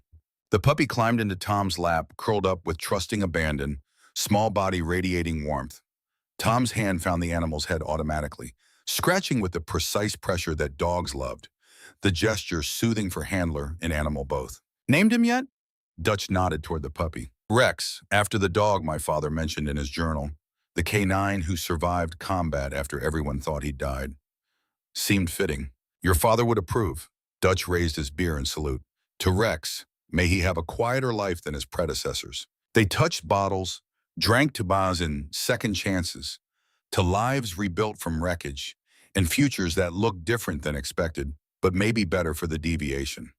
The puppy climbed into Tom's lap, curled up with trusting abandon, small body radiating warmth. Tom's hand found the animal's head automatically, scratching with the precise pressure that dogs loved, the gesture soothing for handler and animal both. Named him yet? Dutch nodded toward the puppy. Rex, after the dog my father mentioned in his journal. The K9 who survived combat after everyone thought he'd died. Seemed fitting. Your father would approve. Dutch raised his beer in salute. To Rex, may he have a quieter life than his predecessors. They touched bottles, drank to Baz in second chances, to lives rebuilt from wreckage, and futures that looked different than expected, but maybe better for the deviation.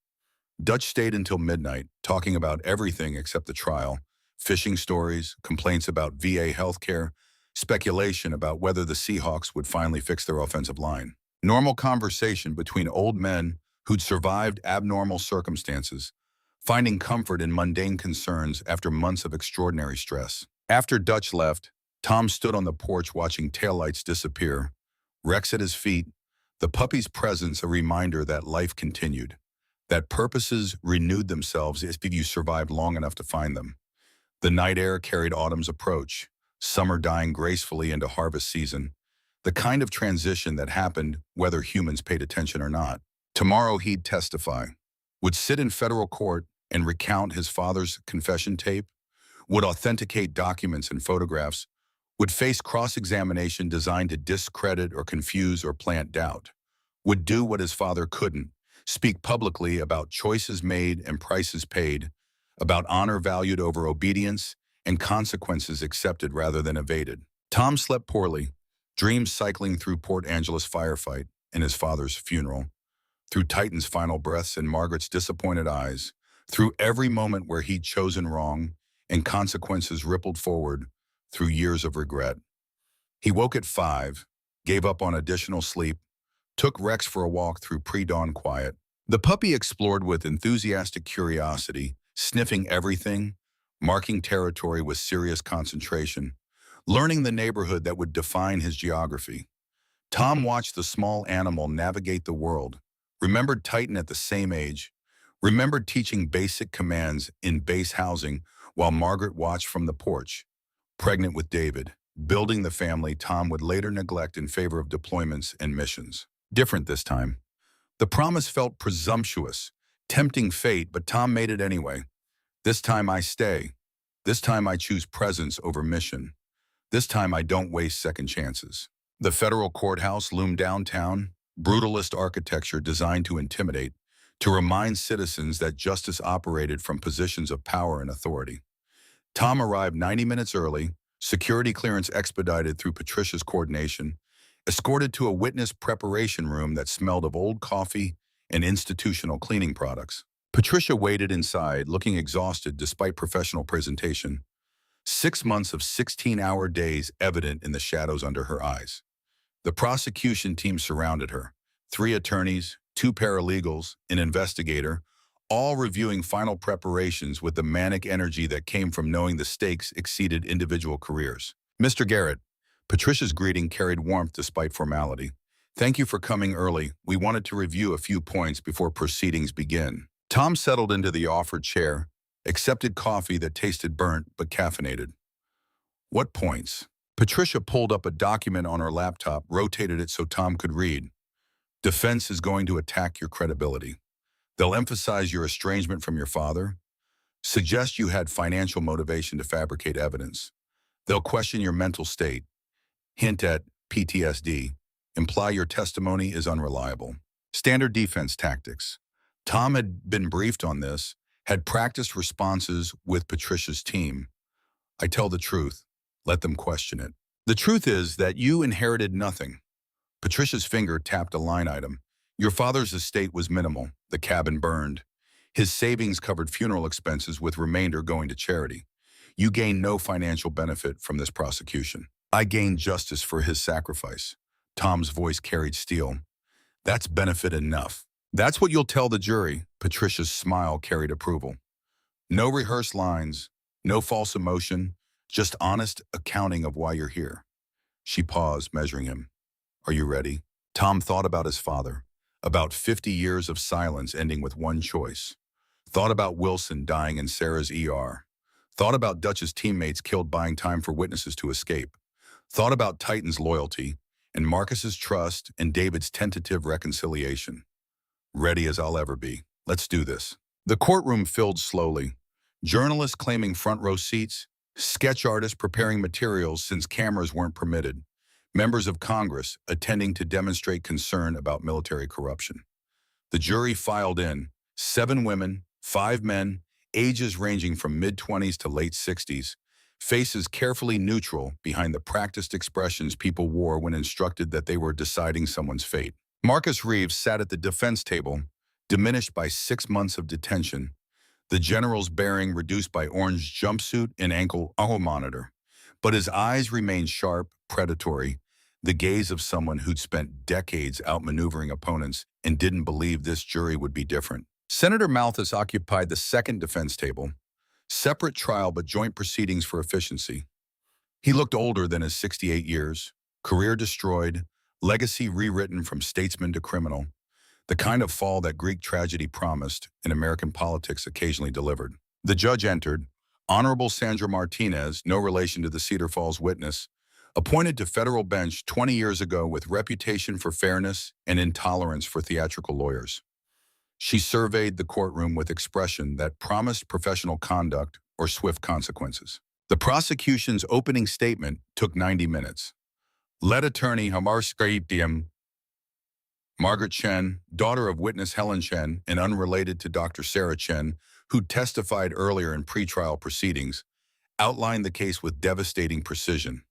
Dutch stayed until midnight, talking about everything except the trial, phishing stories, complaints about VA healthcare, speculation about whether the Seahawks would finally fix their offensive line. Normal conversation between old men who'd survived abnormal circumstances, finding comfort in mundane concerns after months of extraordinary stress. After Dutch left, Tom stood on the porch watching taillights disappear, Rex at his feet, the puppy's presence a reminder that life continued, that purposes renewed themselves if you survived long enough to find them. The night air carried autumn's approach, summer dying gracefully into harvest season, the kind of transition that happened whether humans paid attention or not. Tomorrow he'd testify, would sit in federal court and recount his father's confession tape, would authenticate documents and photographs, would face cross-examination designed to discredit or confuse or plant doubt, would do what his father couldn't, speak publicly about choices made and prices paid, about honor valued over obedience and consequences accepted rather than evaded. Tom slept poorly, dreams cycling through Port Angeles firefight and his father's funeral, through Titan's final breaths and Margaret's disappointed eyes, through every moment where he'd chosen wrong and consequences rippled forward through years of regret. He woke at 5, gave up on additional sleep, took Rex for a walk through pre-dawn quiet. The puppy explored with enthusiastic curiosity, sniffing everything, marking territory with serious concentration, learning the neighborhood that would define his geography. Tom watched the small animal navigate the world, remembered Titan at the same age, remembered teaching basic commands in base housing while Margaret watched from the porch, pregnant with David, building the family Tom would later neglect in favor of deployments and missions. Different this time. The promise felt presumptuous, tempting fate, but Tom made it anyway. This time I stay. This time I choose presence over mission. This time I don't waste second chances. The federal courthouse loomed downtown, brutalist architecture designed to intimidate, to remind citizens that justice operated from positions of power and authority. Tom arrived 90 minutes early, security clearance expedited through Patricia's coordination, escorted to a witness preparation room that smelled of old coffee and institutional cleaning products. Patricia waited inside, looking exhausted despite professional presentation. 6 months of 16-hour days evident in the shadows under her eyes. The prosecution team surrounded her. 3 attorneys, 2 paralegals, an investigator, all reviewing final preparations with the manic energy that came from knowing the stakes exceeded individual careers. Mr. Garrett, Patricia's greeting carried warmth despite formality. Thank you for coming early. We wanted to review a few points before proceedings begin. Tom settled into the offered chair, accepted coffee that tasted burnt but caffeinated. What points? Patricia pulled up a document on her laptop, rotated it so Tom could read. Defense is going to attack your credibility. They'll emphasize your estrangement from your father, suggest you had financial motivation to fabricate evidence. They'll question your mental state, hint at PTSD, imply your testimony is unreliable. Standard defense tactics. Tom had been briefed on this, had practiced responses with Patricia's team. I tell the truth, let them question it. The truth is that you inherited nothing. Patricia's finger tapped a line item. Your father's estate was minimal, the cabin burned. His savings covered funeral expenses with remainder going to charity. You gained no financial benefit from this prosecution. I gained justice for his sacrifice. Tom's voice carried steel. That's benefit enough. That's what you'll tell the jury. Patricia's smile carried approval. No rehearsed lines, no false emotion, just honest accounting of why you're here. She paused, measuring him. Are you ready? Tom thought about his father, about 50 years of silence ending with one choice. Thought about Wilson dying in Sarah's ER. Thought about Dutch's teammates killed buying time for witnesses to escape. Thought about Titan's loyalty and Marcus's trust and David's tentative reconciliation. Ready as I'll ever be. Let's do this. The courtroom filled slowly. Journalists claiming front row seats, sketch artists preparing materials since cameras weren't permitted, members of Congress attending to demonstrate concern about military corruption. The jury filed in 7 women, 5 men, ages ranging from mid-20s to late 60s, faces carefully neutral behind the practiced expressions people wore when instructed that they were deciding someone's fate. Marcus Reeves sat at the defense table, diminished by 6 months of detention, the general's bearing reduced by orange jumpsuit and ankle monitor. But his eyes remained sharp, predatory, the gaze of someone who'd spent decades outmaneuvering opponents and didn't believe this jury would be different. Senator Malthus occupied the second defense table, separate trial but joint proceedings for efficiency. He looked older than his 68 years, career destroyed, legacy rewritten from statesman to criminal, the kind of fall that Greek tragedy promised and American politics occasionally delivered. The judge entered, Honorable Sandra Martinez, no relation to the Cedar Falls witness, appointed to federal bench 20 years ago with reputation for fairness and intolerance for theatrical lawyers. She surveyed the courtroom with expression that promised professional conduct or swift consequences. The prosecution's opening statement took 90 minutes. Lead attorney Hamar Scriptium, Margaret Chen, daughter of witness Helen Chen and unrelated to Dr. Sarah Chen, who testified earlier in pretrial proceedings, outlined the case with devastating precision.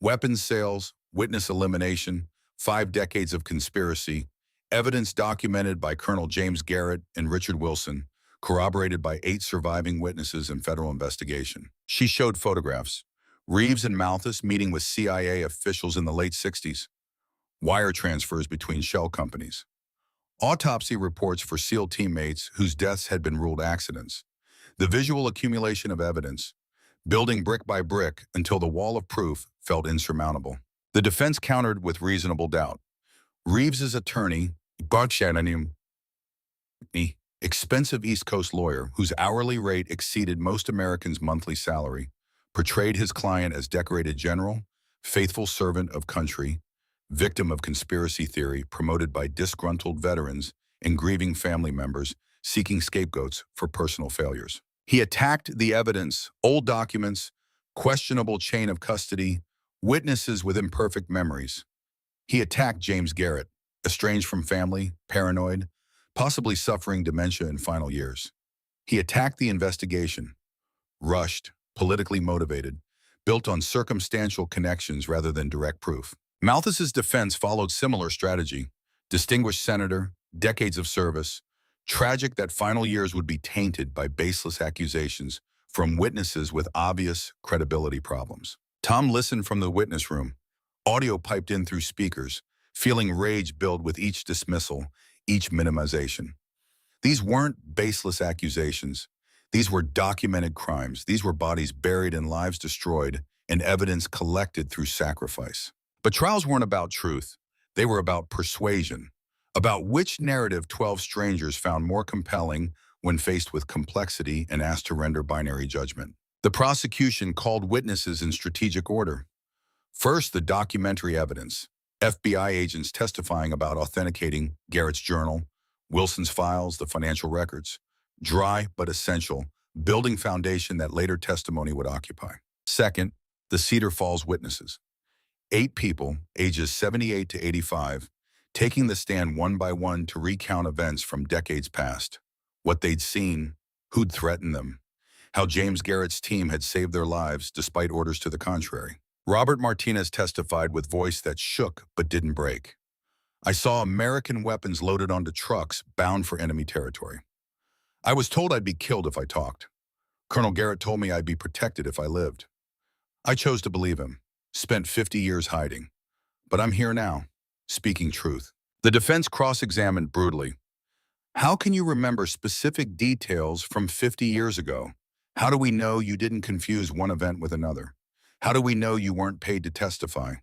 Weapons sales, witness elimination, 5 decades of conspiracy, evidence documented by Colonel James Garrett and Richard Wilson, corroborated by 8 surviving witnesses in federal investigation. She showed photographs. Reeves and Malthus meeting with CIA officials in the late 60s. Wire transfers between shell companies. Autopsy reports for SEAL teammates whose deaths had been ruled accidents. The visual accumulation of evidence, building brick by brick until the wall of proof felt insurmountable. The defense countered with reasonable doubt. Reeves's attorney, Barchanim, expensive East Coast lawyer whose hourly rate exceeded most Americans' monthly salary, portrayed his client as decorated general, faithful servant of country, victim of conspiracy theory promoted by disgruntled veterans and grieving family members seeking scapegoats for personal failures. He attacked the evidence, old documents, questionable chain of custody, witnesses with imperfect memories. He attacked James Garrett, estranged from family, paranoid, possibly suffering dementia in final years. He attacked the investigation, rushed, politically motivated, built on circumstantial connections rather than direct proof. Malthus's defense followed similar strategy. Distinguished senator, decades of service, tragic that final years would be tainted by baseless accusations from witnesses with obvious credibility problems. Tom listened from the witness room, audio piped in through speakers, feeling rage build with each dismissal, each minimization. These weren't baseless accusations. These were documented crimes. These were bodies buried and lives destroyed and evidence collected through sacrifice. But trials weren't about truth. They were about persuasion, about which narrative 12 strangers found more compelling when faced with complexity and asked to render binary judgment. The prosecution called witnesses in strategic order. First, the documentary evidence, FBI agents testifying about authenticating Garrett's journal, Wilson's files, the financial records, dry but essential, building foundation that later testimony would occupy. Second, the Cedar Falls witnesses. 8 people, ages 78 to 85, taking the stand one by one to recount events from decades past, what they'd seen, who'd threatened them, how James Garrett's team had saved their lives despite orders to the contrary. Robert Martinez testified with voice that shook but didn't break. I saw American weapons loaded onto trucks bound for enemy territory. I was told I'd be killed if I talked. Colonel Garrett told me I'd be protected if I lived. I chose to believe him. Spent 50 years hiding. But I'm here now, speaking truth. The defense cross-examined brutally. How can you remember specific details from 50 years ago? How do we know you didn't confuse one event with another? How do we know you weren't paid to testify?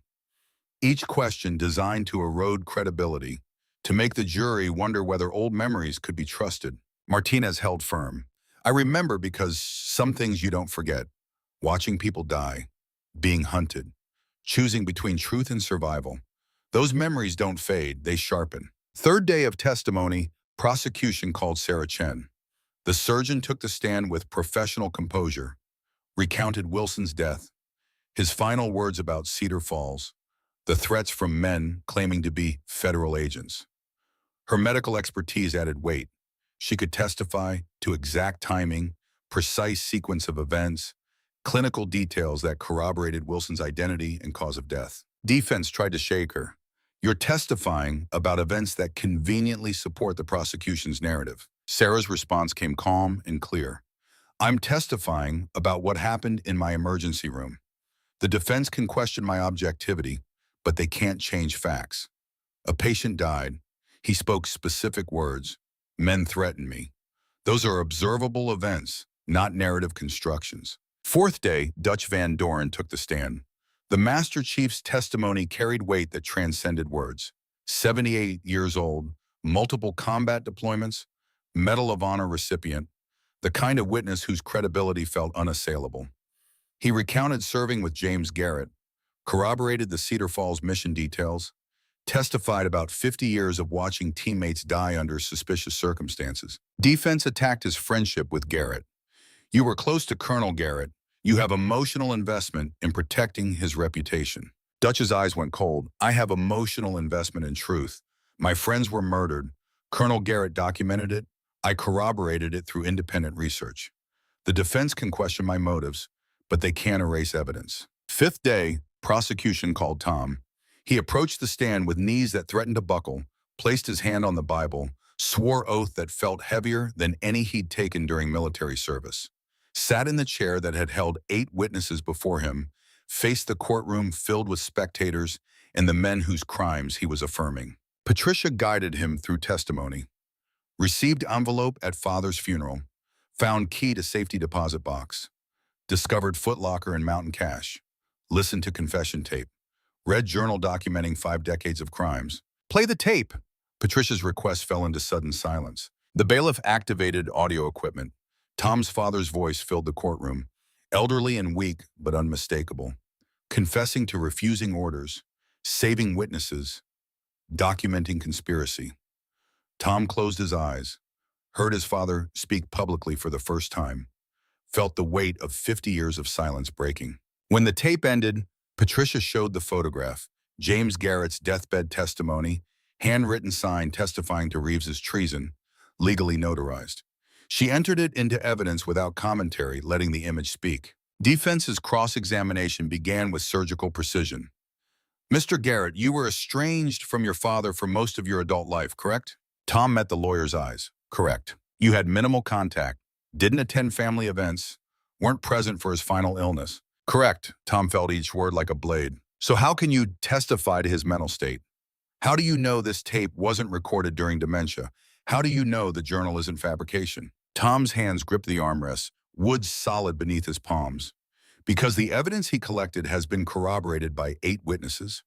Each question designed to erode credibility, to make the jury wonder whether old memories could be trusted. Martinez held firm. I remember because some things you don't forget. Watching people die, being hunted, choosing between truth and survival. Those memories don't fade, they sharpen. Third day of testimony, prosecution called Sarah Chen. The surgeon took the stand with professional composure. recounted Wilson's death, his final words about Cedar Falls, the threats from men claiming to be federal agents. Her medical expertise added weight. She could testify to exact timing, precise sequence of events, clinical details that corroborated Wilson's identity and cause of death. Defense tried to shake her. You're testifying about events that conveniently support the prosecution's narrative. Sarah's response came calm and clear. I'm testifying about what happened in my emergency room. The defense can question my objectivity, but they can't change facts. A patient died. He spoke specific words. Men threatened me. Those are observable events, not narrative constructions. Fourth day, Dutch Van Doren took the stand. The Master Chief's testimony carried weight that transcended words. 78 years old, multiple combat deployments, Medal of Honor recipient, the kind of witness whose credibility felt unassailable. He recounted serving with James Garrett, corroborated the Cedar Falls mission details, testified about 50 years of watching teammates die under suspicious circumstances. Defense attacked his friendship with Garrett. You were close to Colonel Garrett. You have emotional investment in protecting his reputation. Dutch's eyes went cold. I have emotional investment in truth. My friends were murdered. Colonel Garrett documented it. I corroborated it through independent research. The defense can question my motives, but they can't erase evidence. Fifth day, prosecution called Tom. He approached the stand with knees that threatened to buckle, placed his hand on the Bible, swore oath that felt heavier than any he'd taken during military service, sat in the chair that had held 8 witnesses before him, faced the courtroom filled with spectators and the men whose crimes he was affirming. Patricia guided him through testimony, received envelope at father's funeral, found key to safety deposit box, discovered footlocker and mountain cash, listened to confession tape, read journal documenting 5 decades of crimes. Play the tape! Patricia's request fell into sudden silence. The bailiff activated audio equipment. Tom's father's voice filled the courtroom, elderly and weak but unmistakable, confessing to refusing orders, saving witnesses, documenting conspiracy. Tom closed his eyes, heard his father speak publicly for the first time, felt the weight of 50 years of silence breaking. When the tape ended, Patricia showed the photograph, James Garrett's deathbed testimony, handwritten sign testifying to Reeves's treason, legally notarized. She entered it into evidence without commentary, letting the image speak. Defense's cross-examination began with surgical precision. Mr. Garrett, you were estranged from your father for most of your adult life, correct? Tom met the lawyer's eyes. Correct. You had minimal contact, didn't attend family events, weren't present for his final illness. Correct. Tom felt each word like a blade. So how can you testify to his mental state? How do you know this tape wasn't recorded during dementia? How do you know the journal isn't fabrication? Tom's hands gripped the armrests, wood solid beneath his palms. Because the evidence he collected has been corroborated by 8 witnesses,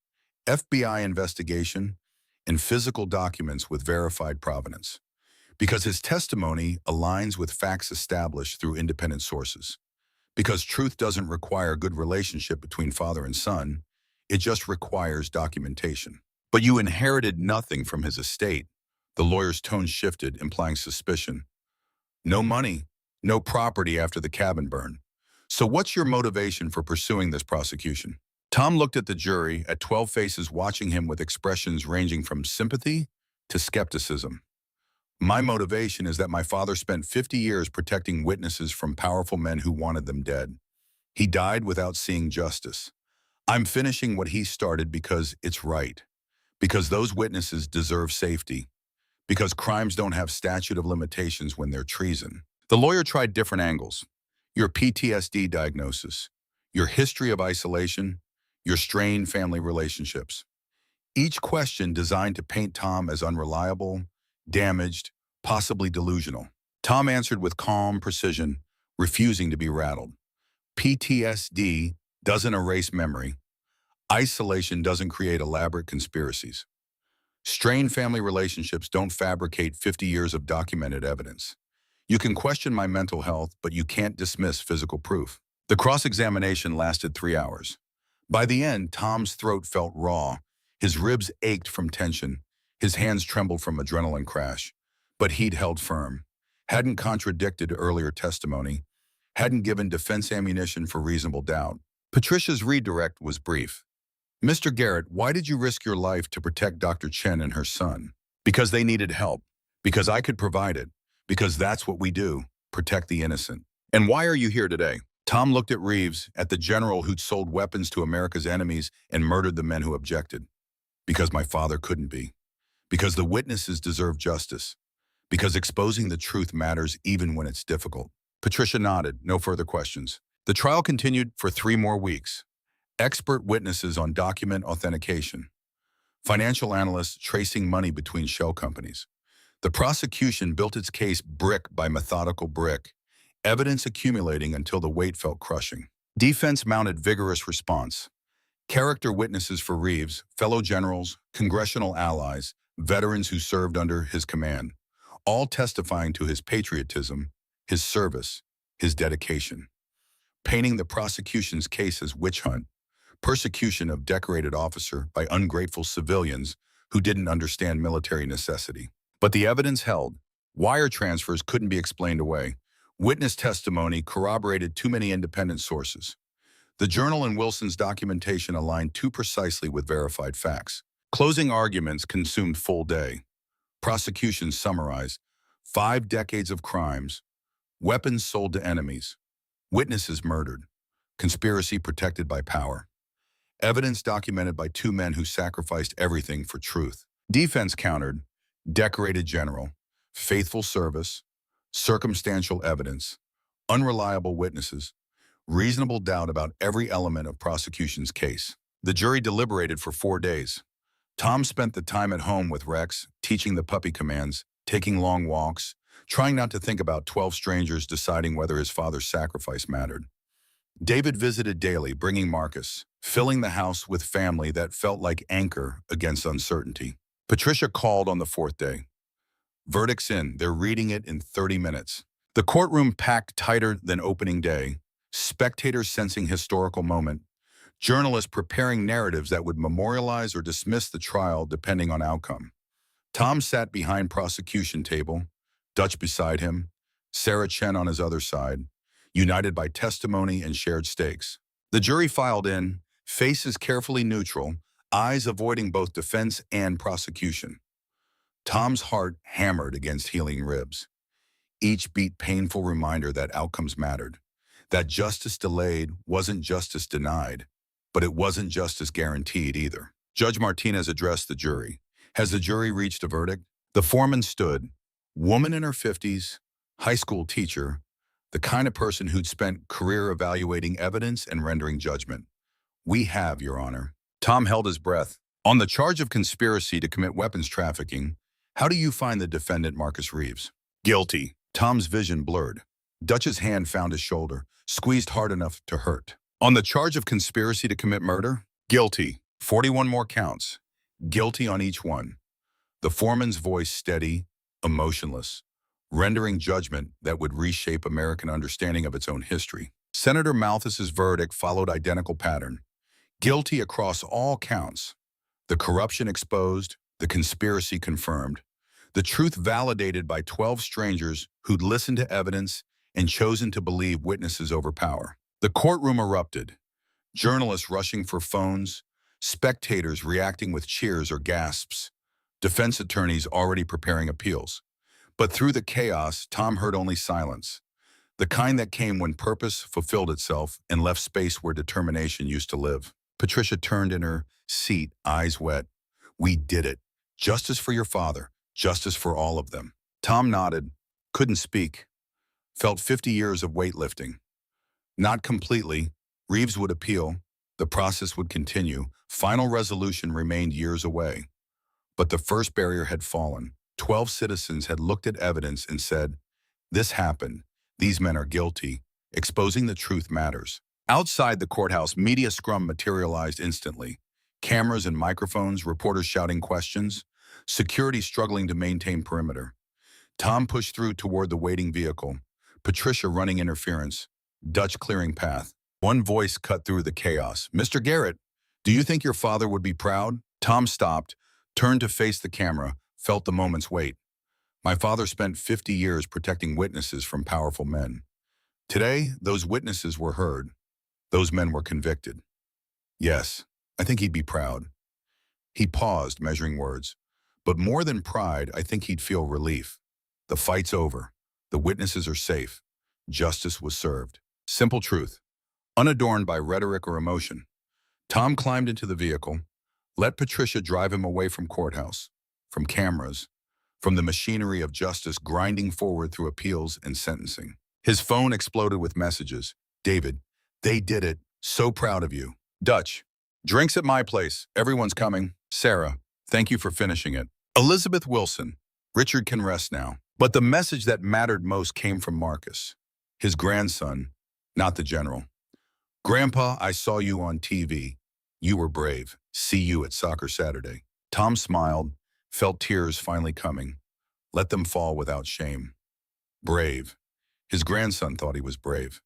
FBI investigation, and physical documents with verified provenance. Because his testimony aligns with facts established through independent sources. Because truth doesn't require a good relationship between father and son, it just requires documentation. But you inherited nothing from his estate. The lawyer's tone shifted, implying suspicion. No money, no property after the cabin burn. So what's your motivation for pursuing this prosecution? Tom looked at the jury, at 12 faces watching him with expressions ranging from sympathy to skepticism. My motivation is that my father spent 50 years protecting witnesses from powerful men who wanted them dead. He died without seeing justice. I'm finishing what he started because it's right. Because those witnesses deserve safety. Because crimes don't have statute of limitations when they're treason. The lawyer tried different angles. Your PTSD diagnosis, your history of isolation, your strained family relationships. Each question designed to paint Tom as unreliable, damaged, possibly delusional. Tom answered with calm precision, refusing to be rattled. PTSD doesn't erase memory. Isolation doesn't create elaborate conspiracies. Strained family relationships don't fabricate 50 years of documented evidence. You can question my mental health, but you can't dismiss physical proof. The cross-examination lasted 3 hours. By the end, Tom's throat felt raw. His ribs ached from tension. His hands trembled from adrenaline crash. But he'd held firm, hadn't contradicted earlier testimony, hadn't given defense ammunition for reasonable doubt. Patricia's redirect was brief. Mr. Garrett, why did you risk your life to protect Dr. Chen and her son? Because they needed help. Because I could provide it. Because that's what we do, protect the innocent. And why are you here today? Tom looked at Reeves, at the general who'd sold weapons to America's enemies and murdered the men who objected. Because my father couldn't be. Because the witnesses deserve justice. Because exposing the truth matters even when it's difficult. Patricia nodded, no further questions. The trial continued for 3 more weeks. Expert witnesses on document authentication. Financial analysts tracing money between shell companies. The prosecution built its case brick by methodical brick, evidence accumulating until the weight felt crushing. Defense mounted vigorous response. Character witnesses for Reeves, fellow generals, congressional allies, veterans who served under his command, all testifying to his patriotism, his service, his dedication. Painting the prosecution's case as witch hunt, persecution of decorated officer by ungrateful civilians who didn't understand military necessity. But the evidence held. Wire transfers couldn't be explained away. Witness testimony corroborated too many independent sources. The journal and Wilson's documentation aligned too precisely with verified facts. Closing arguments consumed full day. Prosecution summarized 5 decades of crimes, weapons sold to enemies, witnesses murdered, conspiracy protected by power. Evidence documented by 2 men who sacrificed everything for truth. Defense countered, decorated general, faithful service, circumstantial evidence, unreliable witnesses, reasonable doubt about every element of prosecution's case. The jury deliberated for 4 days. Tom spent the time at home with Rex, teaching the puppy commands, taking long walks, trying not to think about 12 strangers deciding whether his father's sacrifice mattered. David visited daily, bringing Marcus, filling the house with family that felt like anchor against uncertainty. Patricia called on the 4th day. Verdict's in. They're reading it in 30 minutes. The courtroom packed tighter than opening day, spectators sensing historical moment, journalists preparing narratives that would memorialize or dismiss the trial depending on outcome. Tom sat behind prosecution table, Dutch beside him, Sarah Chen on his other side, united by testimony and shared stakes. The jury filed in, faces carefully neutral, eyes avoiding both defense and prosecution. Tom's heart hammered against healing ribs. Each beat painful reminder that outcomes mattered, that justice delayed wasn't justice denied, but it wasn't justice guaranteed either. Judge Martinez addressed the jury. Has the jury reached a verdict? The foreman stood, woman in her 50s, high school teacher, the kind of person who'd spent career evaluating evidence and rendering judgment. We have, Your Honor. Tom held his breath. On the charge of conspiracy to commit weapons trafficking, how do you find the defendant, Marcus Reeves? Guilty. Tom's vision blurred. Dutch's hand found his shoulder, squeezed hard enough to hurt. On the charge of conspiracy to commit murder? Guilty. 41 more counts. Guilty on each one. The foreman's voice steady, emotionless, rendering judgment that would reshape American understanding of its own history. Senator Malthus's verdict followed identical pattern. Guilty across all counts. The corruption exposed, the conspiracy confirmed. The truth validated by 12 strangers who'd listened to evidence and chosen to believe witnesses over power. The courtroom erupted. Journalists rushing for phones, spectators reacting with cheers or gasps, defense attorneys already preparing appeals. But through the chaos, Tom heard only silence, the kind that came when purpose fulfilled itself and left space where determination used to live. Patricia turned in her seat, eyes wet. We did it. Justice for your father. Justice for all of them. Tom nodded, couldn't speak, felt 50 years of weightlifting. Not completely. Reeves would appeal. The process would continue. Final resolution remained years away. But the first barrier had fallen. 12 citizens had looked at evidence and said, this happened. These men are guilty. Exposing the truth matters. Outside the courthouse, media scrum materialized instantly. Cameras and microphones, reporters shouting questions, security struggling to maintain perimeter. Tom pushed through toward the waiting vehicle, Patricia running interference, Dutch clearing path. One voice cut through the chaos. Mr. Garrett, do you think your father would be proud? Tom stopped, turned to face the camera, felt the moment's weight. My father spent 50 years protecting witnesses from powerful men. Today, those witnesses were heard. Those men were convicted. Yes, I think he'd be proud. He paused, measuring words. But more than pride, I think he'd feel relief. The fight's over. The witnesses are safe. Justice was served. Simple truth, unadorned by rhetoric or emotion. Tom climbed into the vehicle, let Patricia drive him away from courthouse, from cameras, from the machinery of justice grinding forward through appeals and sentencing. His phone exploded with messages. David, they did it. So proud of you. Dutch, drinks at my place. Everyone's coming. Sarah, thank you for finishing it. Elizabeth Wilson, Richard can rest now. But the message that mattered most came from Marcus, his grandson, not the general. Grandpa, I saw you on TV. You were brave. See you at Soccer Saturday. Tom smiled, felt tears finally coming. Let them fall without shame. Brave. His grandson thought he was brave.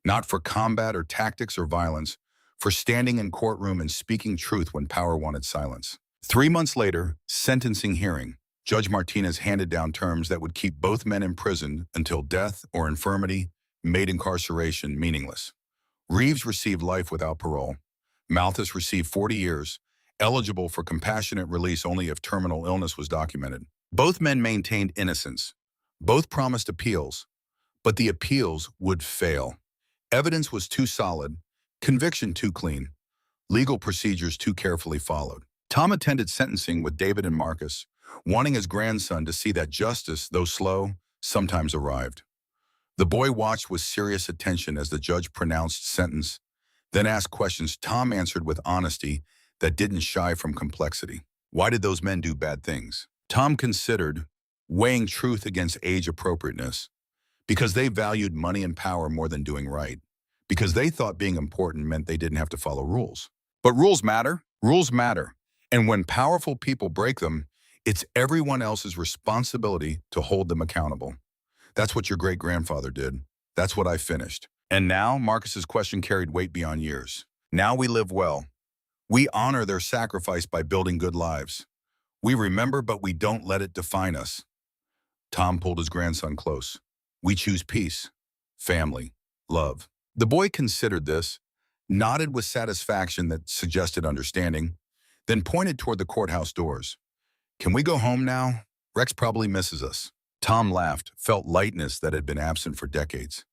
Not for combat or tactics or violence, for standing in courtroom and speaking truth when power wanted silence. 3 months later, sentencing hearing. Judge Martinez handed down terms that would keep both men imprisoned until death or infirmity made incarceration meaningless. Reeves received life without parole. Malthus received 40 years, eligible for compassionate release only if terminal illness was documented. Both men maintained innocence. Both promised appeals, but the appeals would fail. Evidence was too solid, conviction too clean, legal procedures too carefully followed. Tom attended sentencing with David and Marcus, wanting his grandson to see that justice, though slow, sometimes arrived. The boy watched with serious attention as the judge pronounced sentence, then asked questions Tom answered with honesty that didn't shy from complexity. Why did those men do bad things? Tom considered, weighing truth against age appropriateness, because they valued money and power more than doing right, because they thought being important meant they didn't have to follow rules. But rules matter. Rules matter. And when powerful people break them, it's everyone else's responsibility to hold them accountable. That's what your great-grandfather did. That's what I finished. And now, Marcus's question carried weight beyond years. Now we live well. We honor their sacrifice by building good lives. We remember, but we don't let it define us. Tom pulled his grandson close. We choose peace, family, love. The boy considered this, nodded with satisfaction that suggested understanding, then pointed toward the courthouse doors. Can we go home now? Rex probably misses us. Tom laughed, felt lightness that had been absent for decades.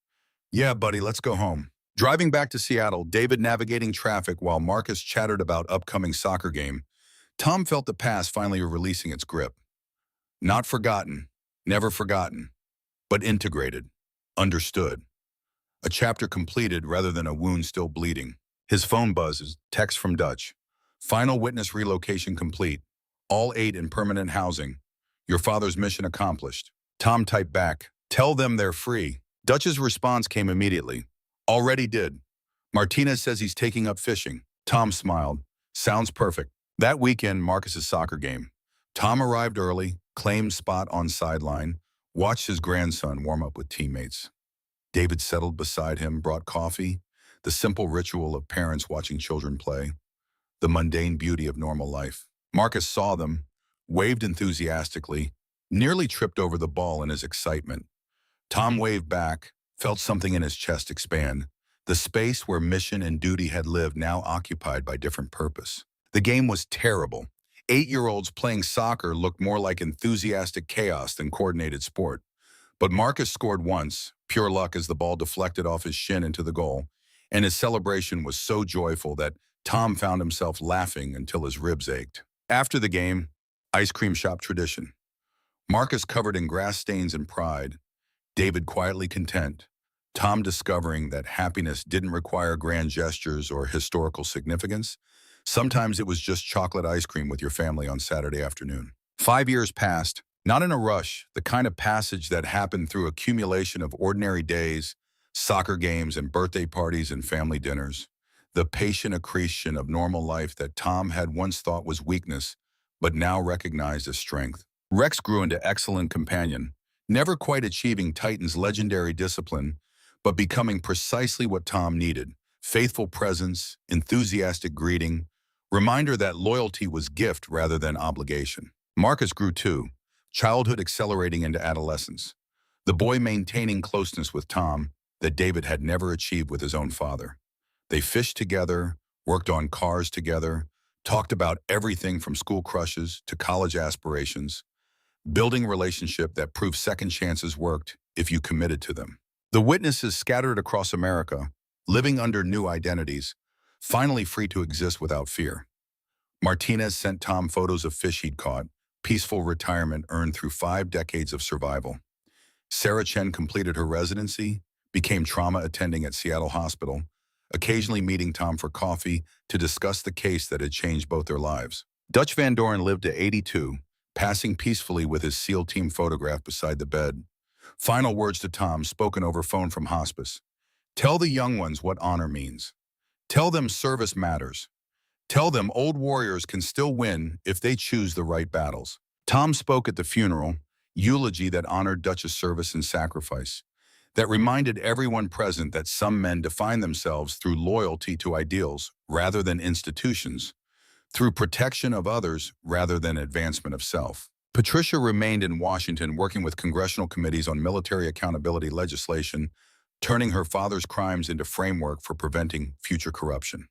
Yeah, buddy, let's go home. Driving back to Seattle, David navigating traffic while Marcus chattered about upcoming soccer game, Tom felt the past finally releasing its grip. Not forgotten, never forgotten, but integrated, understood. A chapter completed rather than a wound still bleeding. His phone buzzes, text from Dutch. Final witness relocation complete. All 8 in permanent housing. Your father's mission accomplished. Tom typed back, tell them they're free. Dutch's response came immediately. Already did. Martinez says he's taking up fishing. Tom smiled. Sounds perfect. That weekend, Marcus's soccer game. Tom arrived early, claimed spot on sideline, watched his grandson warm up with teammates. David settled beside him, brought coffee, the simple ritual of parents watching children play, the mundane beauty of normal life. Marcus saw them, waved enthusiastically, nearly tripped over the ball in his excitement. Tom waved back, felt something in his chest expand, the space where mission and duty had lived now occupied by different purpose. The game was terrible. 8-year-olds playing soccer looked more like enthusiastic chaos than coordinated sport. But Marcus scored once, pure luck as the ball deflected off his shin into the goal, and his celebration was so joyful that Tom found himself laughing until his ribs ached. After the game, ice cream shop tradition. Marcus covered in grass stains and pride, David quietly content, Tom discovering that happiness didn't require grand gestures or historical significance. Sometimes it was just chocolate ice cream with your family on Saturday afternoon. 5 years passed, not in a rush, the kind of passage that happened through accumulation of ordinary days, soccer games and birthday parties and family dinners. The patient accretion of normal life that Tom had once thought was weakness, but now recognized as strength. Rex grew into excellent companion, never quite achieving Titan's legendary discipline, but becoming precisely what Tom needed: faithful presence, enthusiastic greeting, reminder that loyalty was gift rather than obligation. Marcus grew too, childhood accelerating into adolescence. The boy maintaining closeness with Tom, that David had never achieved with his own father. They fished together, worked on cars together, talked about everything from school crushes to college aspirations, building a relationship that proved second chances worked if you committed to them. The witnesses scattered across America, living under new identities, finally free to exist without fear. Martinez sent Tom photos of fish he'd caught, peaceful retirement earned through 5 decades of survival. Sarah Chen completed her residency, became trauma attending at Seattle Hospital, occasionally meeting Tom for coffee to discuss the case that had changed both their lives. Dutch Van Doren lived to 82, passing peacefully with his SEAL team photograph beside the bed. Final words to Tom spoken over phone from hospice. Tell the young ones what honor means. Tell them service matters. Tell them old warriors can still win if they choose the right battles. Tom spoke at the funeral, eulogy that honored Dutch's service and sacrifice, that reminded everyone present that some men define themselves through loyalty to ideals rather than institutions, through protection of others rather than advancement of self. Patricia remained in Washington working with congressional committees on military accountability legislation, turning her father's crimes into framework for preventing future corruption.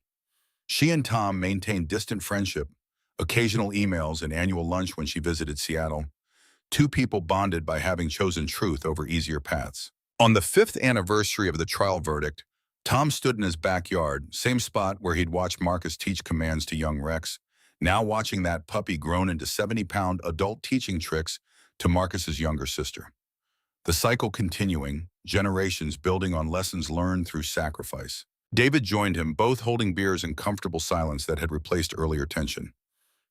She and Tom maintained distant friendship, occasional emails and annual lunch when she visited Seattle. Two people bonded by having chosen truth over easier paths. On the 5th anniversary of the trial verdict, Tom stood in his backyard, same spot where he'd watched Marcus teach commands to young Rex, now watching that puppy grown into 70-pound adult teaching tricks to Marcus's younger sister. The cycle continuing, generations building on lessons learned through sacrifice. David joined him, both holding beers in comfortable silence that had replaced earlier tension.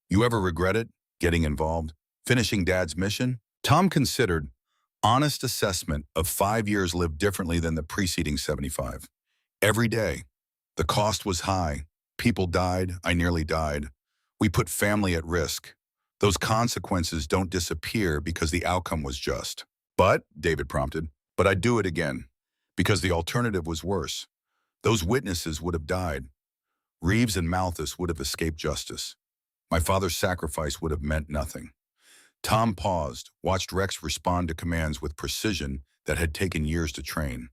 You ever regret it? Getting involved? Finishing Dad's mission? Tom considered, honest assessment of 5 years lived differently than the preceding 75. Every day. The cost was high. People died. I nearly died. We put family at risk. Those consequences don't disappear because the outcome was just. But, David prompted, but I'd do it again. Because the alternative was worse. Those witnesses would have died. Reeves and Malthus would have escaped justice. My father's sacrifice would have meant nothing. Tom paused, watched Rex respond to commands with precision that had taken years to train.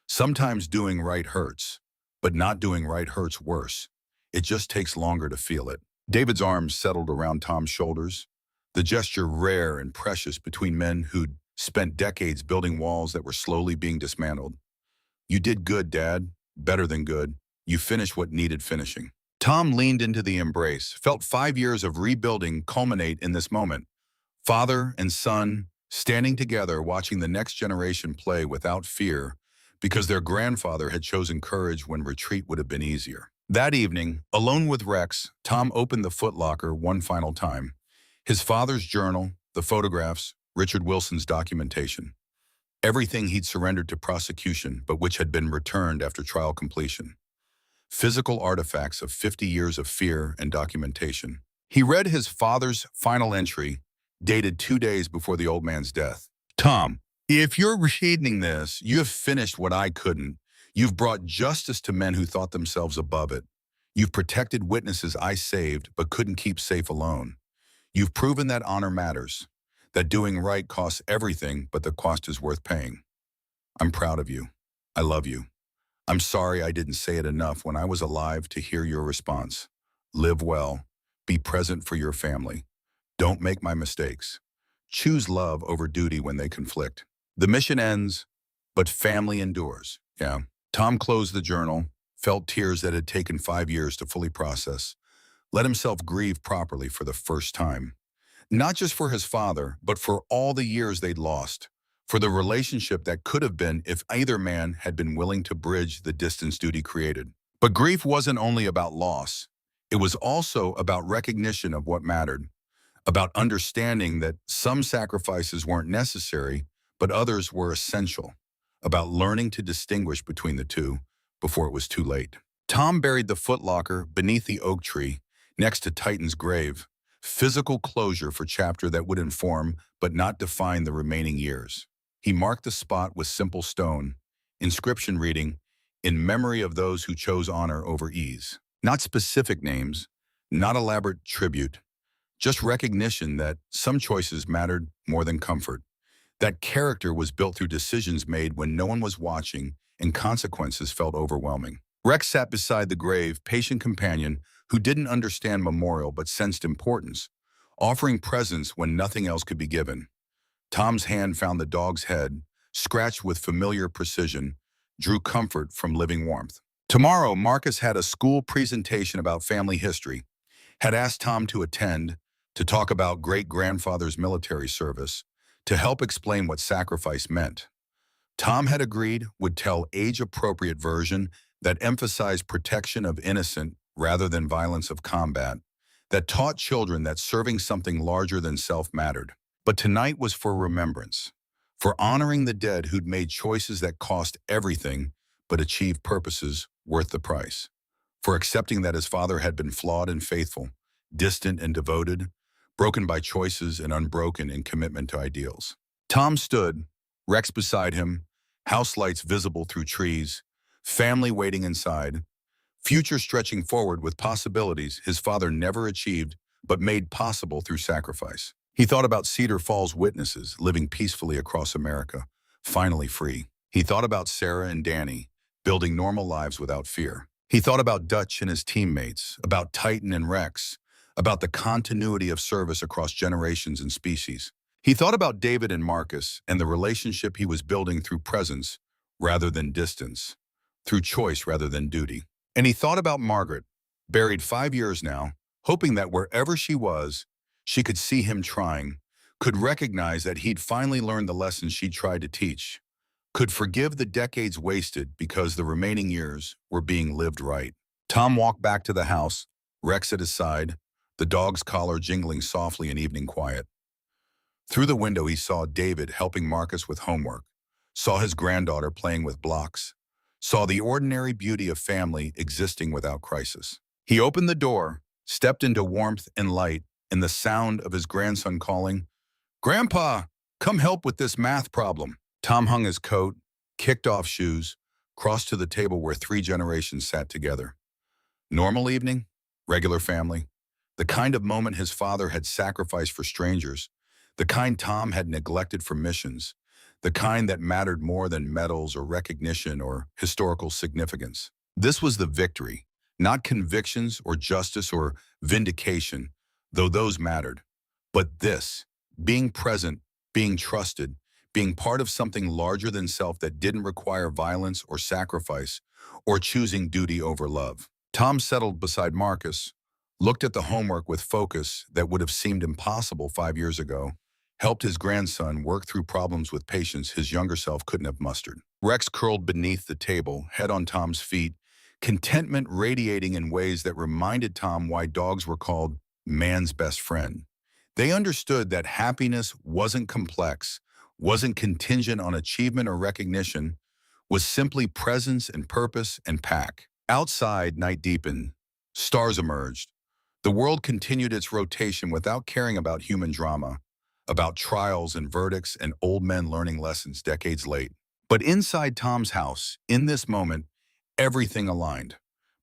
Sometimes doing right hurts, but not doing right hurts worse. It just takes longer to feel it. David's arms settled around Tom's shoulders, the gesture rare and precious between men who'd spent decades building walls that were slowly being dismantled. You did good, Dad. Better than good. You finished what needed finishing. Tom leaned into the embrace, felt 5 years of rebuilding culminate in this moment. Father and son standing together watching the next generation play without fear because their grandfather had chosen courage when retreat would have been easier. That evening, alone with Rex, Tom opened the footlocker one final time. His father's journal, the photographs, Richard Wilson's documentation. Everything he'd surrendered to prosecution, but which had been returned after trial completion. Physical artifacts of 50 years of fear and documentation. He read his father's final entry, dated 2 days before the old man's death. Tom, if you're reading this, you have finished what I couldn't. You've brought justice to men who thought themselves above it. You've protected witnesses I saved but couldn't keep safe alone. You've proven that honor matters, that doing right costs everything, but the cost is worth paying. I'm proud of you. I love you. I'm sorry I didn't say it enough when I was alive to hear your response. Live well. Be present for your family. Don't make my mistakes. Choose love over duty when they conflict. The mission ends, but family endures. Yeah. Tom closed the journal, felt tears that had taken 5 years to fully process, let himself grieve properly for the first time. Not just for his father, but for all the years they'd lost, for the relationship that could have been if either man had been willing to bridge the distance duty created. But grief wasn't only about loss. It was also about recognition of what mattered, about understanding that some sacrifices weren't necessary, but others were essential, about learning to distinguish between the two before it was too late. Tom buried the footlocker beneath the oak tree next to Titan's grave, physical closure for chapter that would inform but not define the remaining years. He marked the spot with simple stone, inscription reading, "In memory of those who chose honor over ease." Not specific names, not elaborate tribute, just recognition that some choices mattered more than comfort. That character was built through decisions made when no one was watching and consequences felt overwhelming. Rex sat beside the grave, patient companion who didn't understand memorial but sensed importance, offering presence when nothing else could be given. Tom's hand found the dog's head, scratched with familiar precision, drew comfort from living warmth. Tomorrow, Marcus had a school presentation about family history, had asked Tom to attend, to talk about great-grandfather's military service, to help explain what sacrifice meant. Tom had agreed would tell age-appropriate version that emphasized protection of innocent rather than violence of combat, that taught children that serving something larger than self mattered. But tonight was for remembrance, for honoring the dead who'd made choices that cost everything but achieved purposes worth the price, for accepting that his father had been flawed and faithful, distant and devoted, broken by choices and unbroken in commitment to ideals. Tom stood, Rex beside him, house lights visible through trees, family waiting inside, future stretching forward with possibilities his father never achieved but made possible through sacrifice. He thought about Cedar Falls witnesses living peacefully across America, finally free. He thought about Sarah and Danny, building normal lives without fear. He thought about Dutch and his teammates, about Titan and Rex, about the continuity of service across generations and species. He thought about David and Marcus and the relationship he was building through presence rather than distance, through choice rather than duty. And he thought about Margaret, buried 5 years now, hoping that wherever she was, she could see him trying, could recognize that he'd finally learned the lessons she tried to teach, could forgive the decades wasted because the remaining years were being lived right. Tom walked back to the house, Rex at his side, the dog's collar jingling softly in evening quiet. Through the window he saw David helping Marcus with homework, saw his granddaughter playing with blocks, saw the ordinary beauty of family existing without crisis. He opened the door, stepped into warmth and light, and the sound of his grandson calling, "Grandpa, come help with this math problem." Tom hung his coat, kicked off shoes, crossed to the table where 3 generations sat together. Normal evening, regular family, the kind of moment his father had sacrificed for strangers, the kind Tom had neglected for missions, the kind that mattered more than medals or recognition or historical significance. This was the victory, not convictions or justice or vindication, though those mattered. But this, being present, being trusted, being part of something larger than self that didn't require violence or sacrifice, or choosing duty over love. Tom settled beside Marcus, looked at the homework with focus that would have seemed impossible 5 years ago, helped his grandson work through problems with patience his younger self couldn't have mustered. Rex curled beneath the table, head on Tom's feet, contentment radiating in ways that reminded Tom why dogs were called man's best friend. They understood that happiness wasn't complex, wasn't contingent on achievement or recognition, was simply presence and purpose and pack. Outside, night deepened. Stars emerged. The world continued its rotation without caring about human drama, about trials and verdicts and old men learning lessons decades late. But inside Tom's house, in this moment, everything aligned.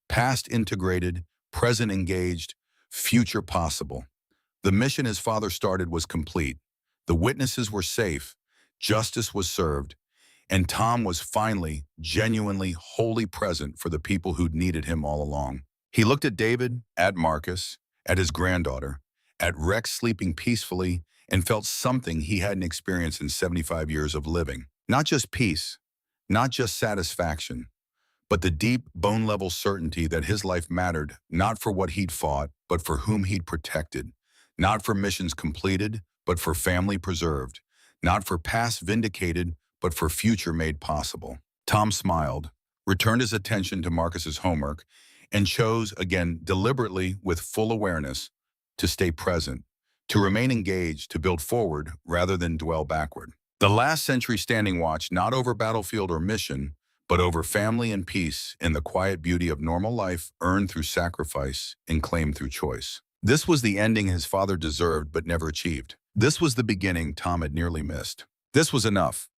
Past integrated, present engaged, future possible. The mission his father started was complete. The witnesses were safe, justice was served, and Tom was finally, genuinely, wholly present for the people who'd needed him all along. He looked at David, at Marcus, at his granddaughter, at Rex sleeping peacefully, and felt something he hadn't experienced in 75 years of living. Not just peace, not just satisfaction, but the deep, bone-level certainty that his life mattered not for what he'd fought, but for whom he'd protected, not for missions completed, but for family preserved, not for past vindicated, but for future made possible. Tom smiled, returned his attention to Marcus's homework, and chose, again deliberately with full awareness, to stay present, to remain engaged, to build forward rather than dwell backward. The last century standing watch not over battlefield or mission, but over family and peace in the quiet beauty of normal life earned through sacrifice and claimed through choice. This was the ending his father deserved but never achieved. This was the beginning Tom had nearly missed. This was enough.